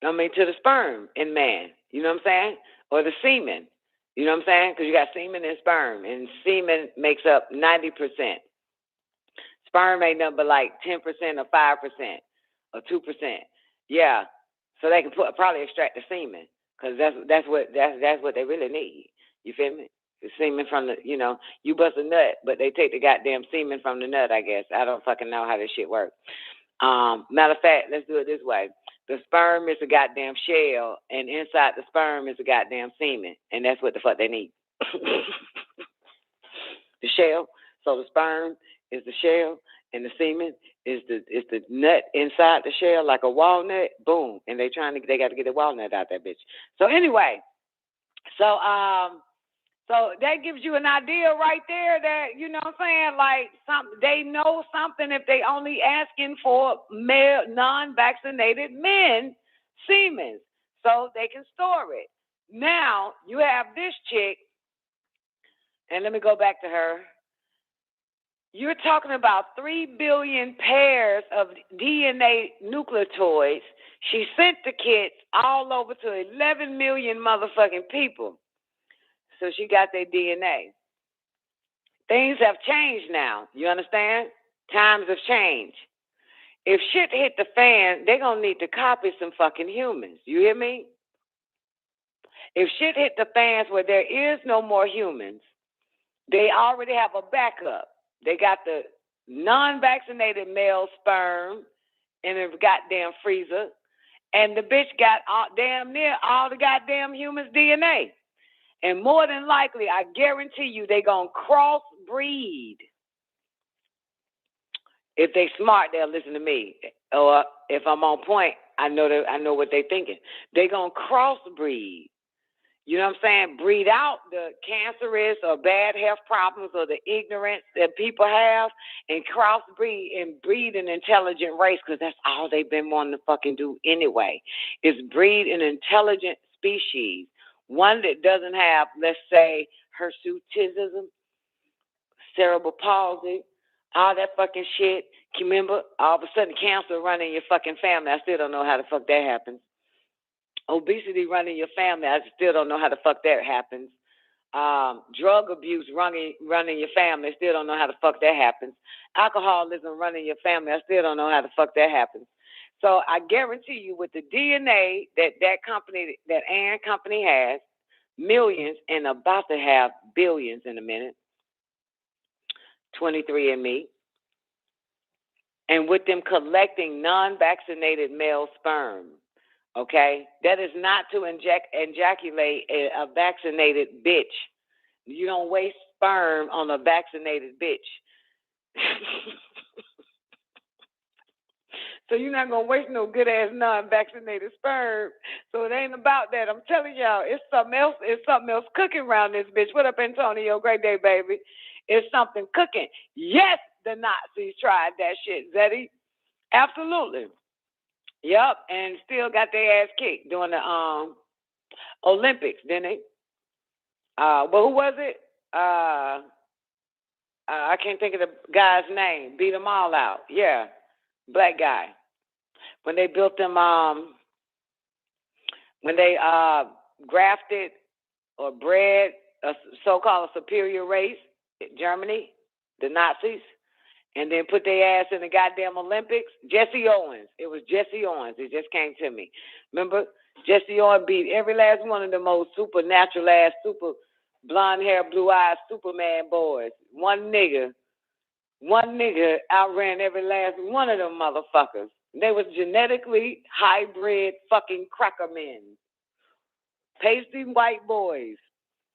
To the sperm in man. You know what I'm saying? Or the semen. You know what I'm saying? Because you got semen and sperm. And semen makes up 90%. Sperm ain't nothing but like 10% or 5% or 2%. Yeah. So they can probably extract the semen. Because that's what they really need. You feel me? The semen from the, you bust a nut, but they take the goddamn semen from the nut, I guess. I don't fucking know how this shit works. Matter of fact, let's do it this way. The sperm is a goddamn shell, and inside the sperm is a goddamn semen, and that's what the fuck they need. The shell. So the sperm is the shell, and the semen is the nut inside the shell, like a walnut. Boom, and they got to get the walnut out that bitch. So anyway, So that gives you an idea right there that, you know what I'm saying, like they know something if they only asking for male, non-vaccinated men semen so they can store it. Now, you have this chick, and let me go back to her. You're talking about 3 billion pairs of DNA nucleotides. She sent the kits all over to 11 million motherfucking people. So she got their DNA. Things have changed now. You understand? Times have changed. If shit hit the fan, they're going to need to copy some fucking humans. You hear me? If shit hit the fans where there is no more humans, they already have a backup. They got the non-vaccinated male sperm in a goddamn freezer, and the bitch got damn near all the goddamn humans' DNA. And more than likely, I guarantee you, they gonna crossbreed. If they smart, they'll listen to me. Or if I'm on point, I know what they thinking. They gonna crossbreed. You know what I'm saying? Breed out the cancerous or bad health problems or the ignorance that people have, and crossbreed and breed an intelligent race, because that's all they've been wanting to fucking do anyway, is breed an intelligent species. One that doesn't have, let's say, hirsutism, cerebral palsy, all that fucking shit. Can you remember? All of a sudden, cancer running your fucking family. I still don't know how the fuck that happens. Obesity running your family. I still don't know how the fuck that happens. Drug abuse running your family. I still don't know how the fuck that happens. Alcoholism running your family. I still don't know how the fuck that happens. So I guarantee you, with the DNA that company, that Ann company has, millions and about to have billions in a minute, 23andMe, and with them collecting non-vaccinated male sperm, okay? That is not to ejaculate a vaccinated bitch. You don't waste sperm on a vaccinated bitch. So you're not going to waste no good-ass non-vaccinated sperm. So it ain't about that. I'm telling y'all, it's something else cooking around this bitch. What up, Antonio? Great day, baby. It's something cooking. Yes, the Nazis tried that shit, Zeddy. Absolutely. Yep, and still got their ass kicked during the Olympics, didn't they? Well, who was it? I can't think of the guy's name. Beat them all out. Yeah, black guy. When they built them, when they grafted or bred a so-called superior race, Germany, the Nazis, and then put their ass in the goddamn Olympics. Jesse Owens. It was Jesse Owens. It just came to me. Remember? Jesse Owens beat every last one of the most supernatural ass, super blonde hair, blue eyes, Superman boys. One nigga outran every last one of them motherfuckers. They was genetically hybrid fucking cracker men. Pasty white boys.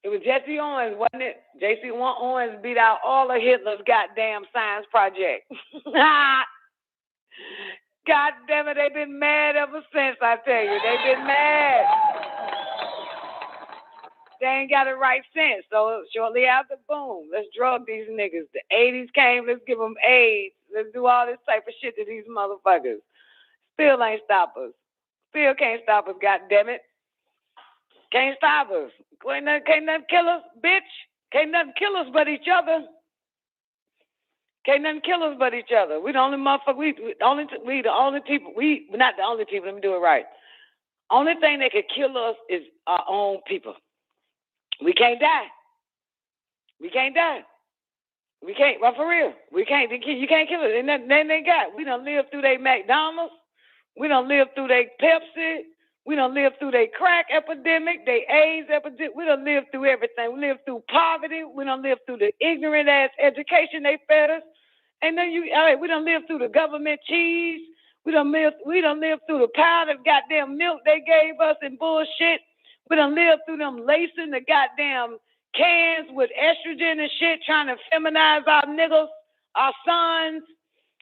It was Jesse Owens, wasn't it? Jesse Owens beat out all of Hitler's goddamn science project. God damn it, they've been mad ever since, I tell you. They've been mad. They ain't got it right since. So shortly after, boom, let's drug these niggas. The 80s came, let's give them AIDS. Let's do all this type of shit to these motherfuckers. Still ain't stop us. Still can't stop us, goddammit. Can't stop us. Can't nothing kill us, bitch. Can't nothing kill us but each other. Can't nothing kill us but each other. We the only motherfucker. We the only people. We're not the only people. Let me do it right. Only thing that could kill us is our own people. We can't die. We can't die. We can't. Well, for real. We can't. You can't kill us. And then they got. We done lived through their McDonald's. We done lived through their Pepsi. We done lived through their crack epidemic, their AIDS epidemic. We done lived through everything. We lived through poverty. We done lived through the ignorant ass education they fed us. And then we done lived through the government cheese. We done lived through the powdered goddamn milk they gave us and bullshit. We done lived through them lacing the goddamn cans with estrogen and shit, trying to feminize our niggas, our sons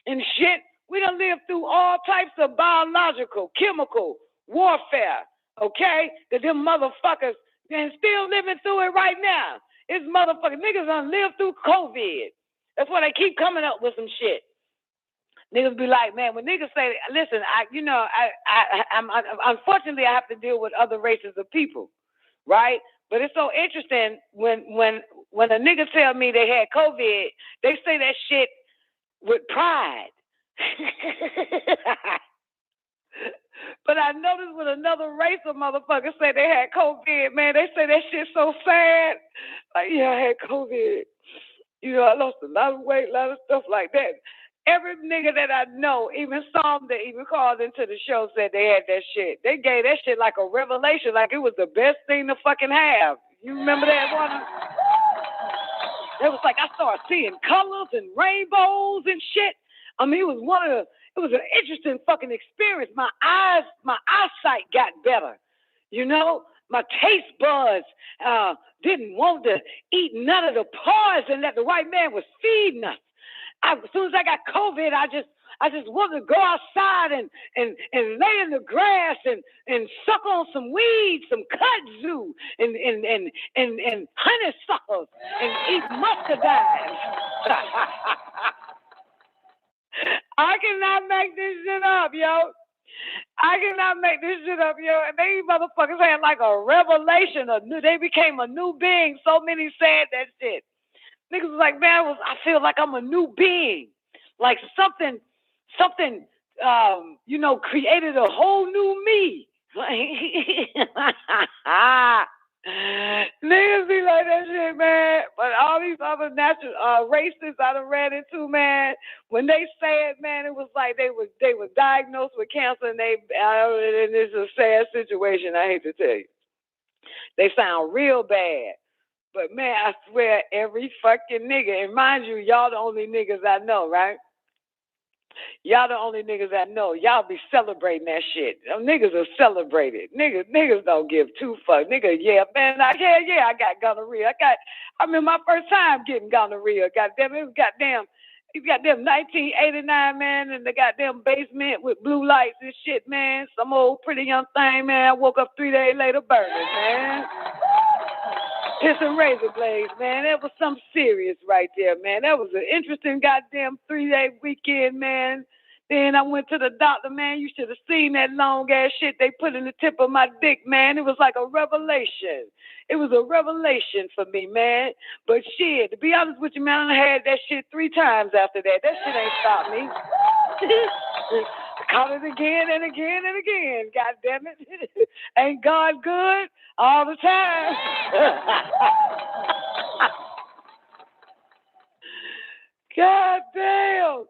and shit. We done lived through all types of biological, chemical warfare, okay? That them motherfuckers, and still living through it right now. It's motherfucking niggas done lived through COVID. That's why they keep coming up with some shit. Niggas be like, man, when niggas say, listen, I'm unfortunately I have to deal with other races of people, right? But it's so interesting when a nigga tell me they had COVID, they say that shit with pride. But I noticed when another race of motherfuckers say they had COVID, man, they say that shit so sad. Like, yeah, I had COVID. You know, I lost a lot of weight, a lot of stuff like that. Every nigga that I know, even some that even called into the show, said they had that shit. They gave that shit like a revelation, like it was the best thing to fucking have. You remember that one? It was like I started seeing colors and rainbows and shit. I mean, it was an interesting fucking experience. My eyesight got better. You know, my taste buds didn't want to eat none of the poison that the white man was feeding us. As soon as I got COVID, I just wanted to go outside and lay in the grass and suck on some weed, some kudzu, and honeysuckles and eat muscadine. I cannot make this shit up, yo. I cannot make this shit up, yo. And these motherfuckers had like a revelation. They became a new being. So many said that shit. Niggas was like, man, I feel like I'm a new being. Like something, created a whole new me. Niggas be like that shit, man. But all these other natural races I done ran into, man, when they say it, man, it was like they were diagnosed with cancer, and and it's a sad situation. I hate to tell you, they sound real bad. But man, I swear, every fucking nigga, and mind you, y'all the only niggas I know, right? Y'all the only niggas I know. Y'all be celebrating that shit. Them niggas are celebrated. Niggas don't give two fucks. Nigga, yeah, man, I got gonorrhea. I mean, my first time getting gonorrhea. Goddamn, it was goddamn 1989, man, in the goddamn basement with blue lights and shit, man. Some old pretty young thing, man. I woke up 3 days later burning, man. Pissing razor blades, man. That was something serious right there, man. That was an interesting goddamn 3-day weekend, man. Then I went to the doctor, man. You should have seen that long ass shit they put in the tip of my dick, man. It was like a revelation. It was a revelation for me, man. But shit, to be honest with you, man, I had that shit 3 times after that. That shit ain't stopped me. I caught it again and again and again. God damn it. Ain't God good all the time? God damn.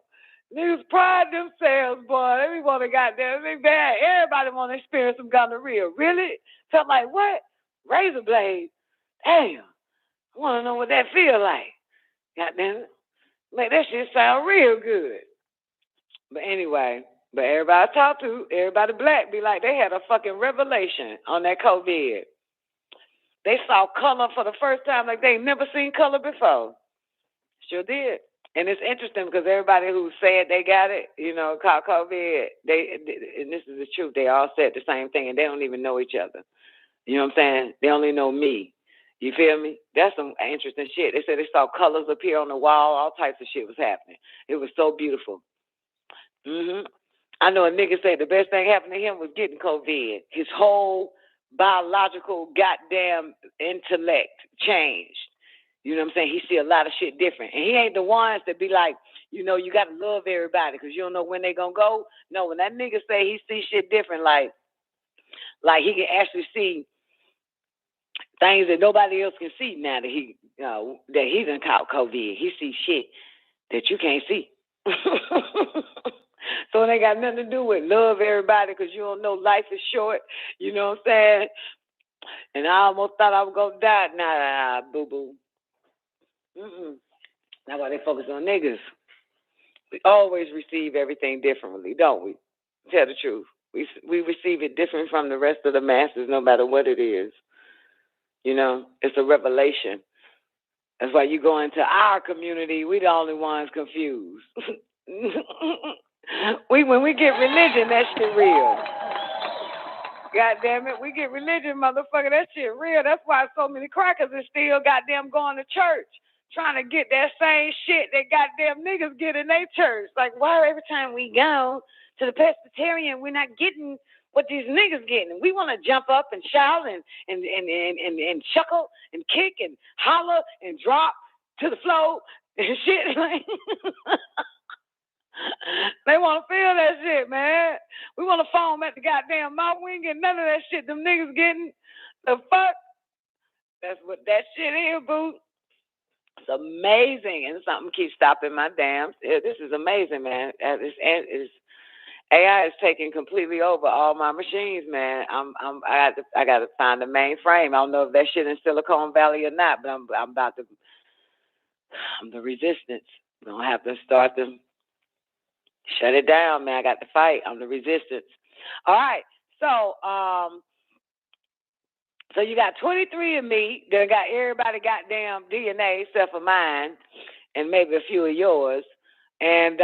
Niggas pride themselves, boy. They want to goddamn big bad. Everybody want to experience some gonorrhea. Really? Felt like what? Razor blade. Damn. I want to know what that feel like. Goddamn it. Make that shit sound real good. But anyway, everybody I talk to, everybody black, be like they had a fucking revelation on that COVID. They saw color for the first time like they ain't never seen color before. Sure did. And it's interesting because everybody who said they got it, caught COVID, and this is the truth, they all said the same thing, and they don't even know each other. You know what I'm saying? They only know me. You feel me? That's some interesting shit. They said they saw colors appear on the wall. All types of shit was happening. It was so beautiful. I know a nigga said the best thing happened to him was getting COVID. His whole biological goddamn intellect changed. You know what I'm saying? He see a lot of shit different. And he ain't the ones that be like, you got to love everybody because you don't know when they going to go. No, when that nigga say he see shit different, like he can actually see things that nobody else can see now that he done caught COVID. He see shit that you can't see. So it ain't got nothing to do with love everybody because you don't know life is short. You know what I'm saying? And I almost thought I was going to die. Nah, boo-boo. That's why they focus on niggas. We always receive everything differently, don't we? Tell the truth. We receive it different from the rest of the masses, no matter what it is. It's a revelation. That's why you go into our community, we the only ones confused. When we get religion, that shit real. God damn it, we get religion, motherfucker. That shit real. That's why so many crackers is still goddamn going to church, trying to get that same shit that goddamn niggas get in their church. Like, why every time we go to the Presbyterian, we're not getting what these niggas getting? We want to jump up and shout and chuckle and kick and holler and drop to the floor and shit. They want to feel that shit, man. We want to foam at the goddamn mouth. We ain't getting none of that shit them niggas getting. The fuck? That's what that shit is, boo. It's amazing. And something keeps stopping my damn. This is amazing, man. AI is taking completely over all my machines, man. I got to find the mainframe. I don't know if that shit in Silicon Valley or not, but I'm the resistance. I'm gonna have to start to shut it down, man. I got to fight. I'm the resistance. All right. So you got 23 of me. Then got everybody goddamn DNA except for mine, and maybe a few of yours. And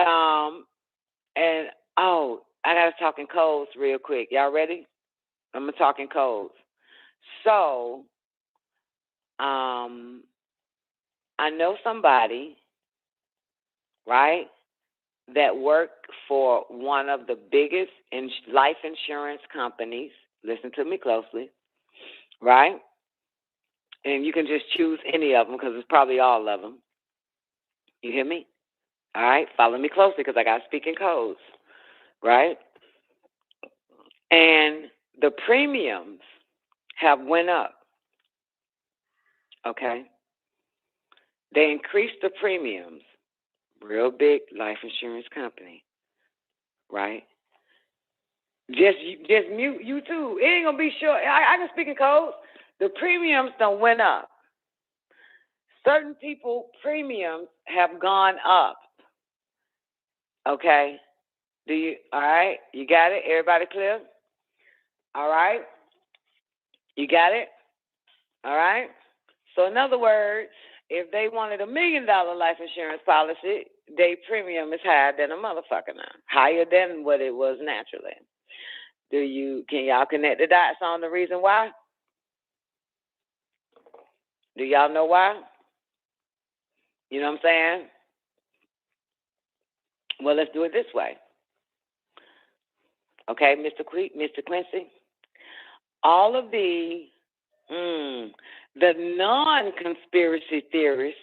oh, I gotta talk in codes real quick. Y'all ready? I'm gonna talk in codes. So, I know somebody, right, that work for one of the biggest life insurance companies. Listen to me closely, right? And you can just choose any of them because it's probably all of them. You hear me? All right, follow me closely because I got to speak in codes, right? And the premiums have went up, okay? They increased the premiums. Real big life insurance company, right? Just mute you too. It ain't gonna be short. I can speak in codes. The premiums done went up. Certain people premiums have gone up. Okay. All right? You got it? Everybody clear? All right? You got it? All right? So in other words, if they wanted $1 million life insurance policy, their premium is higher than a motherfucker now. Higher than what it was naturally. Can y'all connect the dots on the reason why? Do y'all know why? You know what I'm saying? Well, let's do it this way. Okay, Mr. Quincy? All of the non-conspiracy theorists'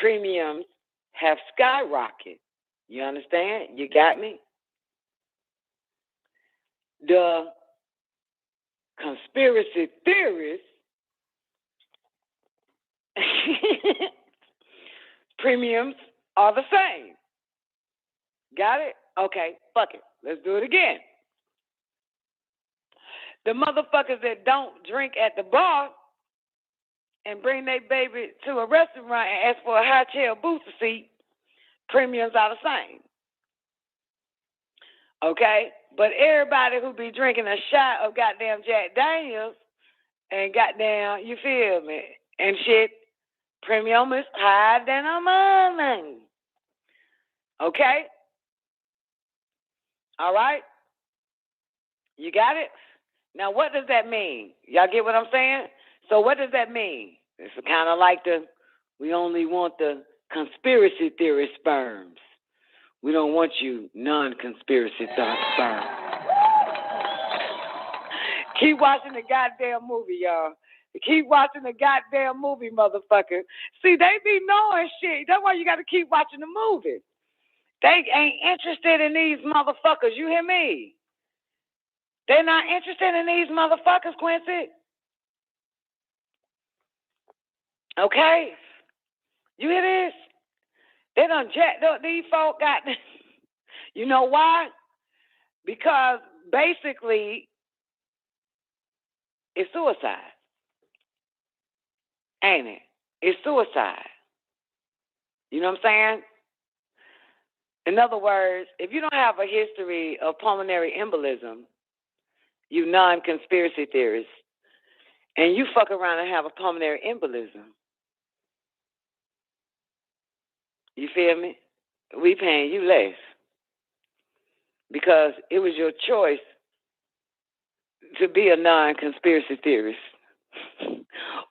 premiums have skyrocketed. You understand? You got me? The conspiracy theorists premiums are the same. Got it? Okay, fuck it. Let's do it again. The motherfuckers that don't drink at the bar and bring their baby to a restaurant and ask for a high chair booster seat, premiums are the same. Okay? But everybody who be drinking a shot of goddamn Jack Daniels and goddamn, you feel me, and shit, premium is higher than a mother. Okay? All right? You got it? Now, what does that mean? Y'all get what I'm saying? So what does that mean? It's kind of like we only want the conspiracy theorist sperms. We don't want you non-conspiracy sperms. Keep watching the goddamn movie, y'all. Keep watching the goddamn movie, motherfucker. See, they be knowing shit. That's why you got to keep watching the movie. They ain't interested in these motherfuckers. You hear me? They're not interested in these motherfuckers, Quincy. Okay? You hear this? They done jacked up these folk. You know why? Because basically, it's suicide. Ain't it? It's suicide. You know what I'm saying? In other words, if you don't have a history of pulmonary embolism, you non-conspiracy theorists, and you fuck around and have a pulmonary embolism, you feel me? We paying you less because it was your choice to be a non-conspiracy theorist,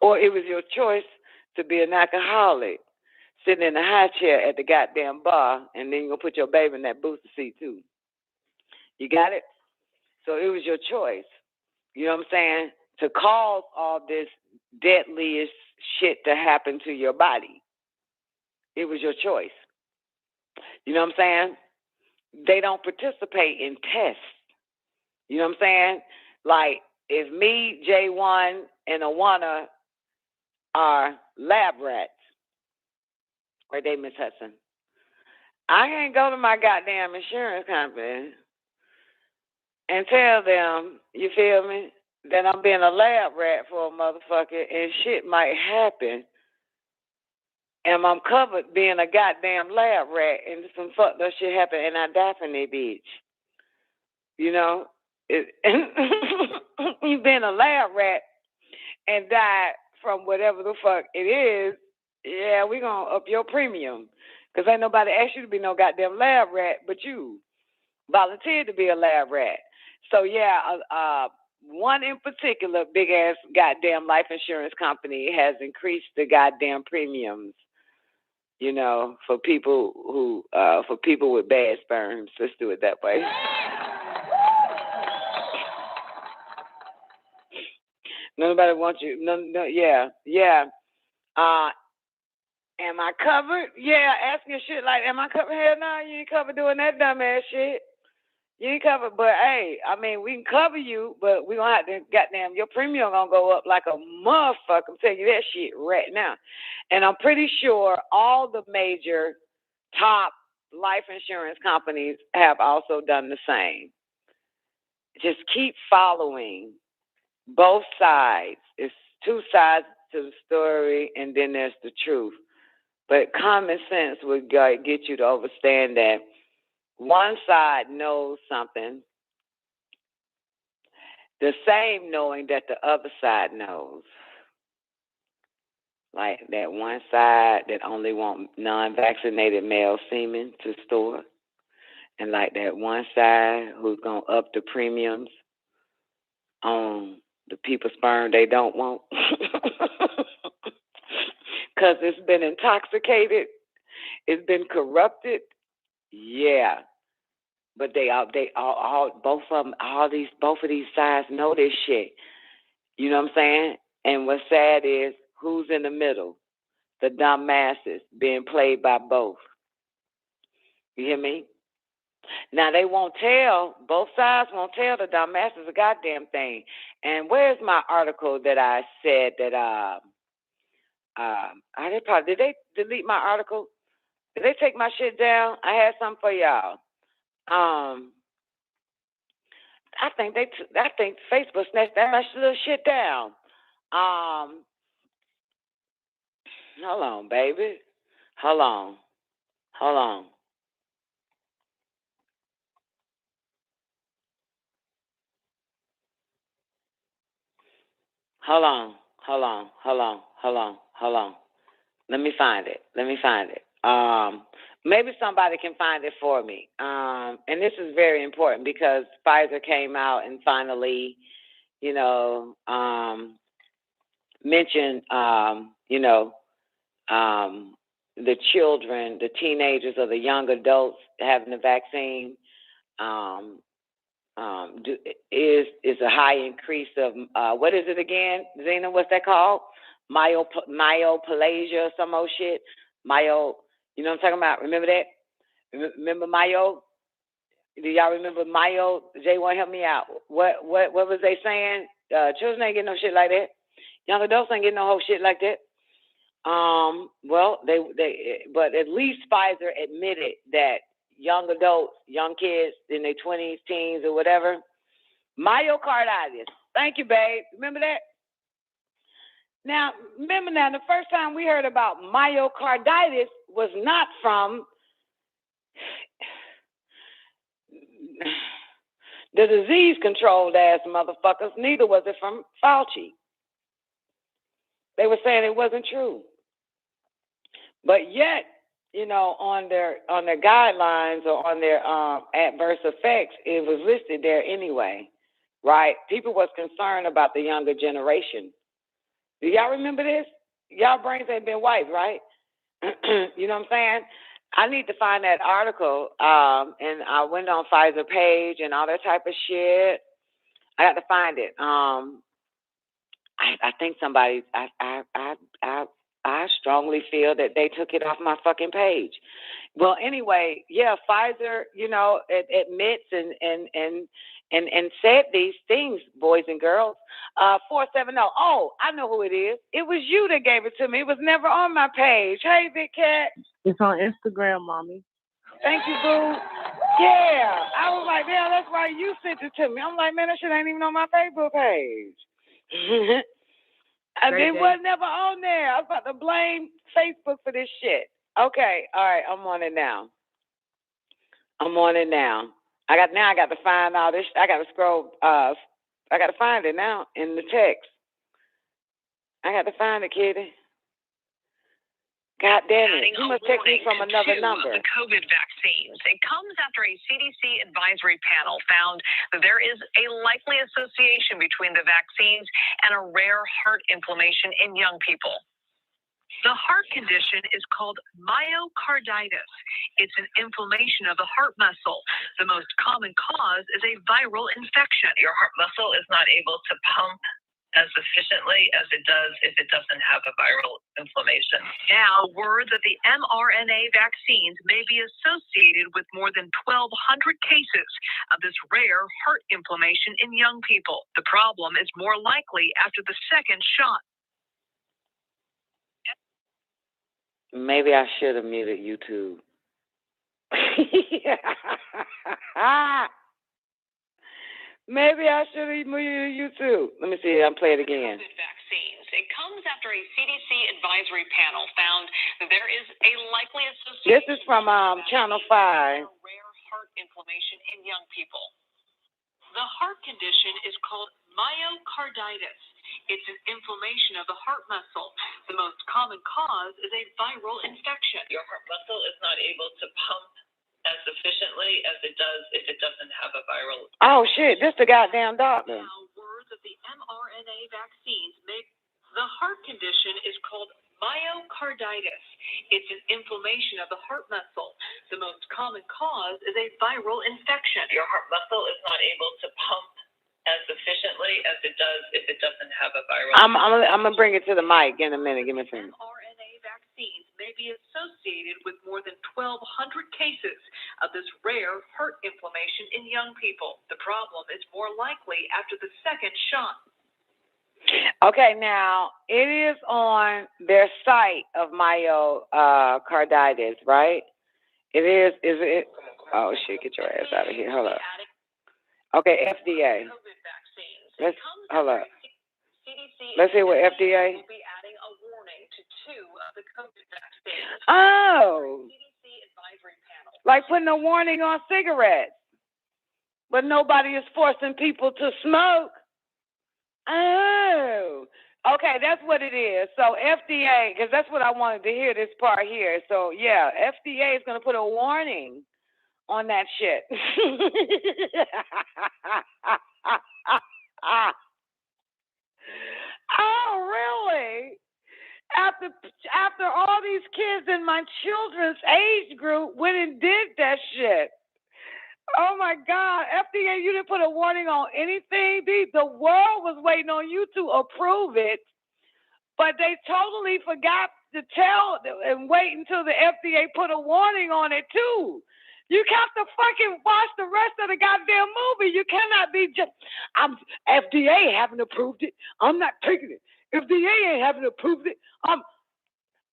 or it was your choice to be an alcoholic, sitting in a high chair at the goddamn bar, and then you're going to put your baby in that booster seat too. You got it? So it was your choice. You know what I'm saying? To cause all this deadliest shit to happen to your body. It was your choice. You know what I'm saying? They don't participate in tests. You know what I'm saying? Like, if me, J1, and Awana are lab rats, right there, Miss Hudson, I can't go to my goddamn insurance company and tell them, you feel me, that I'm being a lab rat for a motherfucker and shit might happen. And I'm covered being a goddamn lab rat and some fucked up shit happen and I die from that bitch. You know? You've been a lab rat and died from whatever the fuck it is, yeah, we gonna up your premium. Because ain't nobody asked you to be no goddamn lab rat, but you volunteered to be a lab rat. So, yeah, one in particular, big-ass goddamn life insurance company has increased the goddamn premiums, you know, for people with bad sperms. Let's do it that way. Nobody wants you. No, yeah. Am I covered? Yeah, asking shit like, am I covered? Hell no, you ain't covered doing that dumbass shit. You ain't covered, but hey, I mean, we can cover you, but we gonna have to, goddamn, your premium gonna go up like a motherfucker. I'm telling you that shit right now. And I'm pretty sure all the major top life insurance companies have also done the same. Just keep following both sides. It's two sides to the story, and then there's the truth. But common sense would get you to understand that one side knows something, the same knowing that the other side knows. Like that one side that only want non-vaccinated male semen to store, and like that one side who's going to up the premiums on the people's sperm they don't want. Because it's been intoxicated, it's been corrupted, yeah. But both of these sides know this shit. You know what I'm saying? And what's sad is who's in the middle? The dumb masses being played by both. You hear me? Now both sides won't tell the dumb masses a goddamn thing. And where's my article that I said that did they delete my article? Did they take my shit down? I had something for y'all. I think Facebook snatched that much little shit down. Hold on, baby. Hold on. Hold on. Let me find it. Maybe somebody can find it for me. And this is very important because Pfizer came out and finally, mentioned, the children, the teenagers or the young adults having the vaccine is a high increase of, what is it again, Zena? What's that called? Myopalagia or some old shit. You know what I'm talking about? Remember that? Remember myo? Do y'all remember myo? J1, help me out. What was they saying? Children ain't getting no shit like that. Young adults ain't getting no whole shit like that. Well, but at least Pfizer admitted that young adults, young kids in their 20s, teens, or whatever, myocarditis. Thank you, babe. Remember that? Now, the first time we heard about myocarditis was not from the disease-controlled ass motherfuckers. Neither was it from Fauci. They were saying it wasn't true. But yet, on their guidelines or on their adverse effects, it was listed there anyway. right? People was concerned about the younger generation. Do y'all remember this? Y'all brains ain't been wiped, right? You know what I'm saying? I need to find that article, and I went on Pfizer page and all that type of shit. I got to find it. I think somebody. I strongly feel that they took it off my fucking page. Well, anyway, yeah, Pfizer, you know, admits and said these things, boys and girls. 470. Oh, I know who it is. It was you that gave it to me. It was never on my page. Hey, Big Cat. It's on Instagram, Mommy. Thank you, boo. Yeah. I was like, yeah, that's why you sent it to me. I'm like, man, that shit ain't even on my Facebook page. And it was never on there. I was about to blame Facebook for this shit. Okay, all right, I'm on it now. I got to find all this. I got to scroll. I got to find it now in the text. I got to find it, kitty. God damn it. You must text me from another number. The COVID vaccines. It comes after a CDC advisory panel found that there is a likely association between the vaccines and a rare heart inflammation in young people. The heart condition is called myocarditis. It's an inflammation of the heart muscle. The most common cause is a viral infection. Your heart muscle is not able to pump as efficiently as it does if it doesn't have a viral inflammation. Now, word that the mRNA vaccines may be associated with more than 1,200 cases of this rare heart inflammation in young people. The problem is more likely after the second shot. Maybe I should have muted YouTube. Maybe I should have muted YouTube. Let me see. I'll play it again. Vaccines. It comes after a CDC advisory panel found that there is a likely association. This is from Channel 5. Rare heart inflammation in young people. The heart condition is called myocarditis. It's an inflammation of the heart muscle. The most common cause is a viral infection. Your heart muscle is not able to pump as efficiently as it does if it doesn't have a viral. Oh shit! This the goddamn doctor. Now, word that the mRNA vaccines make the heart condition is called myocarditis. It's an inflammation of the heart muscle. The most common cause is a viral infection. Your heart muscle is not able to pump as efficiently as it does if it doesn't have a viral. I'm gonna bring it to the mic in a minute. Give me a second. mRNA vaccines may be associated with more than 1,200 cases of this rare heart inflammation in young people. The problem is more likely after the second shot. Okay, now it is on their site of myocarditis, right? It is. Is it? Oh shit! Get your ass out of here. Hold up. Okay, FDA. Hold up. Let's see what FDA. Will be adding a warning to 2 of the COVID vaccines. Oh. CDC advisory panel. Like putting a warning on cigarettes, but nobody is forcing people to smoke. Oh. Okay, that's what it is. So FDA, because that's what I wanted to hear, this part here. So yeah, FDA is going to put a warning on that shit. Oh, really? After all these kids in my children's age group went and did that shit. Oh my God, FDA, you didn't put a warning on anything. The world was waiting on you to approve it, but they totally forgot to tell and wait until the FDA put a warning on it too. You have to fucking watch the rest of the goddamn movie. You cannot be just, FDA haven't approved it. I'm not taking it. FDA haven't approved it.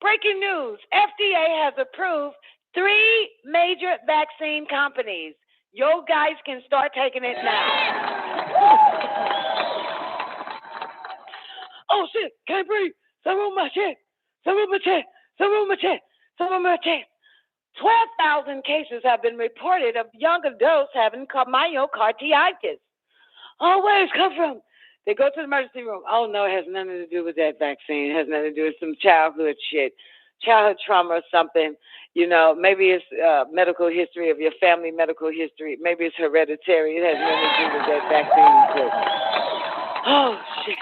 Breaking news. FDA has approved 3 major vaccine companies. Yo guys can start taking it now. Oh shit, can't breathe. Some of my shit. 12,000 cases have been reported of young adults having myocarditis. Oh, where does it come from? They go to the emergency room. Oh, no, it has nothing to do with that vaccine. It has nothing to do with some childhood shit. childhood trauma or something. You know, maybe it's medical history of your family, medical history. Maybe it's hereditary. It has nothing to do with that vaccine. Oh, shit.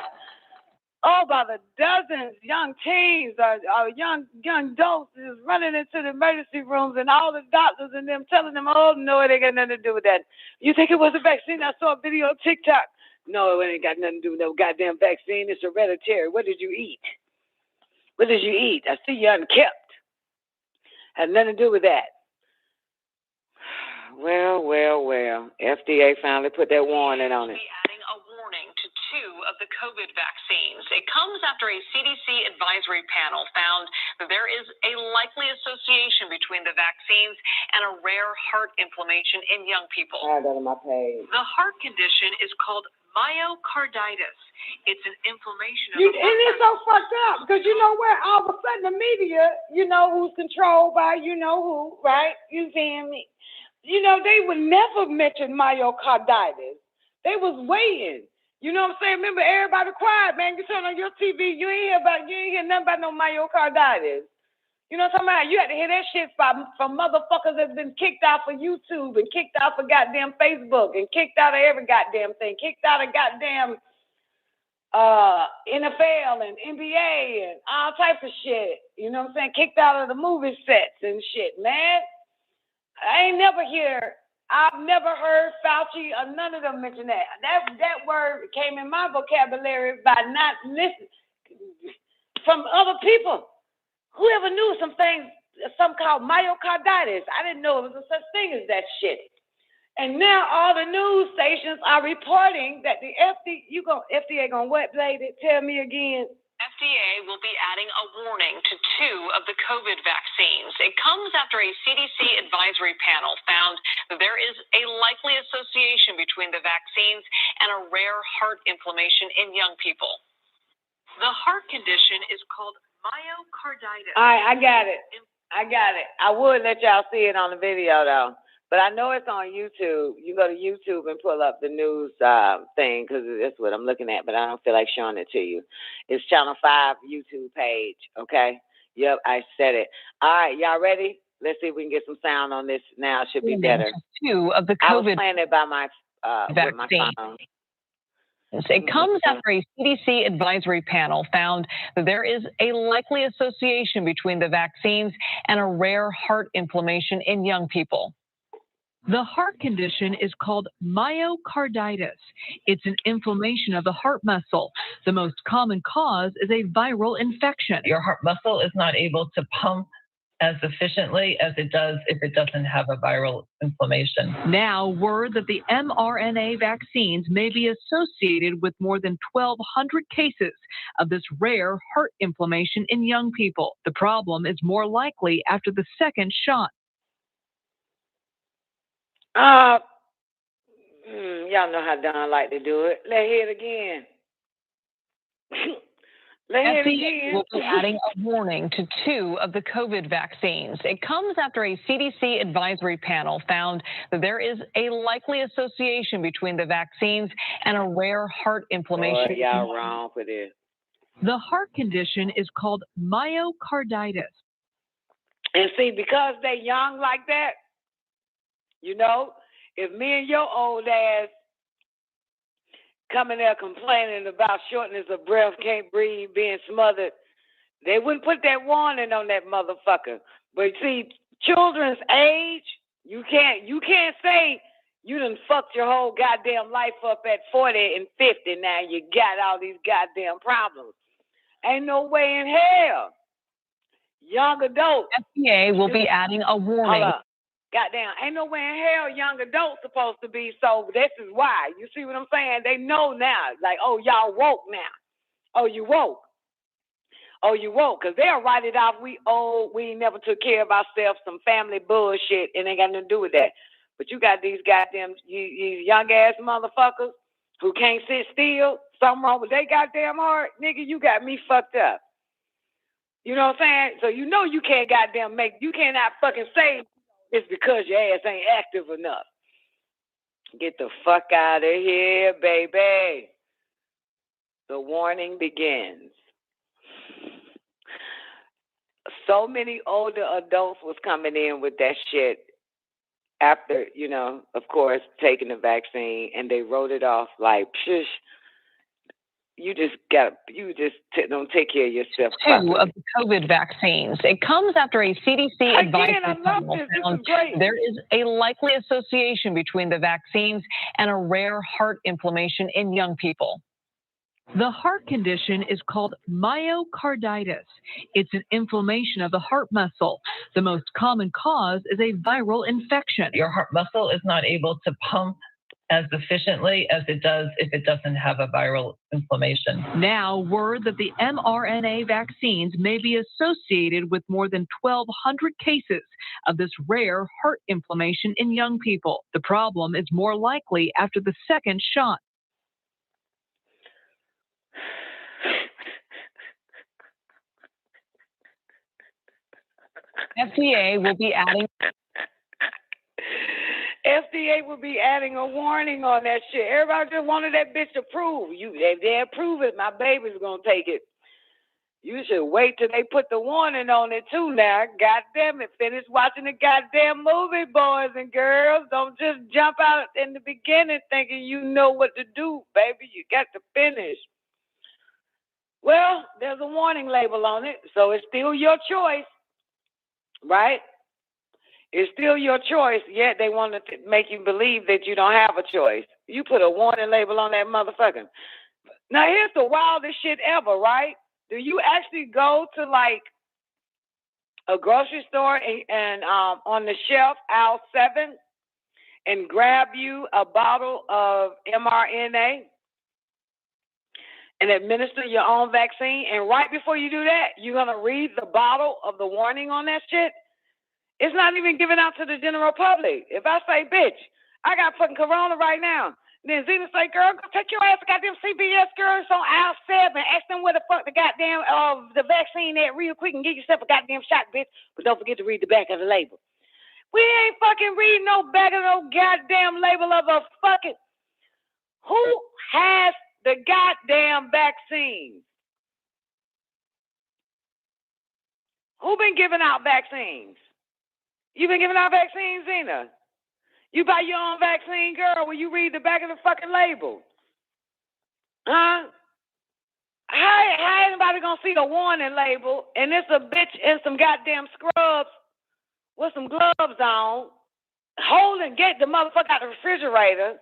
Oh, by the dozens, young teens or young adults is running into the emergency rooms and all the doctors and them telling them, oh, no, it ain't got nothing to do with that. You think it was a vaccine? I saw a video on TikTok. No, it ain't got nothing to do with no goddamn vaccine. It's hereditary. What did you eat? What did you eat? I see you unkept. Had nothing to do with that. Well. FDA finally put that warning on it. Adding a warning to 2 of the COVID vaccines. It comes after a CDC advisory panel found that there is a likely association between the vaccines and a rare heart inflammation in young people. I got it on my page. The heart condition is called myocarditis. It's an inflammation of the heart. And it's so fucked up because you know where all of a sudden the media, you know who's controlled by you know who, right? You see me? You know, they would never mention myocarditis. They was waiting. You know what I'm saying? Remember, everybody quiet, man. You turn on your TV, you ain't hear nothing about no myocarditis. You know what I'm talking about? You had to hear that shit from motherfuckers that's been kicked out for YouTube and kicked out for goddamn Facebook and kicked out of every goddamn thing, kicked out of goddamn NFL and NBA and all types of shit. You know what I'm saying? Kicked out of the movie sets and shit, man. I've never heard Fauci or none of them mention that. That word came in my vocabulary by not listening from other people. Whoever knew something called myocarditis. I didn't know it was a such thing as that shit. And now all the news stations are reporting that the FDA gonna what, lady? Tell me again. FDA will be adding a warning to 2 of the COVID vaccines. It comes after a CDC advisory panel found that there is a likely association between the vaccines and a rare heart inflammation in young people. The heart condition is called myocarditis. All right, I got it. I would let y'all see it on the video, though. But I know it's on YouTube. You go to YouTube and pull up the news thing because that's what I'm looking at, but I don't feel like showing it to you. It's Channel 5 YouTube page, okay? Yep, I said it. All right, y'all ready? Let's see if we can get some sound on this now. It should be better. 2 of the COVID I was playing it by my with my phone. It comes after a CDC advisory panel found that there is a likely association between the vaccines and a rare heart inflammation in young people. The heart condition is called myocarditis. It's an inflammation of the heart muscle. The most common cause is a viral infection. Your heart muscle is not able to pump as efficiently as it does if it doesn't have a viral inflammation. Now, word that the mRNA vaccines may be associated with more than 1,200 cases of this rare heart inflammation in young people. The problem is more likely after the second shot. Y'all know how Don like to do it. Let's hear it again. FDA will be adding a warning to 2 of the COVID vaccines. It comes after a CDC advisory panel found that there is a likely association between the vaccines and a rare heart inflammation. Boy, y'all wrong for this. The heart condition is called myocarditis. And see, because they young like that, you know, if me and your old ass coming there complaining about shortness of breath, can't breathe, being smothered, they wouldn't put that warning on that motherfucker. But see, children's age, you can't say you done fucked your whole goddamn life up at 40 and 50. Now you got all these goddamn problems. Ain't no way in hell. Young adults. FDA will be adding a warning. Hold up. Goddamn, ain't no way in hell young adults supposed to be, so this is why. You see what I'm saying? They know now. Like, oh, y'all woke now. Oh, you woke. Oh, you woke. Because they'll write it off. We old. We never took care of ourselves. Some family bullshit. And ain't got nothing to do with that. But you got these goddamn these young-ass motherfuckers who can't sit still. Something wrong with their goddamn heart. Nigga, you got me fucked up. You know what I'm saying? So you know you can't goddamn you cannot fucking say it's because your ass ain't active enough. Get the fuck out of here, baby. The warning begins. So many older adults was coming in with that shit after, of course, taking the vaccine, and they wrote it off like, shush, you just don't take care of yourself. Two of the COVID vaccines. It comes after a CDC advisory panel found there is a likely association between the vaccines and a rare heart inflammation in young people. The heart condition is called myocarditis. It's an inflammation of the heart muscle. The most common cause is a viral infection. Your heart muscle is not able to pump as efficiently as it does if it doesn't have a viral inflammation. Now, word that the mRNA vaccines may be associated with more than 1,200 cases of this rare heart inflammation in young people. The problem is more likely after the second shot. FDA will be adding a warning on that shit. Everybody just wanted that bitch to prove. If they approve it, my baby's gonna take it. You should wait till they put the warning on it too now. God damn it, finish watching the goddamn movie, boys and girls. Don't just jump out in the beginning thinking you know what to do, baby. You got to finish. Well, there's a warning label on it, so it's still your choice, right? It's still your choice, yet they want to make you believe that you don't have a choice. You put a warning label on that motherfucker. Now, here's the wildest shit ever, right? Do you actually go to, like, a grocery store and on the shelf, aisle 7, and grab you a bottle of mRNA and administer your own vaccine? And right before you do that, you're going to read the bottle of the warning on that shit? It's not even given out to the general public. If I say, bitch, I got fucking corona right now, then Zena say, girl, go take your ass to goddamn CVS, girl. It's on aisle 7. Ask them where the fuck the goddamn the vaccine at real quick and get yourself a goddamn shot, bitch. But don't forget to read the back of the label. We ain't fucking reading no back of no goddamn label of a fucking... Who has the goddamn vaccine? Who been giving out vaccines? You been giving out vaccines, Zena? You buy your own vaccine, girl, when you read the back of the fucking label. Huh? How anybody gonna see the warning label and it's a bitch in some goddamn scrubs with some gloves on, get the motherfucker out the refrigerator,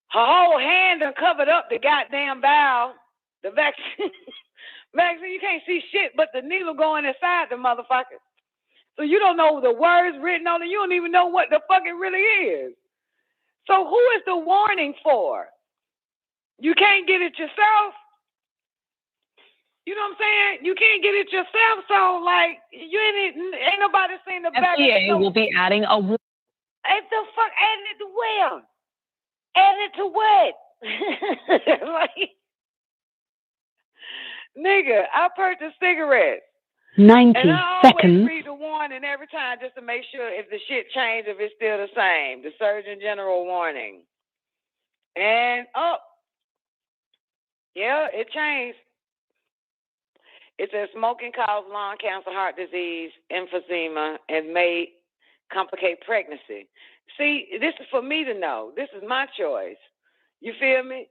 her whole hand done covered up the goddamn valve, the vaccine. Vaccine, you can't see shit but the needle going inside the motherfucker. So you don't know the words written on it. You don't even know what the fuck it really is. So who is the warning for? You can't get it yourself. You know what I'm saying? You can't get it yourself. So like, ain't nobody seen the back. FDA will be adding a. What the fuck? Adding it to where? Adding it to what? Like, nigga, I purchased cigarettes. 90 and I seconds. always read the warning every time just to make sure if the shit changed, if it's still the same. The Surgeon General warning. And yeah, it changed. It says smoking causes lung cancer, heart disease, emphysema, and may complicate pregnancy. See, this is for me to know. This is my choice. You feel me?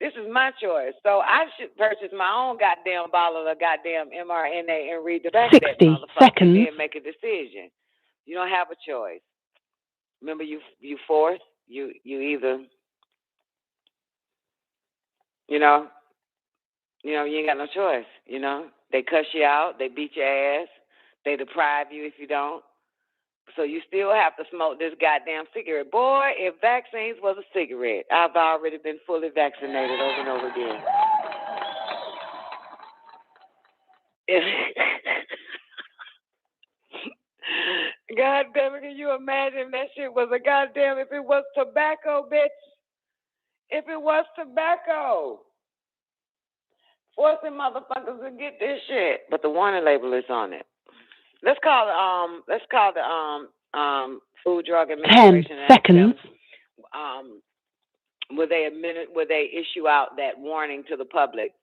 This is my choice. So I should purchase my own goddamn bottle of goddamn mRNA and read the back of that motherfucker and then make a decision. You don't have a choice. Remember, you forced. You either, you ain't got no choice. They cuss you out. They beat your ass. They deprive you if you don't. So you still have to smoke this goddamn cigarette. Boy, if vaccines was a cigarette, I've already been fully vaccinated over and over again. God damn it, can you imagine that shit was a goddamn, if it was tobacco, bitch? If it was tobacco. Forcing motherfuckers to get this shit. But the warning label is on it. Let's call the Food Drug Administration. 10 seconds. Will they issue out that warning to the public?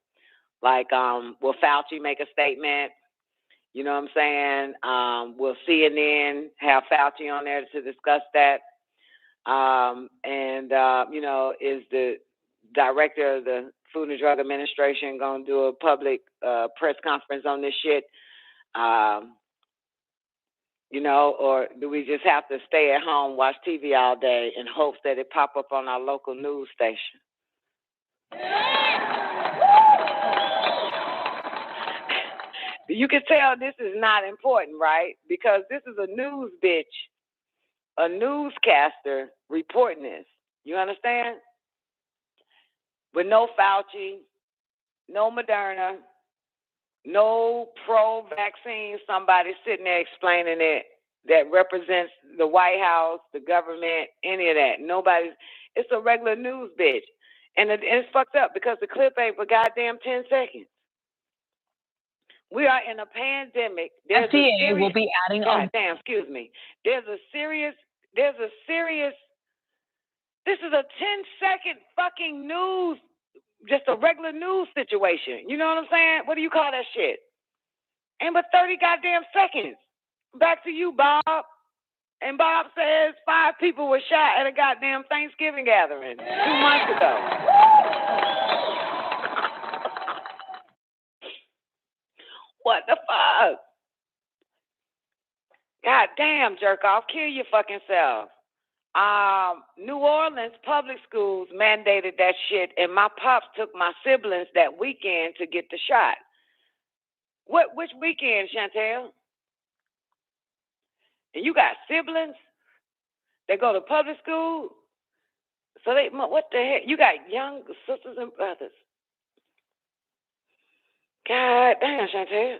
Like, will Fauci make a statement? You know what I'm saying? Will CNN have Fauci on there to discuss that? You know, is the director of the Food and Drug Administration going to do a public press conference on this shit? You know, or do we just have to stay at home, watch TV all day in hopes that it pop up on our local news station? You can tell this is not important, right? Because this is a news bitch, a newscaster reporting this. You understand? With no Fauci, no Moderna, no pro-vaccine, somebody sitting there explaining it that represents the White House, the government, any of that. Nobody's, it's a regular news bitch. And it's fucked up because the clip ain't for goddamn 10 seconds. We are in a pandemic. FDA will be adding excuse me. This is a 10-second fucking news, just a regular news situation. You know what I'm saying? What do you call that shit? And but 30 goddamn seconds. Back to you, Bob. And Bob says 5 people were shot at a goddamn Thanksgiving gathering 2 months ago. What the fuck? God damn, jerk off. Kill your fucking self. New Orleans public schools mandated that shit, and my pops took my siblings that weekend to get the shot. Which weekend, Chantel? And you got siblings that go to public school? So what the heck? You got young sisters and brothers. God damn, Chantel.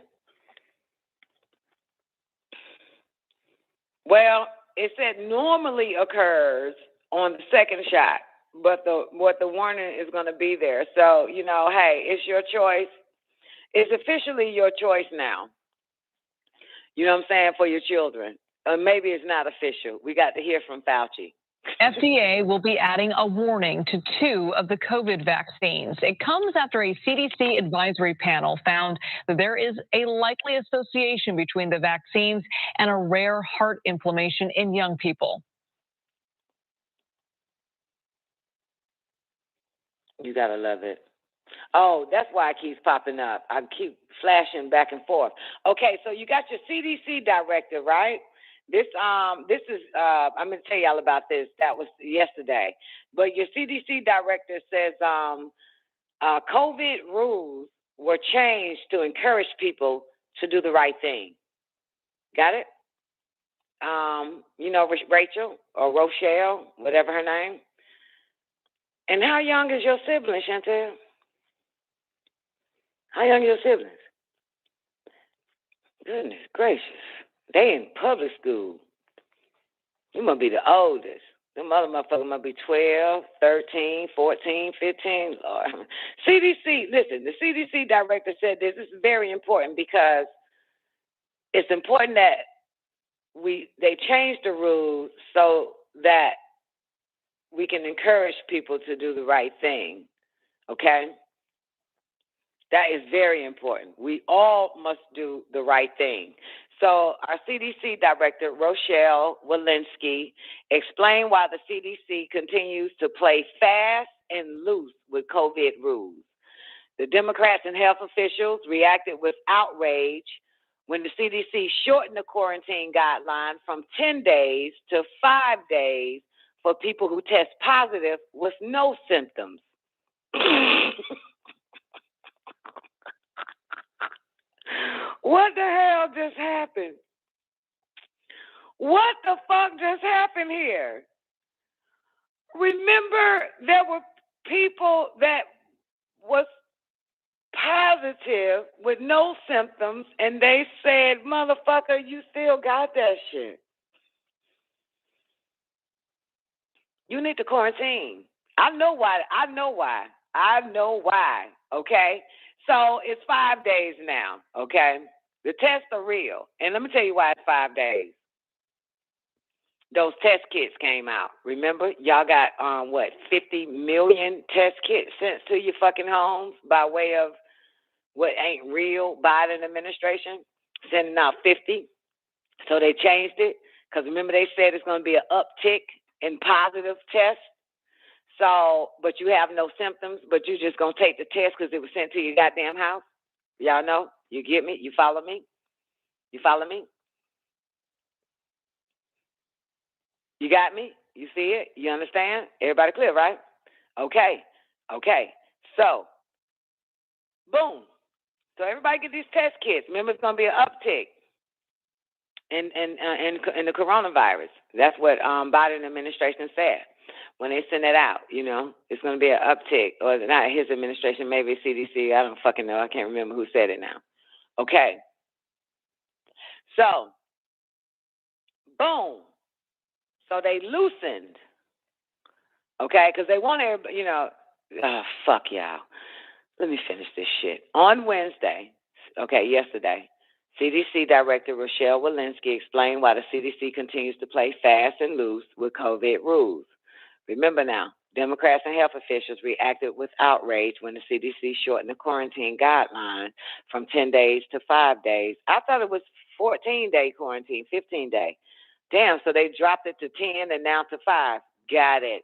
Well, it said normally occurs on the second shot, but what the warning is going to be there. So, you know, hey, it's your choice. It's officially your choice now. You know what I'm saying, for your children. Maybe it's not official. We got to hear from Fauci. FDA will be adding a warning to 2 of the COVID vaccines. It comes after a CDC advisory panel found that there is a likely association between the vaccines and a rare heart inflammation in young people. You gotta love it. Oh, that's why it keeps popping up. I keep flashing back and forth. Okay, so you got your CDC director, right? This is I'm gonna tell y'all about this. That was yesterday. But your CDC director says COVID rules were changed to encourage people to do the right thing. Got it? You know, Rachel or Rochelle, whatever her name. And how young is your sibling, Chantel? How young are your siblings? Goodness gracious. They in public school. You must be the oldest. Them other motherfuckers must be 12, 13, 14, 15. Lord. CDC, listen, the CDC director said this. This is very important because it's important that they change the rules so that we can encourage people to do the right thing. Okay? That is very important. We all must do the right thing. So our CDC director, Rochelle Walensky, explained why the CDC continues to play fast and loose with COVID rules. The Democrats and health officials reacted with outrage when the CDC shortened the quarantine guideline from 10 days to 5 days for people who test positive with no symptoms. What the hell just happened? What the fuck just happened here? Remember, there were people that was positive with no symptoms, and they said, motherfucker, you still got that shit. You need to quarantine. I know why, okay? So it's 5 days now, okay? The tests are real. And let me tell you why it's 5 days. Those test kits came out. Remember? Y'all got, 50 million test kits sent to your fucking homes by way of what ain't real Biden administration? sending out 50. So they changed it because remember they said it's going to be an uptick in positive tests. So, but you have no symptoms, but you're just going to take the test because it was sent to your goddamn house. Y'all know? You get me? You follow me? You follow me? You got me? You see it? You understand? Everybody clear, right? Okay. So, boom. So everybody get these test kits. Remember, it's going to be an uptick in the coronavirus. That's what Biden administration said when they send it out. You know, it's going to be an uptick, or not his administration, maybe CDC. I don't fucking know. I can't remember who said it now. Okay. So, boom. So they loosened. Okay, because they want everybody, you know, fuck y'all. Let me finish this shit. On Wednesday, yesterday, CDC Director Rochelle Walensky explained why the CDC continues to play fast and loose with COVID rules. Remember now, Democrats and health officials reacted with outrage when the CDC shortened the quarantine guideline from 10 days to 5 days. I thought it was 14-day quarantine, 15-day. Damn, so they dropped it to 10 and now to 5. Got it.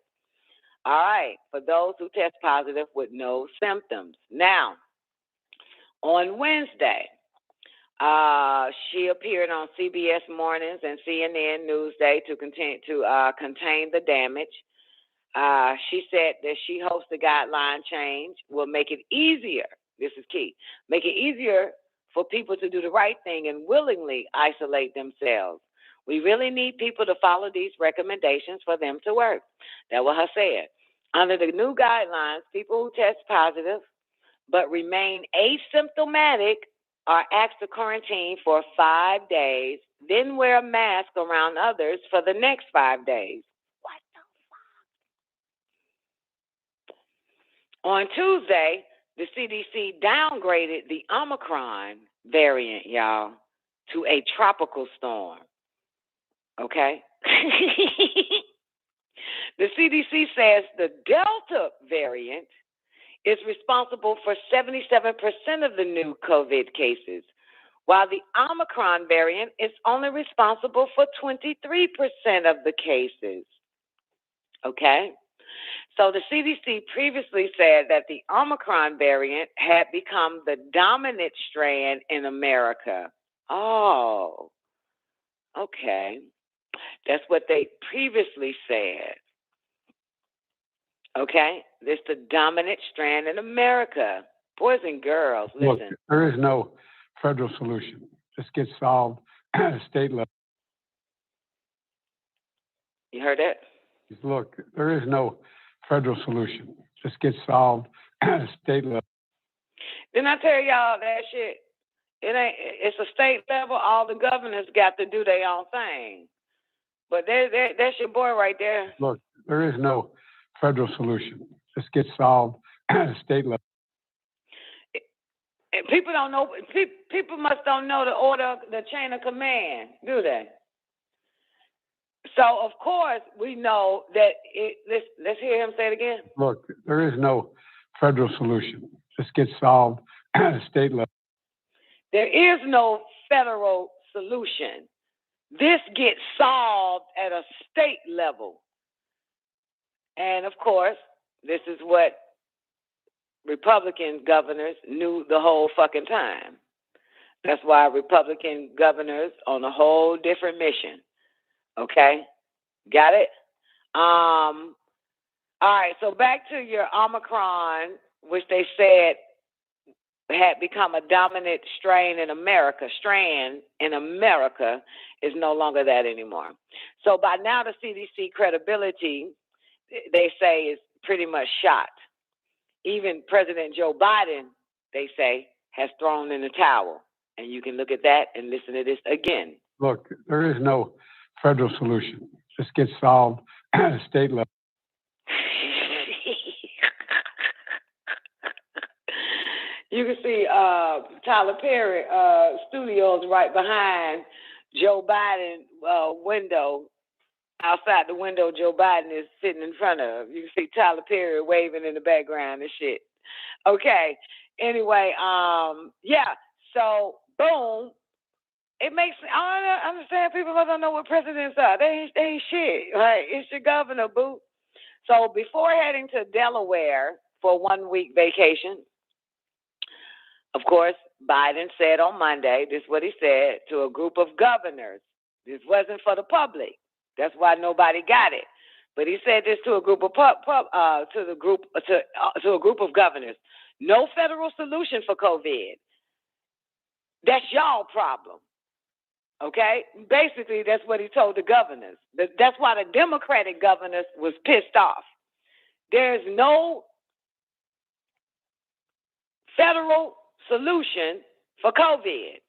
All right, for those who test positive with no symptoms. Now, on Wednesday, she appeared on CBS Mornings and CNN Newsday to contain the damage. She said that she hopes the guideline change will make it easier. This is key. Make it easier for people to do the right thing and willingly isolate themselves. We really need people to follow these recommendations for them to work. That was her said. Under the new guidelines, people who test positive but remain asymptomatic are asked to quarantine for 5 days, then wear a mask around others for the next 5 days. What the fuck? On Tuesday, the CDC downgraded the Omicron variant, y'all, to a tropical storm. Okay? The CDC says the Delta variant is responsible for 77% of the new COVID cases, while the Omicron variant is only responsible for 23% of the cases. Okay? So the CDC previously said that the Omicron variant had become the dominant strand in America. Oh, okay. That's what they previously said. Okay? This is the dominant strand in America. Boys and girls, listen. Look, there is no federal solution. This gets solved at a state level. You heard that? Look, there is no federal solution. This gets solved at a state level. Didn't I tell y'all that shit? It's a state level. All the governors got to do their own thing. But that's your boy right there. Look, there is no federal solution. This gets solved at a state level. People don't know. People must don't know the order, the chain of command, do they? So of course we know that. Let's hear him say it again. Look, there is no federal solution. This gets solved at a state level. There is no federal solution. This gets solved at a state level. And of course, this is what Republican governors knew the whole fucking time. That's why Republican governors on a whole different mission. Okay? Got it? All right, so back to your Omicron, which they said had become a dominant strand in America, is no longer that anymore. So by now the CDC credibility, they say, is pretty much shot. Even President Joe Biden, they say, has thrown in the towel. And you can look at that and listen to this again. Look, there is no federal solution. This gets solved at a state level. You can see Tyler Perry studios right behind Joe Biden window. Outside the window, Joe Biden is sitting in front of. You can see Tyler Perry waving in the background and shit. Okay. Anyway, yeah. So boom, it makes, I don't understand people don't know what presidents are. They ain't shit. Like, it's your governor, boo. So before heading to Delaware for a 1-week vacation, of course, Biden said on Monday, this is what he said to a group of governors. This wasn't for the public. That's why nobody got it. But he said this to a group of to a group of governors. No federal solution for COVID. That's y'all problem. Okay? Basically, that's what he told the governors. That's why the Democratic governors was pissed off. There's no federal solution for COVID.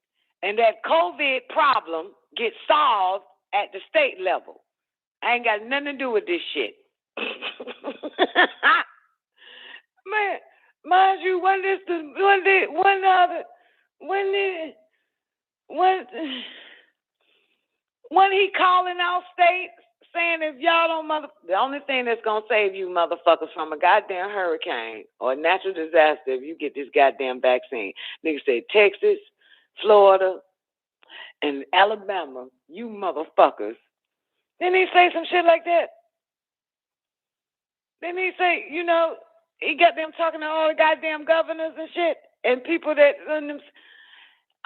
And that COVID problem gets solved at the state level. I ain't got nothing to do with this shit. Man, mind you, when he calling out states saying if y'all don't the only thing that's gonna save you motherfuckers from a goddamn hurricane or a natural disaster if you get this goddamn vaccine. Niggas say Texas, Florida, and Alabama, you motherfuckers. Didn't he say some shit like that? Didn't he say, he got them talking to all the goddamn governors and shit and people that...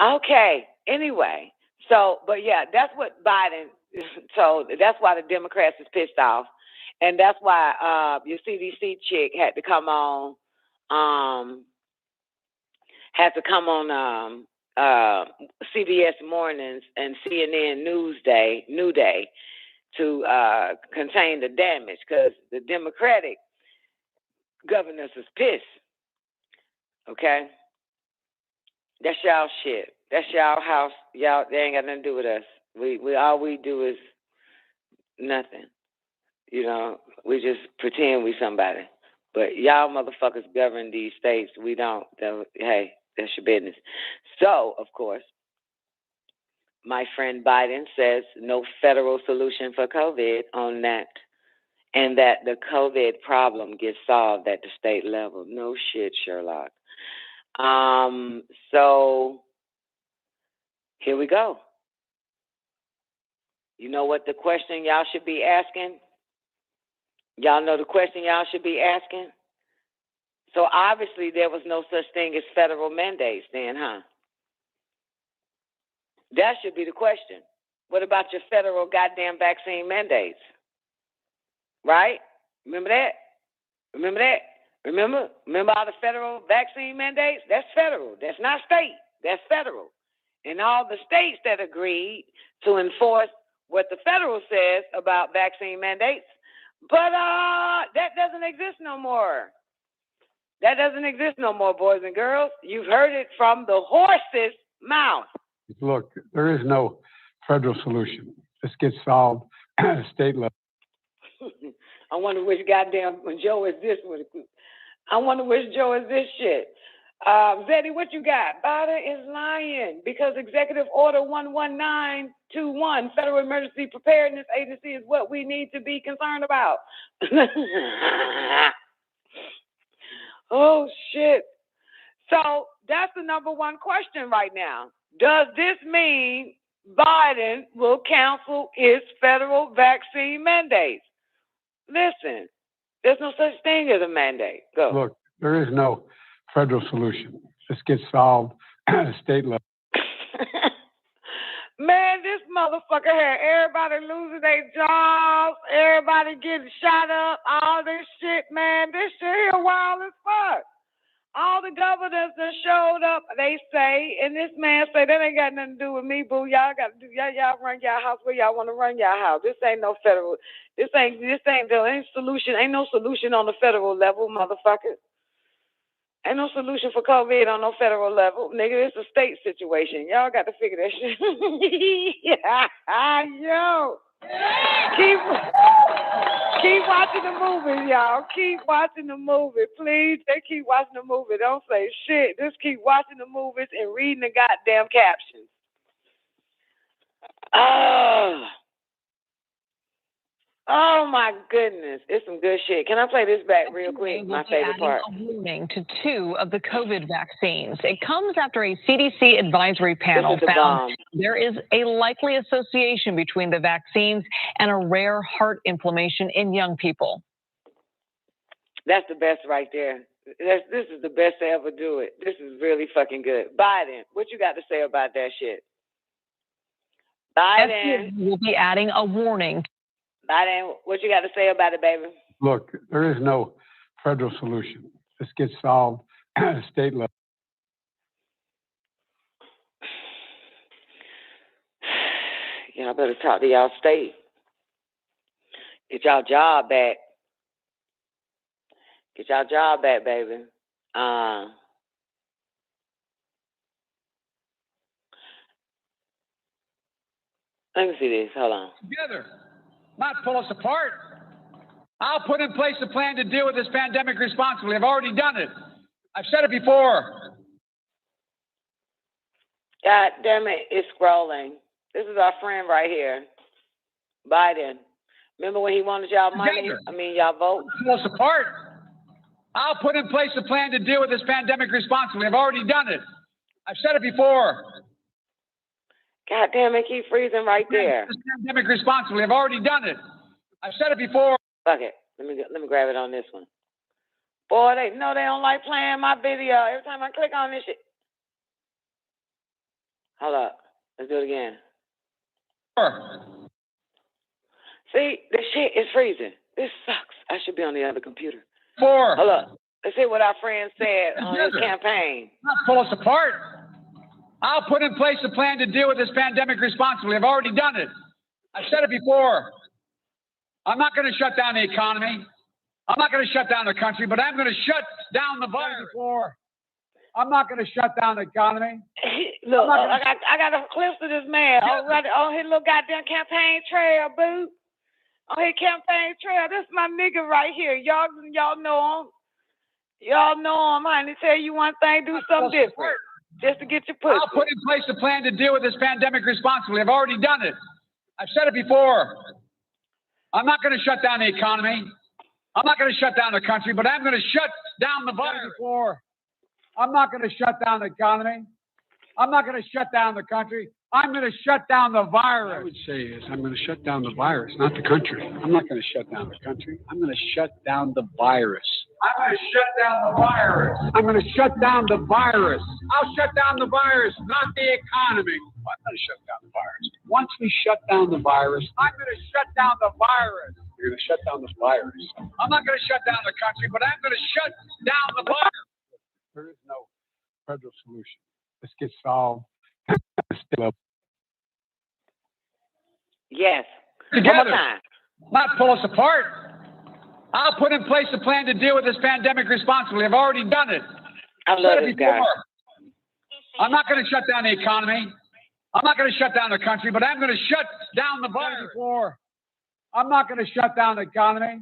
Okay, anyway. So, but yeah, that's what Biden told. That's why the Democrats is pissed off. And that's why your CDC chick had to come on, CBS Mornings and CNN New Day to contain the damage because the Democratic governors is pissed. Okay? That's y'all shit. That's y'all house. Y'all, they ain't got nothing to do with us. We all we do is nothing. We just pretend we somebody. But y'all motherfuckers govern these states. We don't. Hey, that's your business. So, of course, my friend Biden says no federal solution for COVID on that, and that the COVID problem gets solved at the state level. No shit, Sherlock. So here we go. You know what the question y'all should be asking? Y'all know the question y'all should be asking? So obviously there was no such thing as federal mandates then, huh? That should be the question. What about your federal goddamn vaccine mandates? Right? Remember that? Remember all the federal vaccine mandates? That's federal. That's not state. That's federal. And all the states that agreed to enforce what the federal says about vaccine mandates, but that doesn't exist no more. That doesn't exist no more, boys and girls. You've heard it from the horse's mouth. Look, there is no federal solution. This gets solved at a state level. I wonder which goddamn Joe is this with. I wonder which Joe is this shit. Zeddy, what you got? Biden is lying because Executive Order 11921, Federal Emergency Preparedness Agency, is what we need to be concerned about. Oh, shit. So that's the number one question right now. Does this mean Biden will cancel its federal vaccine mandates? Listen, there's no such thing as a mandate. Go. Look, there is no federal solution. This gets solved at a state level. Man, this motherfucker had everybody losing their jobs, everybody getting shot up, all this shit, man. This shit here wild as fuck. All the governors that showed up, they say, and this man say, that ain't got nothing to do with me, boo. Y'all got to do, y'all run y'all house where y'all want to run y'all house. This ain't no federal, there ain't solution, ain't no solution on the federal level, motherfucker. Ain't no solution for COVID on no federal level. Nigga, it's a state situation. Y'all got to figure that shit. Yo. Keep watching the movies, y'all. Keep watching the movie. Please, they keep watching the movie. Don't say shit. Just keep watching the movies and reading the goddamn captions. Oh my goodness. It's some good shit. Can I play this back real quick? My favorite part. A warning to 2 of the COVID vaccines. It comes after a CDC advisory panel found there is a likely association between the vaccines and a rare heart inflammation in young people. That's the best right there. This is the best to ever do it. This is really fucking good. Biden, what you got to say about that shit? Biden. FDA will be adding a warning. Biden, what you got to say about it, baby? Look, there is no federal solution. This gets solved at a state level. Y'all better talk to y'all state. Get y'all job back. Get y'all job back, baby. Let me see this. Hold on. Together, not pull us apart. I'll put in place a plan to deal with this pandemic responsibly. I've already done it. I've said it before. God damn it, it's scrolling. This is our friend right here, Biden. Remember when he wanted y'all money? I mean, y'all vote? Pull us apart. I'll put in place a plan to deal with this pandemic responsibly. I've already done it. I've said it before. God damn it, keep freezing right there. This pandemic responsibly. I've already done it. I've said it before. Fuck it. Let me grab it on this one. Boy, they know they don't like playing my video. Every time I click on this shit. Hold up. Let's do it again. See, this shit is freezing. This sucks. I should be on the other computer. Hold up. Let's see what our friend said on his campaign. Not pull us apart. I'll put in place a plan to deal with this pandemic responsibly. I've already done it. I've said it before. I'm not going to shut down the economy. I'm not going to shut down the country, but I'm going to shut down the virus. I'm not going to shut down the economy. Look, I got a clip of this man on his little goddamn campaign trail, boo. On his campaign trail. This is my nigga right here. Y'all know him. Y'all know him. I need to tell you one thing, do something different. Just to get your pussy. I'll put in place a plan to deal with this pandemic responsibly. I've already done it. I've said it before. I'm not going to shut down the economy. I'm not going to shut down the country, but I'm going to shut down the virus. I'm not going to shut down the economy. I'm not going to shut down the country. I'm going to shut down the virus. What I would say is I'm going to shut down the virus, not the country. I'm not going to shut down the country. I'm going to shut down the virus. I'm going to shut down the virus. I'm going to shut down the virus. I'll shut down the virus, not the economy. I'm going to shut down the virus. Once we shut down the virus, I'm going to shut down the virus. You're going to shut down the virus. I'm not going to shut down the country, but I'm going to shut down the virus. There is no federal solution. This gets solved at the state level. Yes. Together, one more time. Not pull us apart. I'll put in place a plan to deal with this pandemic responsibly. I've already done it. I love this guy. I'm not going to shut down the economy. I'm not going to shut down the country, but I'm going to shut down the virus. I'm not going to shut down the economy.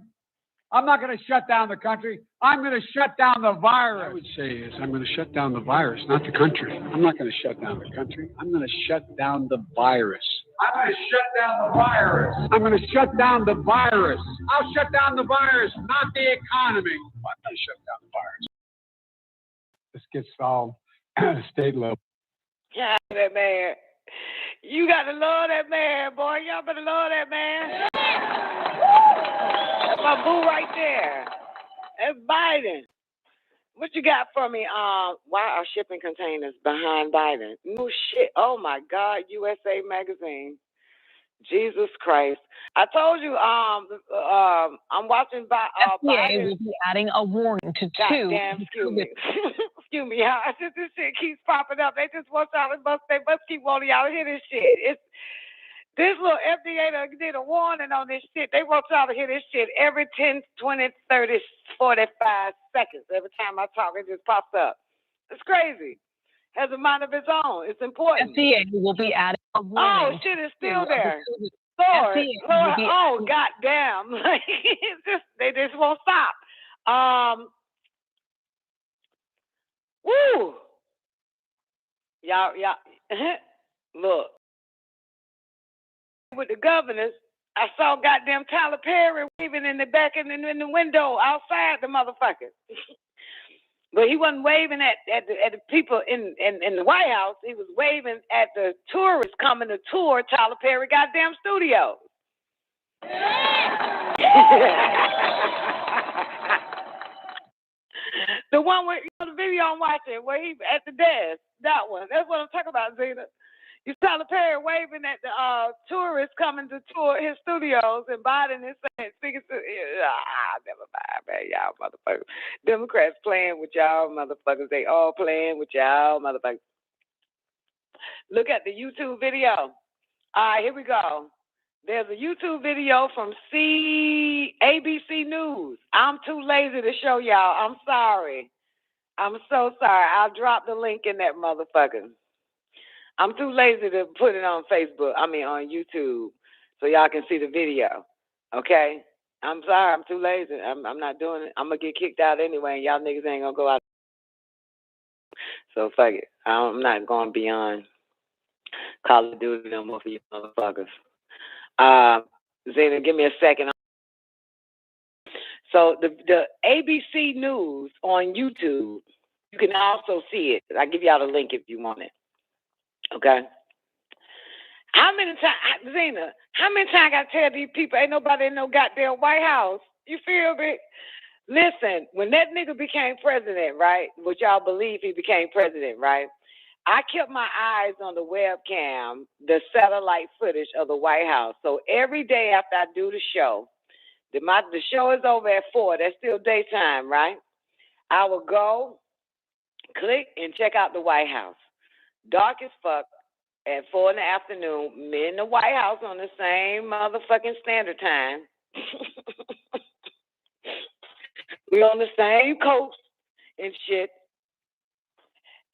I'm not going to shut down the country. I'm going to shut down the virus. What I would say is I'm going to shut down the virus, not the country. I'm not going to shut down the country. I'm going to shut down the virus. I'm going to shut down the virus. I'm going to shut down the virus. I'll shut down the virus, not the economy. I'm going to shut down the virus. This gets solved at a state level. Yeah, that man. You got to love that man, boy. Y'all better love that man. That's my boo right there. That's Biden. What you got for me? Why are shipping containers behind Biden? No shit. Oh my God, USA Magazine. Jesus Christ. I told you, I'm watching FDA Biden. will be adding a warning to 2. Goddamn, excuse me. Excuse me. This shit keeps popping up. They just want y'all, they must keep wanting y'all to hear this shit. This little FDA did a warning on this shit. They want y'all to hear this shit every 10, 20, 30, 45 seconds. Every time I talk, it just pops up. It's crazy. Has a mind of its own. It's important. FDA will be adding a warning. Oh, shit is still there. Lord, oh, goddamn. They just won't stop. Woo. Y'all, look. With the governors, I saw goddamn Tyler Perry waving in the back in the window outside the motherfucker. But he wasn't waving at the people in the White House. He was waving at the tourists coming to tour Tyler Perry goddamn studios. The one where the video I'm watching where he at the desk. That one. That's what I'm talking about, Zena. You Tyler Perry waving at the tourists coming to tour his studios, and Biden is saying, speaking to, never mind, man, y'all motherfuckers. Democrats playing with y'all motherfuckers. They all playing with y'all motherfuckers. Look at the YouTube video. All right, here we go. There's a YouTube video from ABC News. I'm too lazy to show y'all. I'm sorry. I'm so sorry. I'll drop the link in that motherfucker. I'm too lazy to put it on Facebook. On YouTube, so y'all can see the video. Okay? I'm sorry. I'm too lazy. I'm not doing it. I'm gonna get kicked out anyway, and y'all niggas ain't gonna go out. So fuck it. I'm not going beyond Call of Duty no more for you motherfuckers. Zena, give me a second. So the ABC News on YouTube, you can also see it. I'll give y'all the link if you want it. Okay. How many times, Zena? How many times I tell these people ain't nobody in no goddamn White House? You feel me? Listen, when that nigga became president, right? Which y'all believe he became president, right? I kept my eyes on the webcam, the satellite footage of the White House. So every day after I do the show, the show is over at 4. That's still daytime, right? I will go, click, and check out the White House. Dark as fuck at 4 in the afternoon. Me in the White House on the same motherfucking standard time. We on the same coast and shit.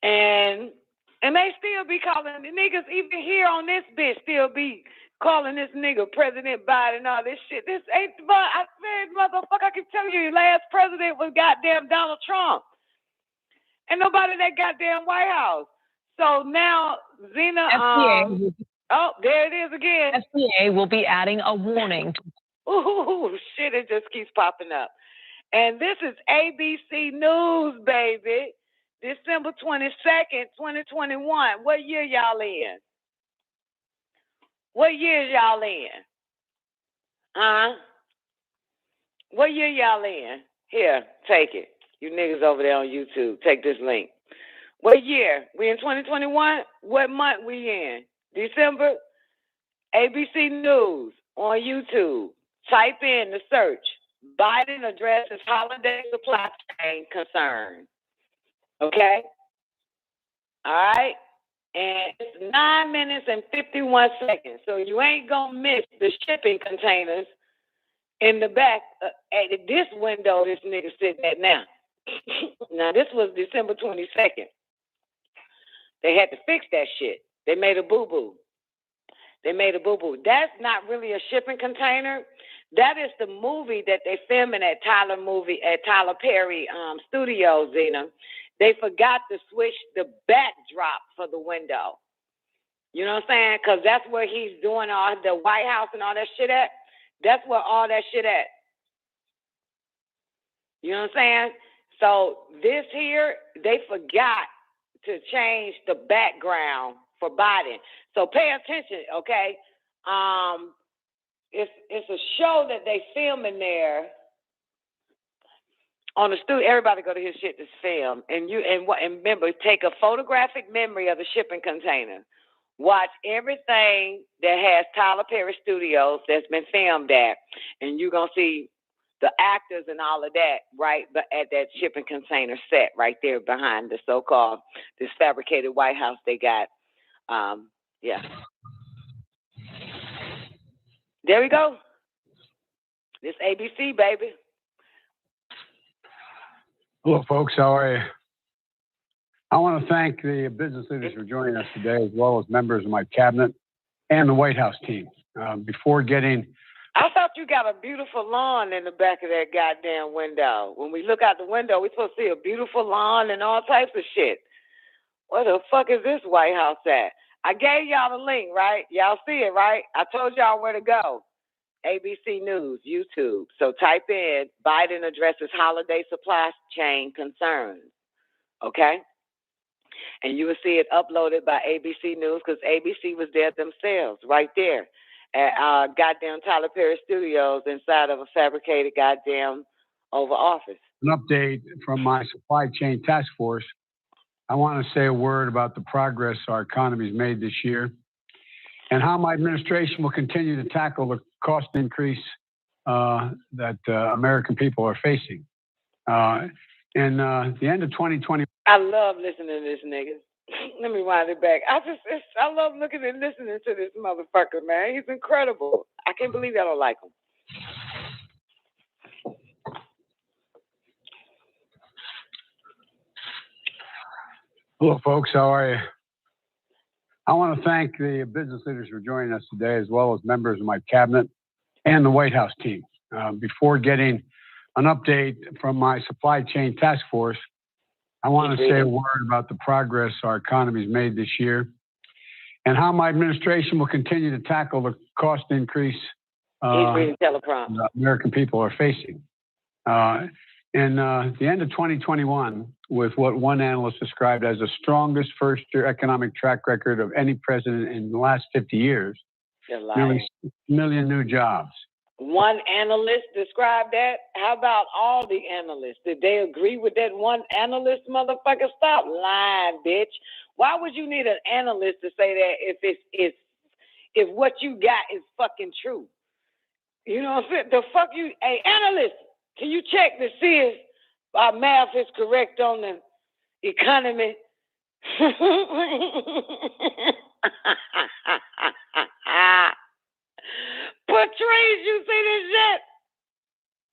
And they still be calling the niggas, even here on this bitch, still be calling this nigga President Biden and all this shit. This ain't, but I said, motherfucker, I can tell you, your last president was goddamn Donald Trump. Ain't nobody in that goddamn White House. So now, Zena, there it is again. FDA will be adding a warning. Ooh, shit, it just keeps popping up. And this is ABC News, baby. December 22nd, 2021. What year y'all in? What year y'all in? What year y'all in? Here, take it. You niggas over there on YouTube, take this link. What year? We in 2021? What month we in? December? ABC News on YouTube. Type in the search. Biden addresses holiday supply chain concern. Okay? All right? And it's 9 minutes and 51 seconds. So you ain't going to miss the shipping containers in the back at this window this nigga sitting at now. Now, this was December 22nd. They had to fix that shit. They made a boo-boo. That's not really a shipping container. That is the movie that they filming at Tyler Perry Studios, Zena. They forgot to switch the backdrop for the window. You know what I'm saying? Because that's where he's doing all the White House and all that shit at. That's where all that shit at. You know what I'm saying? So this here, they forgot to change the background for Biden. So pay attention, okay? It's a show that they film in there on the studio. Everybody go to his shit to film, and remember, take a photographic memory of the shipping container. Watch everything that has Tyler Perry Studios that's been filmed at, and you're gonna see the actors and all of that right at that shipping container set right there behind the so-called this fabricated White House they got. Yeah. There we go. This ABC, baby. Hello, folks. How are you? I want to thank the business leaders for joining us today, as well as members of my cabinet and the White House team. Before getting... I thought you got a beautiful lawn in the back of that goddamn window. When we look out the window, we're supposed to see a beautiful lawn and all types of shit. Where the fuck is this White House at? I gave y'all the link, right? Y'all see it, right? I told y'all where to go. ABC News, YouTube. So type in Biden addresses holiday supply chain concerns. Okay? And you will see it uploaded by ABC News because ABC was there themselves, right there at goddamn Tyler Perry Studios inside of a fabricated goddamn Oval Office. An update from my supply chain task force. I want to say a word about the progress our economy's made this year and how my administration will continue to tackle the cost increase that American people are facing. In the end of 2020. I love listening to this nigga. Let me wind it back. I love looking and listening to this motherfucker, man. He's incredible. I can't believe I don't like him. Hello, folks. How are you? I want to thank the business leaders for joining us today, as well as members of my cabinet and the White House team. Before getting an update from my supply chain task force, I want to say a word about the progress our economy's made this year and how my administration will continue to tackle the cost increase teleprompter. American people are facing. In the end of 2021, with what one analyst described as the strongest first-year economic track record of any president in the last 50 years, nearly 6 million new jobs. One analyst described that. How about all the analysts? Did they agree with that one analyst, motherfucker? Stop lying, bitch. Why would you need an analyst to say that if what you got is fucking true? You know what I'm saying? The fuck you, hey, analyst, can you check to see if our math is correct on the economy? Patrice, you see this shit?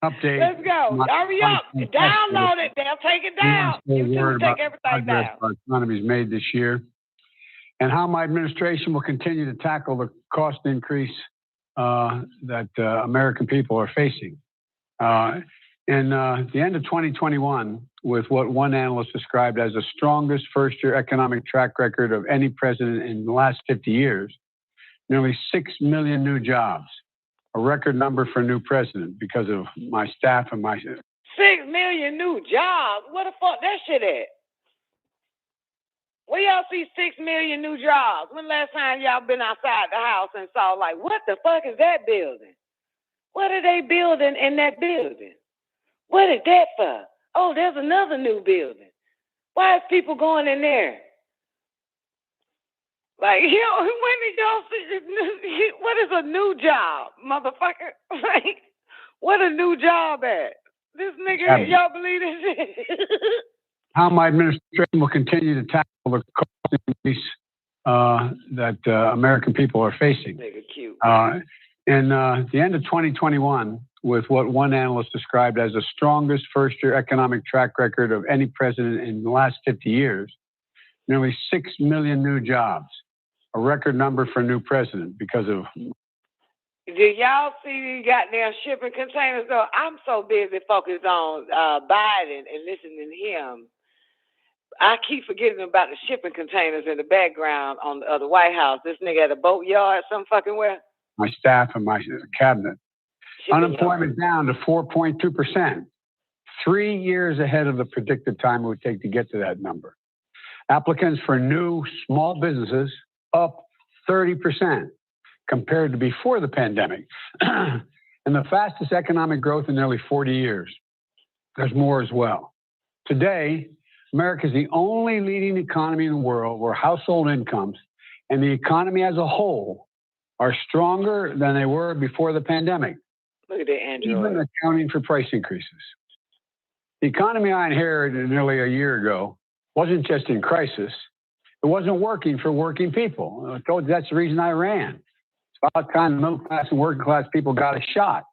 Update. Let's go. Hurry up. Download it. They'll take it down. YouTube take everything down. Our economy's made this year and how my administration will continue to tackle the cost increase that American people are facing. In the end of 2021, with what one analyst described as the strongest first-year economic track record of any president in the last 50 years, nearly 6 million new jobs, a record number for a new president because of my staff and my... 6 million new jobs? What the fuck that shit at? Where y'all see 6 million new jobs? When last time y'all been outside the house and saw, like, what the fuck is that building? What are they building in that building? What is that for? Oh, there's another new building. Why is people going in there? Like, when did y'all see, what is a new job, motherfucker? Like, what a new job at? This nigga, y'all believe this shit? How my administration will continue to tackle the cost increase that American people are facing. Nigga cute. In the end of 2021, with what one analyst described as the strongest first-year economic track record of any president in the last 50 years, nearly 6 million new jobs, a record number for a new president because of... Did y'all see these goddamn shipping containers, though? I'm so busy focused on Biden and listening to him. I keep forgetting about the shipping containers in the background on the White House. This nigga at a boatyard some fucking where? My staff and my cabinet. Unemployment down to 4.2%, 3 years ahead of the predicted time it would take to get to that number. Applicants for new small businesses up 30% compared to before the pandemic, and the fastest economic growth in nearly 40 years. There's more as well. Today, America is the only leading economy in the world where household incomes and the economy as a whole are stronger than they were before the pandemic. Look at that Android. Even accounting for price increases. The economy I inherited nearly a year ago wasn't just in crisis. It wasn't working for working people. I told you that's the reason I ran. It's about time the middle class and working class people got a shot.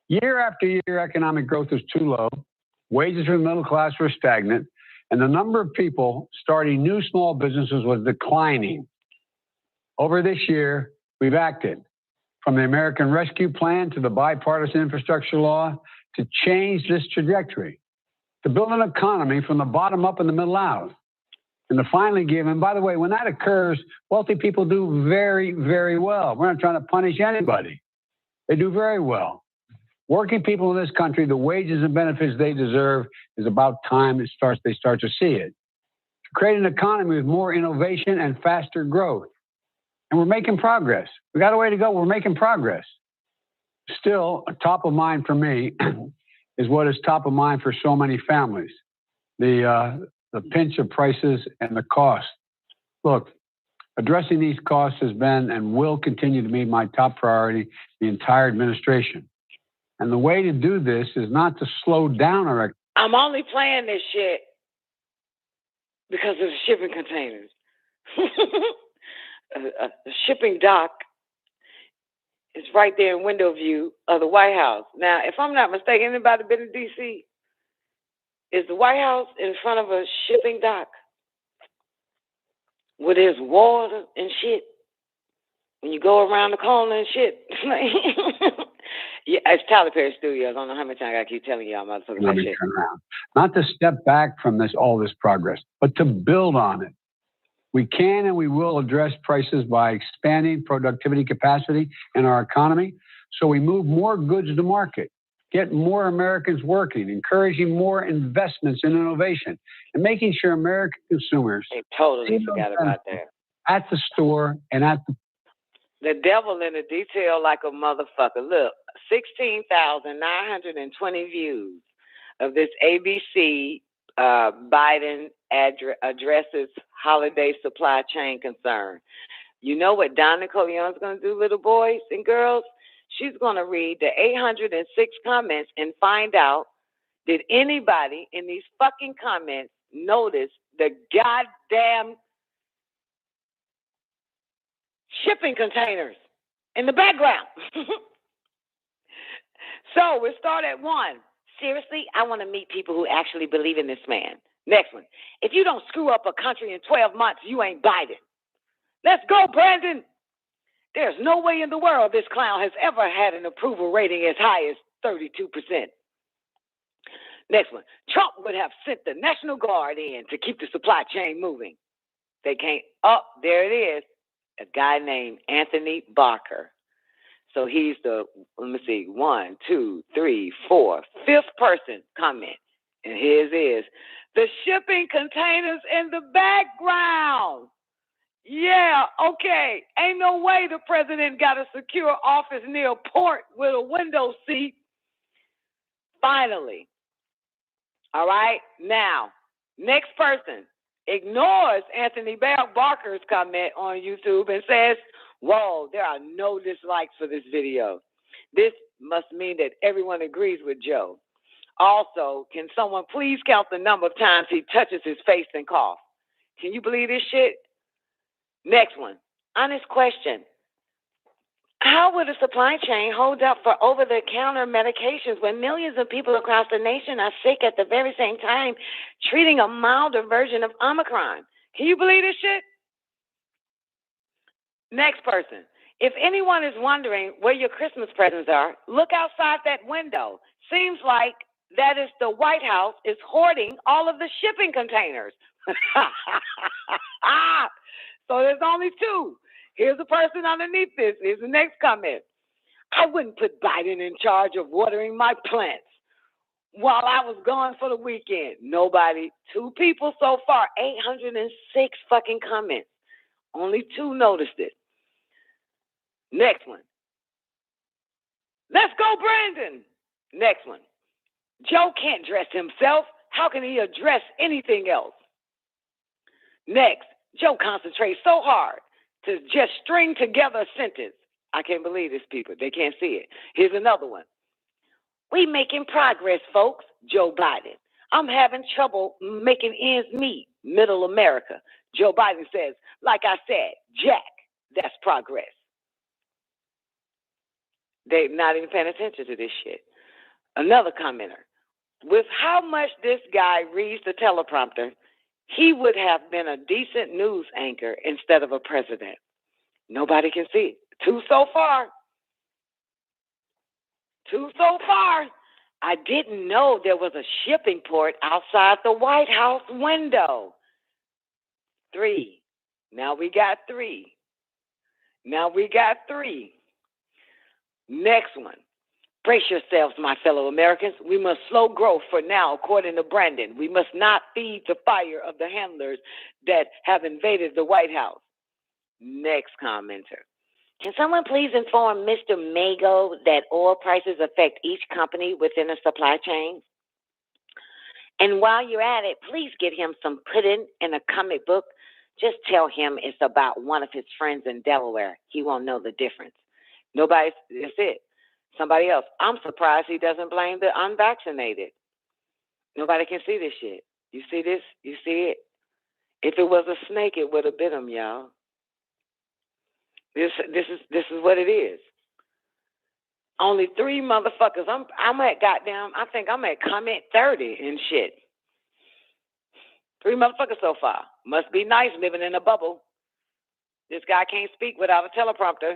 Year after year, economic growth was too low. Wages for the middle class were stagnant. And the number of people starting new small businesses was declining. Over this year, we've acted. From the American Rescue Plan to the bipartisan infrastructure law to change this trajectory, to build an economy from the bottom up and the middle out, and to finally give. And by the way, when that occurs, wealthy people do very, very well. We're not trying to punish anybody. They do very well. Working people in this country, the wages and benefits they deserve is about time they start to see it. To create an economy with more innovation and faster growth. And we're making progress. We got a way to go. We're making progress. Still, top of mind for me is what is top of mind for so many families. The pinch of prices and the cost. Look, addressing these costs has been and will continue to be my top priority the entire administration. And the way to do this is not to slow down our... I'm only playing this shit because of the shipping containers. A shipping dock is right there in window view of the White House. Now, if I'm not mistaken, anybody been in D.C.? Is the White House in front of a shipping dock where there's water and shit? When you go around the corner and shit. Yeah, it's Tyler Perry Studios. I don't know how many times I gotta keep telling y'all about something like shit. Not to step back from all this progress, but to build on it. We can and we will address prices by expanding productivity capacity in our economy so we move more goods to market, get more Americans working, encouraging more investments in innovation, and making sure American consumers They totally forgot about that. at the store and at The devil in the detail like a motherfucker. Look, 16,920 views of this ABC Biden addresses holiday supply chain concern. You know what Don Nicoleone is going to do, little boys and girls? She's going to read the 806 comments and find out, did anybody in these fucking comments notice the goddamn shipping containers in the background? So we'll start at 1. Seriously, I want to meet people who actually believe in this man. Next one. If you don't screw up a country in 12 months, you ain't Biden. Let's go, Brandon. There's no way in the world this clown has ever had an approval rating as high as 32%. Next one. Trump would have sent the National Guard in to keep the supply chain moving. They can't. Oh, there it is. A guy named Anthony Barker. So he's the, let me see, 1, 2, 3, 4, 5th person comment. And his is, the shipping containers in the background. Yeah, okay. Ain't no way the president got a secure office near a port with a window seat. Finally. All right, now, next person ignores Anthony Barker's comment on YouTube and says, whoa, there are no dislikes for this video. This must mean that everyone agrees with Joe. Also, can someone please count the number of times he touches his face and coughs? Can you believe this shit? Next one, honest question. How will the supply chain hold up for over-the-counter medications when millions of people across the nation are sick at the very same time, treating a milder version of Omicron? Can you believe this shit? Next person. If anyone is wondering where your Christmas presents are, look outside that window. Seems like that is the White House is hoarding all of the shipping containers. So there's only 2. Here's the person underneath this. Here's the next comment. I wouldn't put Biden in charge of watering my plants while I was gone for the weekend. Nobody. 2 people so far. 806 fucking comments. Only 2 noticed it. Next one. Let's go, Brandon. Next one. Joe can't dress himself. How can he address anything else? Next. Joe concentrates so hard to just string together a sentence. I can't believe this, people. They can't see it. Here's another one. We making progress, folks. Joe Biden. I'm having trouble making ends meet. Middle America. Joe Biden says, like I said, Jack, that's progress. They're not even paying attention to this shit. Another commenter. With how much this guy reads the teleprompter, he would have been a decent news anchor instead of a president. Nobody can see it. 2 so far. 2 so far. I didn't know there was a shipping port outside the White House window. 3. Now we got 3. Now we got 3. Next one. Brace yourselves, my fellow Americans. We must slow growth for now, according to Brandon. We must not feed the fire of the handlers that have invaded the White House. Next commenter. Can someone please inform Mr. Mago that oil prices affect each company within a supply chain? And while you're at it, please get him some pudding in a comic book. Just tell him it's about one of his friends in Delaware. He won't know the difference. Nobody, that's it. Somebody else. I'm surprised he doesn't blame the unvaccinated. Nobody can see this shit. You see this? You see it? If it was a snake, it would have bit him, y'all. This is what it is. Only 3 motherfuckers. I'm at goddamn. I think I'm at comment 30 and shit. 3 motherfuckers so far. Must be nice living in a bubble. This guy can't speak without a teleprompter.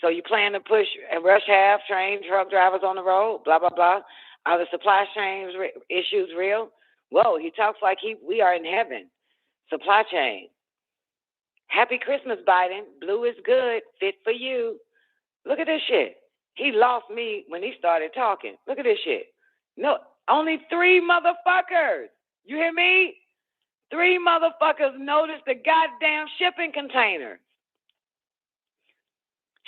So you plan to push and rush half train truck drivers on the road, blah, blah, blah. Are the supply chain issues real? Whoa, he talks like we are in heaven. Supply chain. Happy Christmas, Biden. Blue is good. Fit for you. Look at this shit. He lost me when he started talking. Look at this shit. No, only 3 motherfuckers. You hear me? 3 motherfuckers noticed the goddamn shipping container.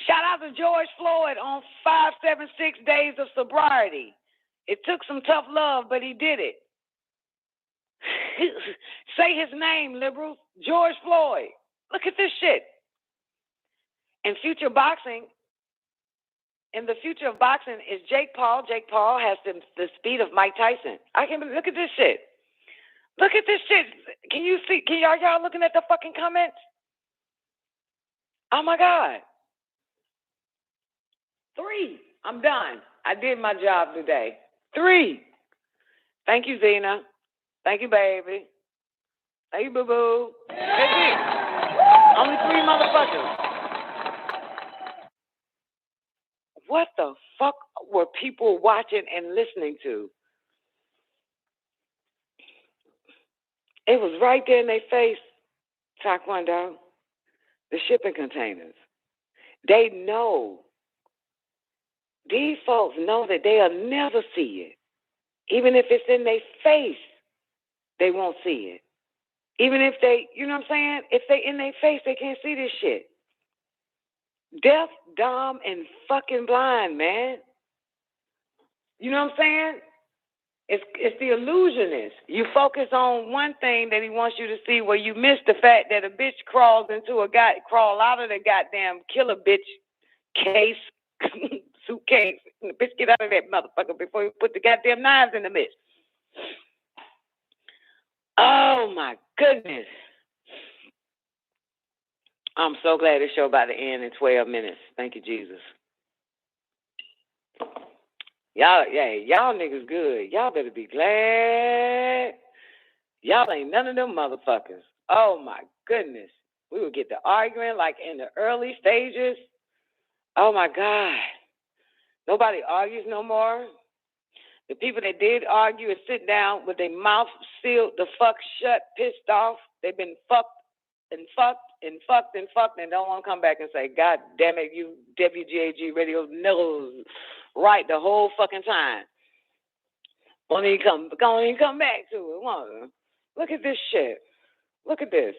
Shout out to George Floyd on 576 days of sobriety. It took some tough love, but he did it. Say his name, liberals. George Floyd. Look at this shit. In the future of boxing is Jake Paul. Jake Paul has the speed of Mike Tyson. Look at this shit. Look at this shit. Can you see? Y'all looking at the fucking comments? Oh my God. 3. I'm done. I did my job today. 3. Thank you, Zena. Thank you, baby. Thank you, boo-boo. That's it. Only 3 motherfuckers. What the fuck were people watching and listening to? It was right there in their face, Taekwondo. The shipping containers. They know. These folks know that they'll never see it. Even if it's in their face, they won't see it. Even if they, you know what I'm saying? If they in their face, they can't see this shit. Deaf, dumb, and fucking blind, man. You know what I'm saying? It's the illusionist. You focus on one thing that he wants you to see, where you miss the fact that a bitch crawl out of the goddamn killer bitch case, suitcase. The bitch get out of that motherfucker before you put the goddamn knives in the midst. Oh my goodness. I'm so glad this show about to end in 12 minutes. Thank you, Jesus. Y'all niggas good. Y'all better be glad. Y'all ain't none of them motherfuckers. Oh my goodness. We would get to arguing like in the early stages. Oh my God. Nobody argues no more. The people that did argue and sit down with their mouth sealed the fuck shut, pissed off. They've been fucked and don't want to come back and say, God damn it, you WGAG Radio knows right the whole fucking time. Won't even come back to it, won't it? Look at this shit. Look at this.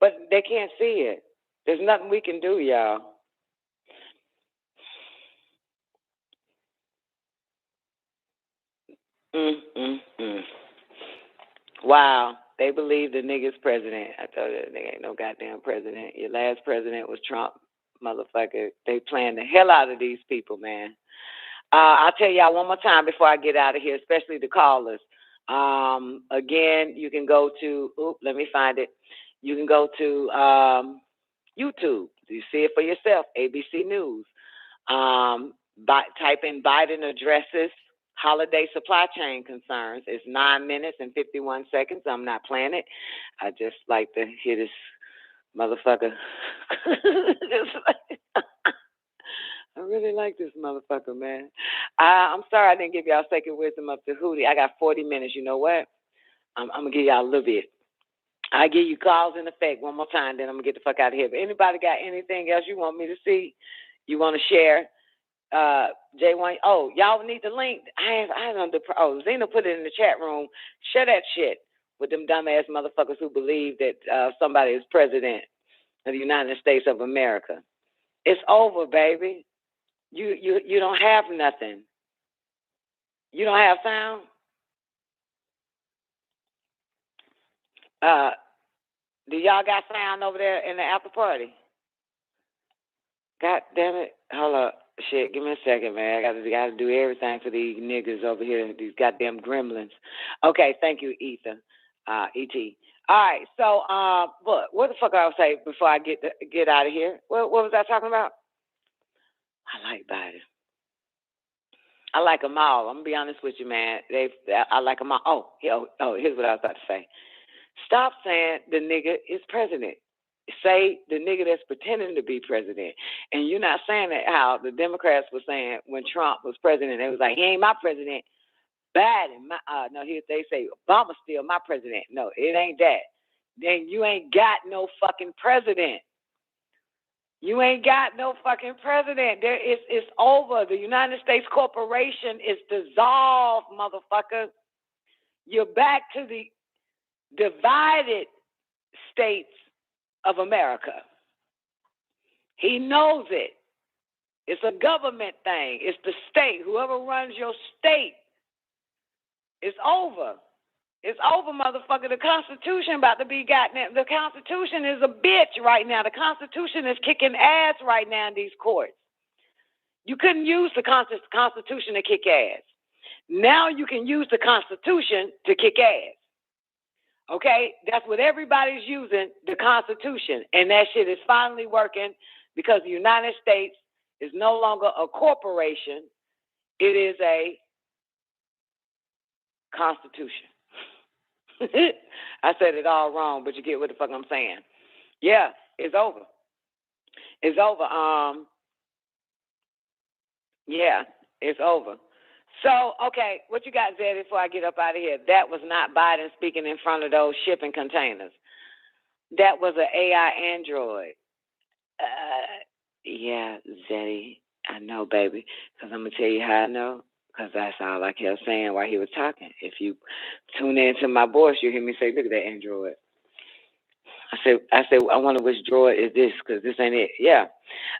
But they can't see it. There's nothing we can do, y'all. Wow. They believe the nigga's president. I told you, the nigga ain't no goddamn president. Your last president was Trump, motherfucker. They playing the hell out of these people, man. I'll tell y'all one more time before I get out of here, especially the callers. Again, you can go to, let me find it. You can go to YouTube. You see it for yourself, ABC News. Type in Biden addresses holiday supply chain concerns. It's 9 minutes and 51 seconds. I'm not playing it. I just like to hear this motherfucker. I really like this motherfucker, man. I'm sorry I didn't give y'all sacred wisdom up to Hootie. I got 40 minutes. You know what? I'm going to give y'all a little bit. I give you cause and effect one more time, then I'm going to get the fuck out of here. But anybody got anything else you want me to see, you want to share, J1. Oh, y'all need the link. I don't. Zena put it in the chat room. Share that shit with them dumbass motherfuckers who believe that somebody is president of the United States of America. It's over, baby. You don't have nothing. You don't have sound. Do y'all got sound over there in the after party? God damn it. Hold up. Shit, give me a second, man. I gotta do everything for these niggas over here, these goddamn gremlins. Okay, thank you, Ethan. E.T. All right, so what the fuck I was saying before I get out of here? What was I talking about? I like Biden. I like them all. I'm gonna be honest with you, man. I like them all. Oh, here's what I was about to say. Stop saying the nigga is president. Say the nigga that's pretending to be president. And you're not saying that how the Democrats were saying when Trump was president. They was like, he ain't my president. Biden, they say Obama's still my president. No, it ain't that. Then you ain't got no fucking president. You ain't got no fucking president. It's over. The United States corporation is dissolved, motherfucker. You're back to the divided states of America. He knows it. It's a government thing. It's the state. Whoever runs your state. It's over. It's over, motherfucker. The Constitution about to be goddamn. The Constitution is a bitch right now. The Constitution is kicking ass right now in these courts. You couldn't use the Constitution to kick ass. Now you can use the Constitution to kick ass. Okay? That's what everybody's using, the Constitution. And that shit is finally working because the United States is no longer a corporation. It is a Constitution. I said it all wrong, but you get what the fuck I'm saying. Yeah, it's over. It's over. Yeah, it's over. So, okay, what you got, Zeddy, before I get up out of here? That was not Biden speaking in front of those shipping containers. That was an AI android. Yeah, Zeddy, I know, baby, because I'm going to tell you how I know. Because that's all I kept saying while he was talking. If you tune into my voice, you hear me say, look at that android. I said, I wonder which droid is this, because this ain't it. Yeah.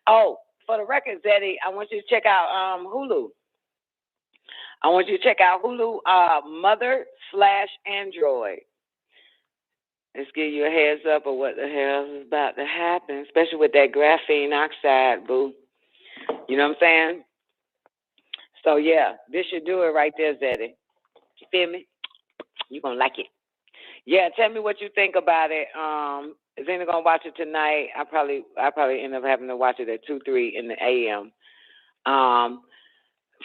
Oh, for the record, Zeddy, I want you to check out Hulu. I want you to check out Hulu, Mother/Android. Let's give you a heads up of what the hell is about to happen, especially with that graphene oxide, boo. You know what I'm saying? So, yeah, this should do it right there, Zeddy. You feel me? You're going to like it. Yeah, tell me what you think about it. Is anyone going to watch it tonight? I probably end up having to watch it at 2, 3 in the a.m.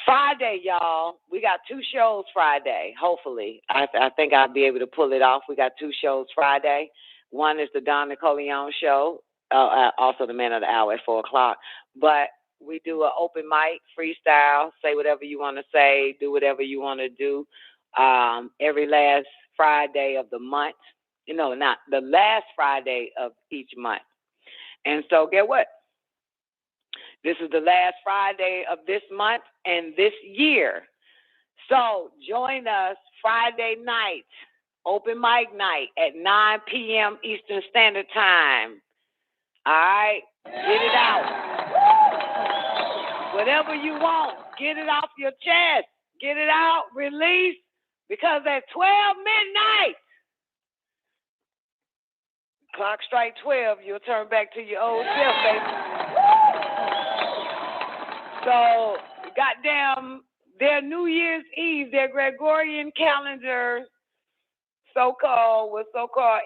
Friday, y'all, we got 2 shows Friday, hopefully. I think I'll be able to pull it off. We got 2 shows Friday. One is the Don Nicoleone show, also the Man of the Hour at 4 o'clock. But we do an open mic, freestyle, say whatever you want to say, do whatever you want to do. Every last Friday of the month. Not the last Friday of each month. And so get what? This is the last Friday of this month and this year. So join us Friday night, open mic night at 9 p.m. Eastern Standard Time. All right? Get it out. Whatever you want, get it off your chest. Get it out, release, because at 12 midnight, clock strike 12, you'll turn back to your old self, baby. So, goddamn, their New Year's Eve, their Gregorian calendar, so-called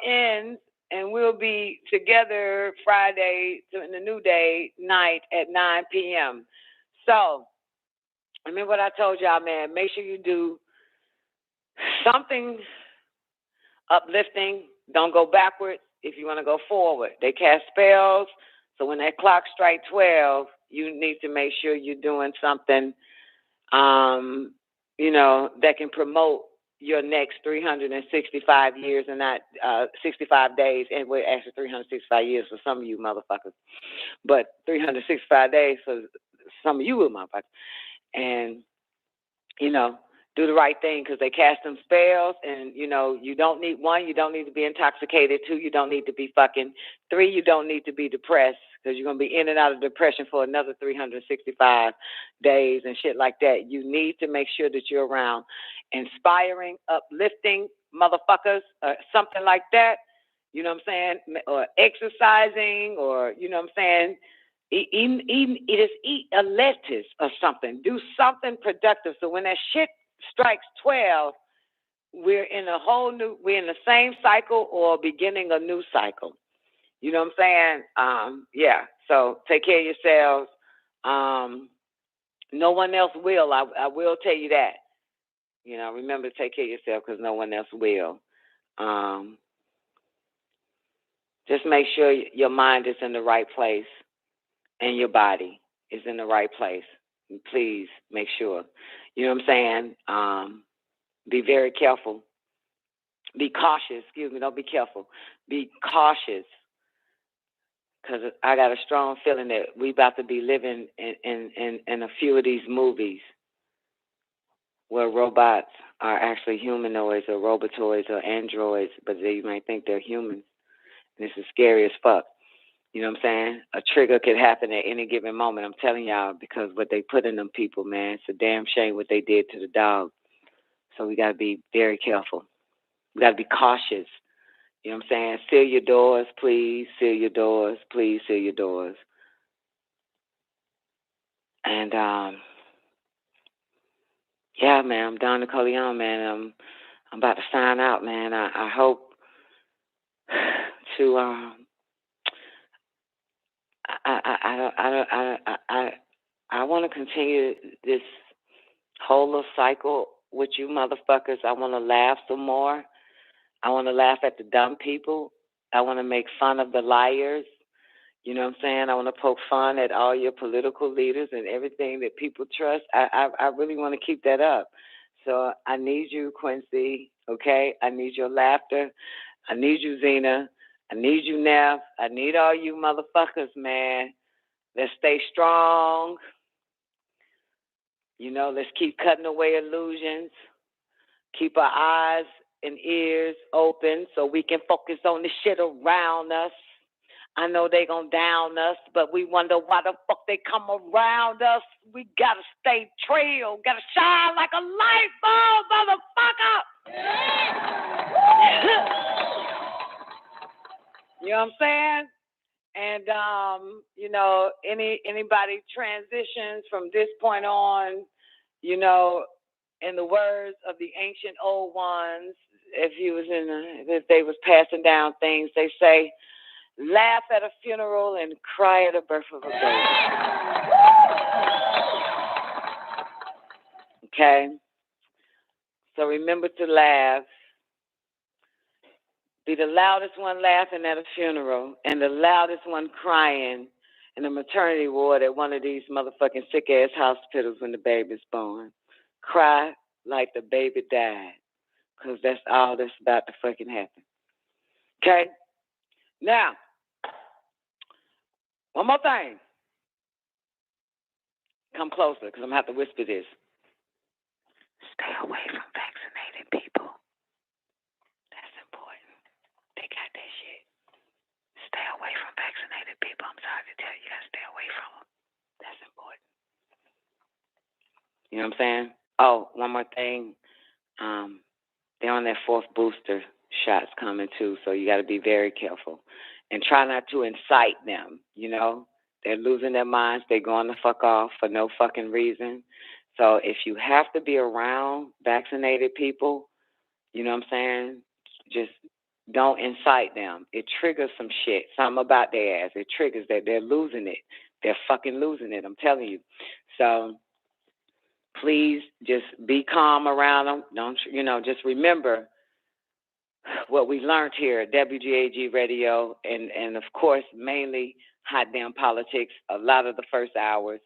ends, and we'll be together Friday in the new day night at 9 p.m. So, remember what I told y'all, man. Make sure you do something uplifting. Don't go backwards if you want to go forward. They cast spells, so when that clock strikes 12, you need to make sure you're doing something, that can promote your next 365 years and not 65 days. And we're actually 365 years for some of you motherfuckers. But 365 days for some of you little motherfuckers. And, you know, do the right thing because they cast them spells. And, you know, you don't need, 1, you don't need to be intoxicated. 2, you don't need to be fucking. 3, you don't need to be depressed because you're going to be in and out of depression for another 365 days and shit like that. You need to make sure that you're around inspiring, uplifting motherfuckers, something like that. You know what I'm saying? Or exercising, or, you know what I'm saying? Eat a lettuce or something. Do something productive. So when that shit strikes 12, we're in the same cycle or beginning a new cycle. You know what I'm saying? Yeah. So take care of yourselves. No one else will. I will tell you that. You know, remember to take care of yourself because no one else will. Just make sure your mind is in the right place and your body is in the right place. Please make sure. You know what I'm saying? Be very careful. Be cautious. Excuse me, don't be careful. Be cautious. Because I got a strong feeling that we about to be living in a few of these movies where robots are actually humanoids or robotoids or androids, but you might think they're humans. And this is scary as fuck. You know what I'm saying? A trigger could happen at any given moment. I'm telling y'all, because what they put in them people, man, it's a damn shame what they did to the dog. So we got to be very careful. We got to be cautious. You know what I'm saying? Seal your doors, please. Seal your doors. Please seal your doors. And, yeah, man, I'm Don Nicoleone, man. I'm about to sign out, man. I hope to, I want to continue this whole little cycle with you motherfuckers. I want to laugh some more. I want to laugh at the dumb people. I want to make fun of the liars. You know what I'm saying? I want to poke fun at all your political leaders and everything that people trust. I really want to keep that up. So I need you, Quincy, okay? I need your laughter. I need you, Zena. I need you, Neff. I need all you motherfuckers, man. Let's stay strong. You know, let's keep cutting away illusions. Keep our eyes and ears open so we can focus on the shit around us. I know they gonna down us, but we wonder why the fuck they come around us. We gotta stay trail, gotta shine like a light bulb, motherfucker. You know what I'm saying? And you know, anybody transitions from this point on, you know, in the words of the ancient old ones, if they was passing down things, they say, laugh at a funeral and cry at the birth of a baby. Okay? So remember to laugh. Be the loudest one laughing at a funeral and the loudest one crying in a maternity ward at one of these motherfucking sick-ass hospitals when the baby's born. Cry like the baby died, because that's all that's about to fucking happen. Okay? Now, one more thing. Come closer, because I'm going to have to whisper this. Stay away from vaccinated people. That's important. They got that shit. Stay away from vaccinated people. I'm sorry to tell you, you got to stay away from them. That's important. You know what I'm saying? Oh, one more thing. They're on their 4th booster shots coming too, so you got to be very careful. And try not to incite them, you know. They're losing their minds. They're going the fuck off for no fucking reason. So if you have to be around vaccinated people, you know what I'm saying, just don't incite them. It triggers some shit, something about their ass. It triggers that they're losing it. They're fucking losing it, I'm telling you. So please just be calm around them. Don't, you know, just remember what we learned here at WGAG Radio and of course, mainly Hot Damn Politics, a lot of the first hours.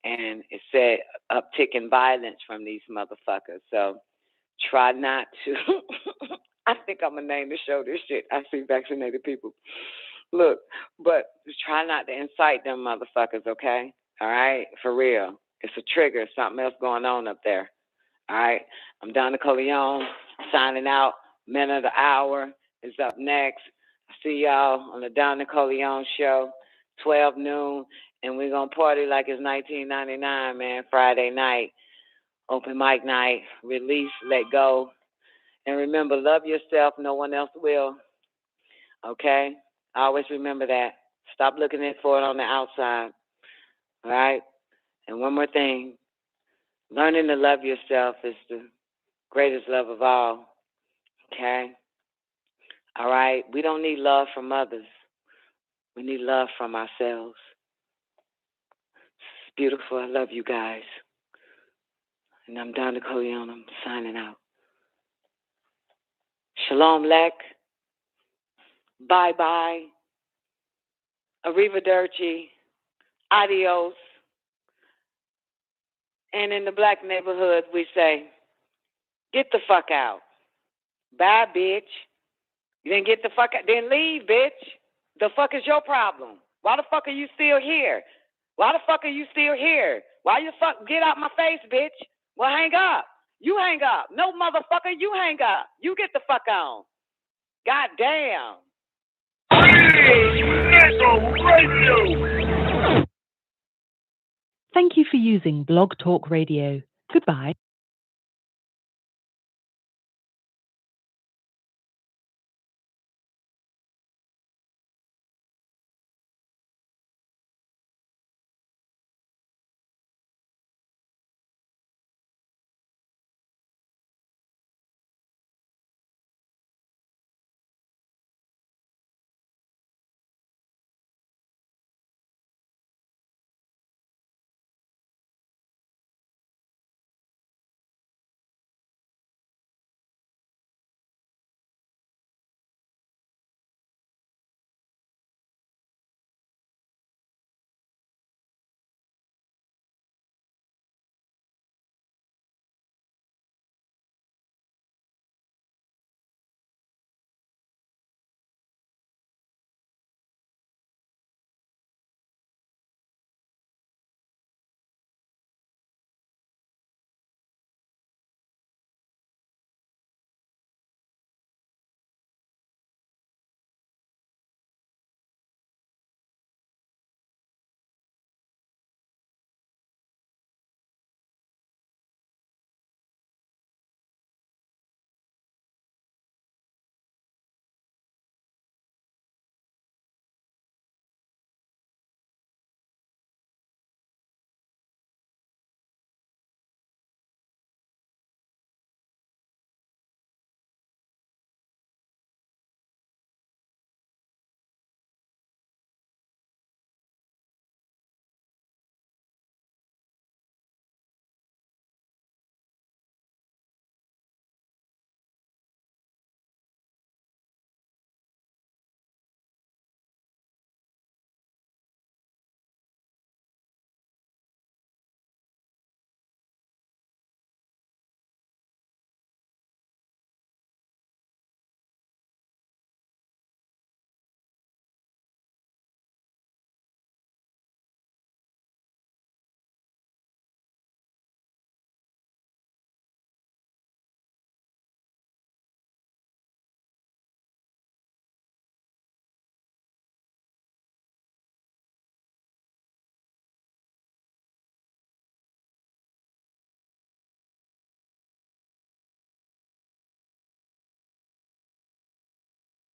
And it said uptick in violence from these motherfuckers. So try not to. I think I'm going to name the show this shit. I see vaccinated people. Look, but try not to incite them motherfuckers, okay? All right? For real. It's a trigger. Something else going on up there. All right? I'm Don Nicoleone, signing out. Men of the Hour is up next. See y'all on the Don Nicoleone Show, 12 noon. And we're going to party like it's 1999, man, Friday night. Open mic night. Release, let go. And remember, love yourself. No one else will. Okay? Always remember that. Stop looking for it on the outside. All right? And one more thing. Learning to love yourself is the greatest love of all. Okay? All right? We don't need love from others. We need love from ourselves. It's beautiful. I love you guys. And I'm Don Nicoleone. I'm signing out. Shalom Lek. Bye-bye. Arrivederci. Adios. And in the black neighborhood, we say, get the fuck out. Bye, bitch. You didn't get the fuck out. Then leave, bitch. The fuck is your problem? Why the fuck are you still here? Why the fuck are you still here? Why you fuck get out my face, bitch? Well, hang up. You hang up. No, motherfucker, you hang up. You get the fuck on. God damn. Thank you for using Blog Talk Radio. Goodbye.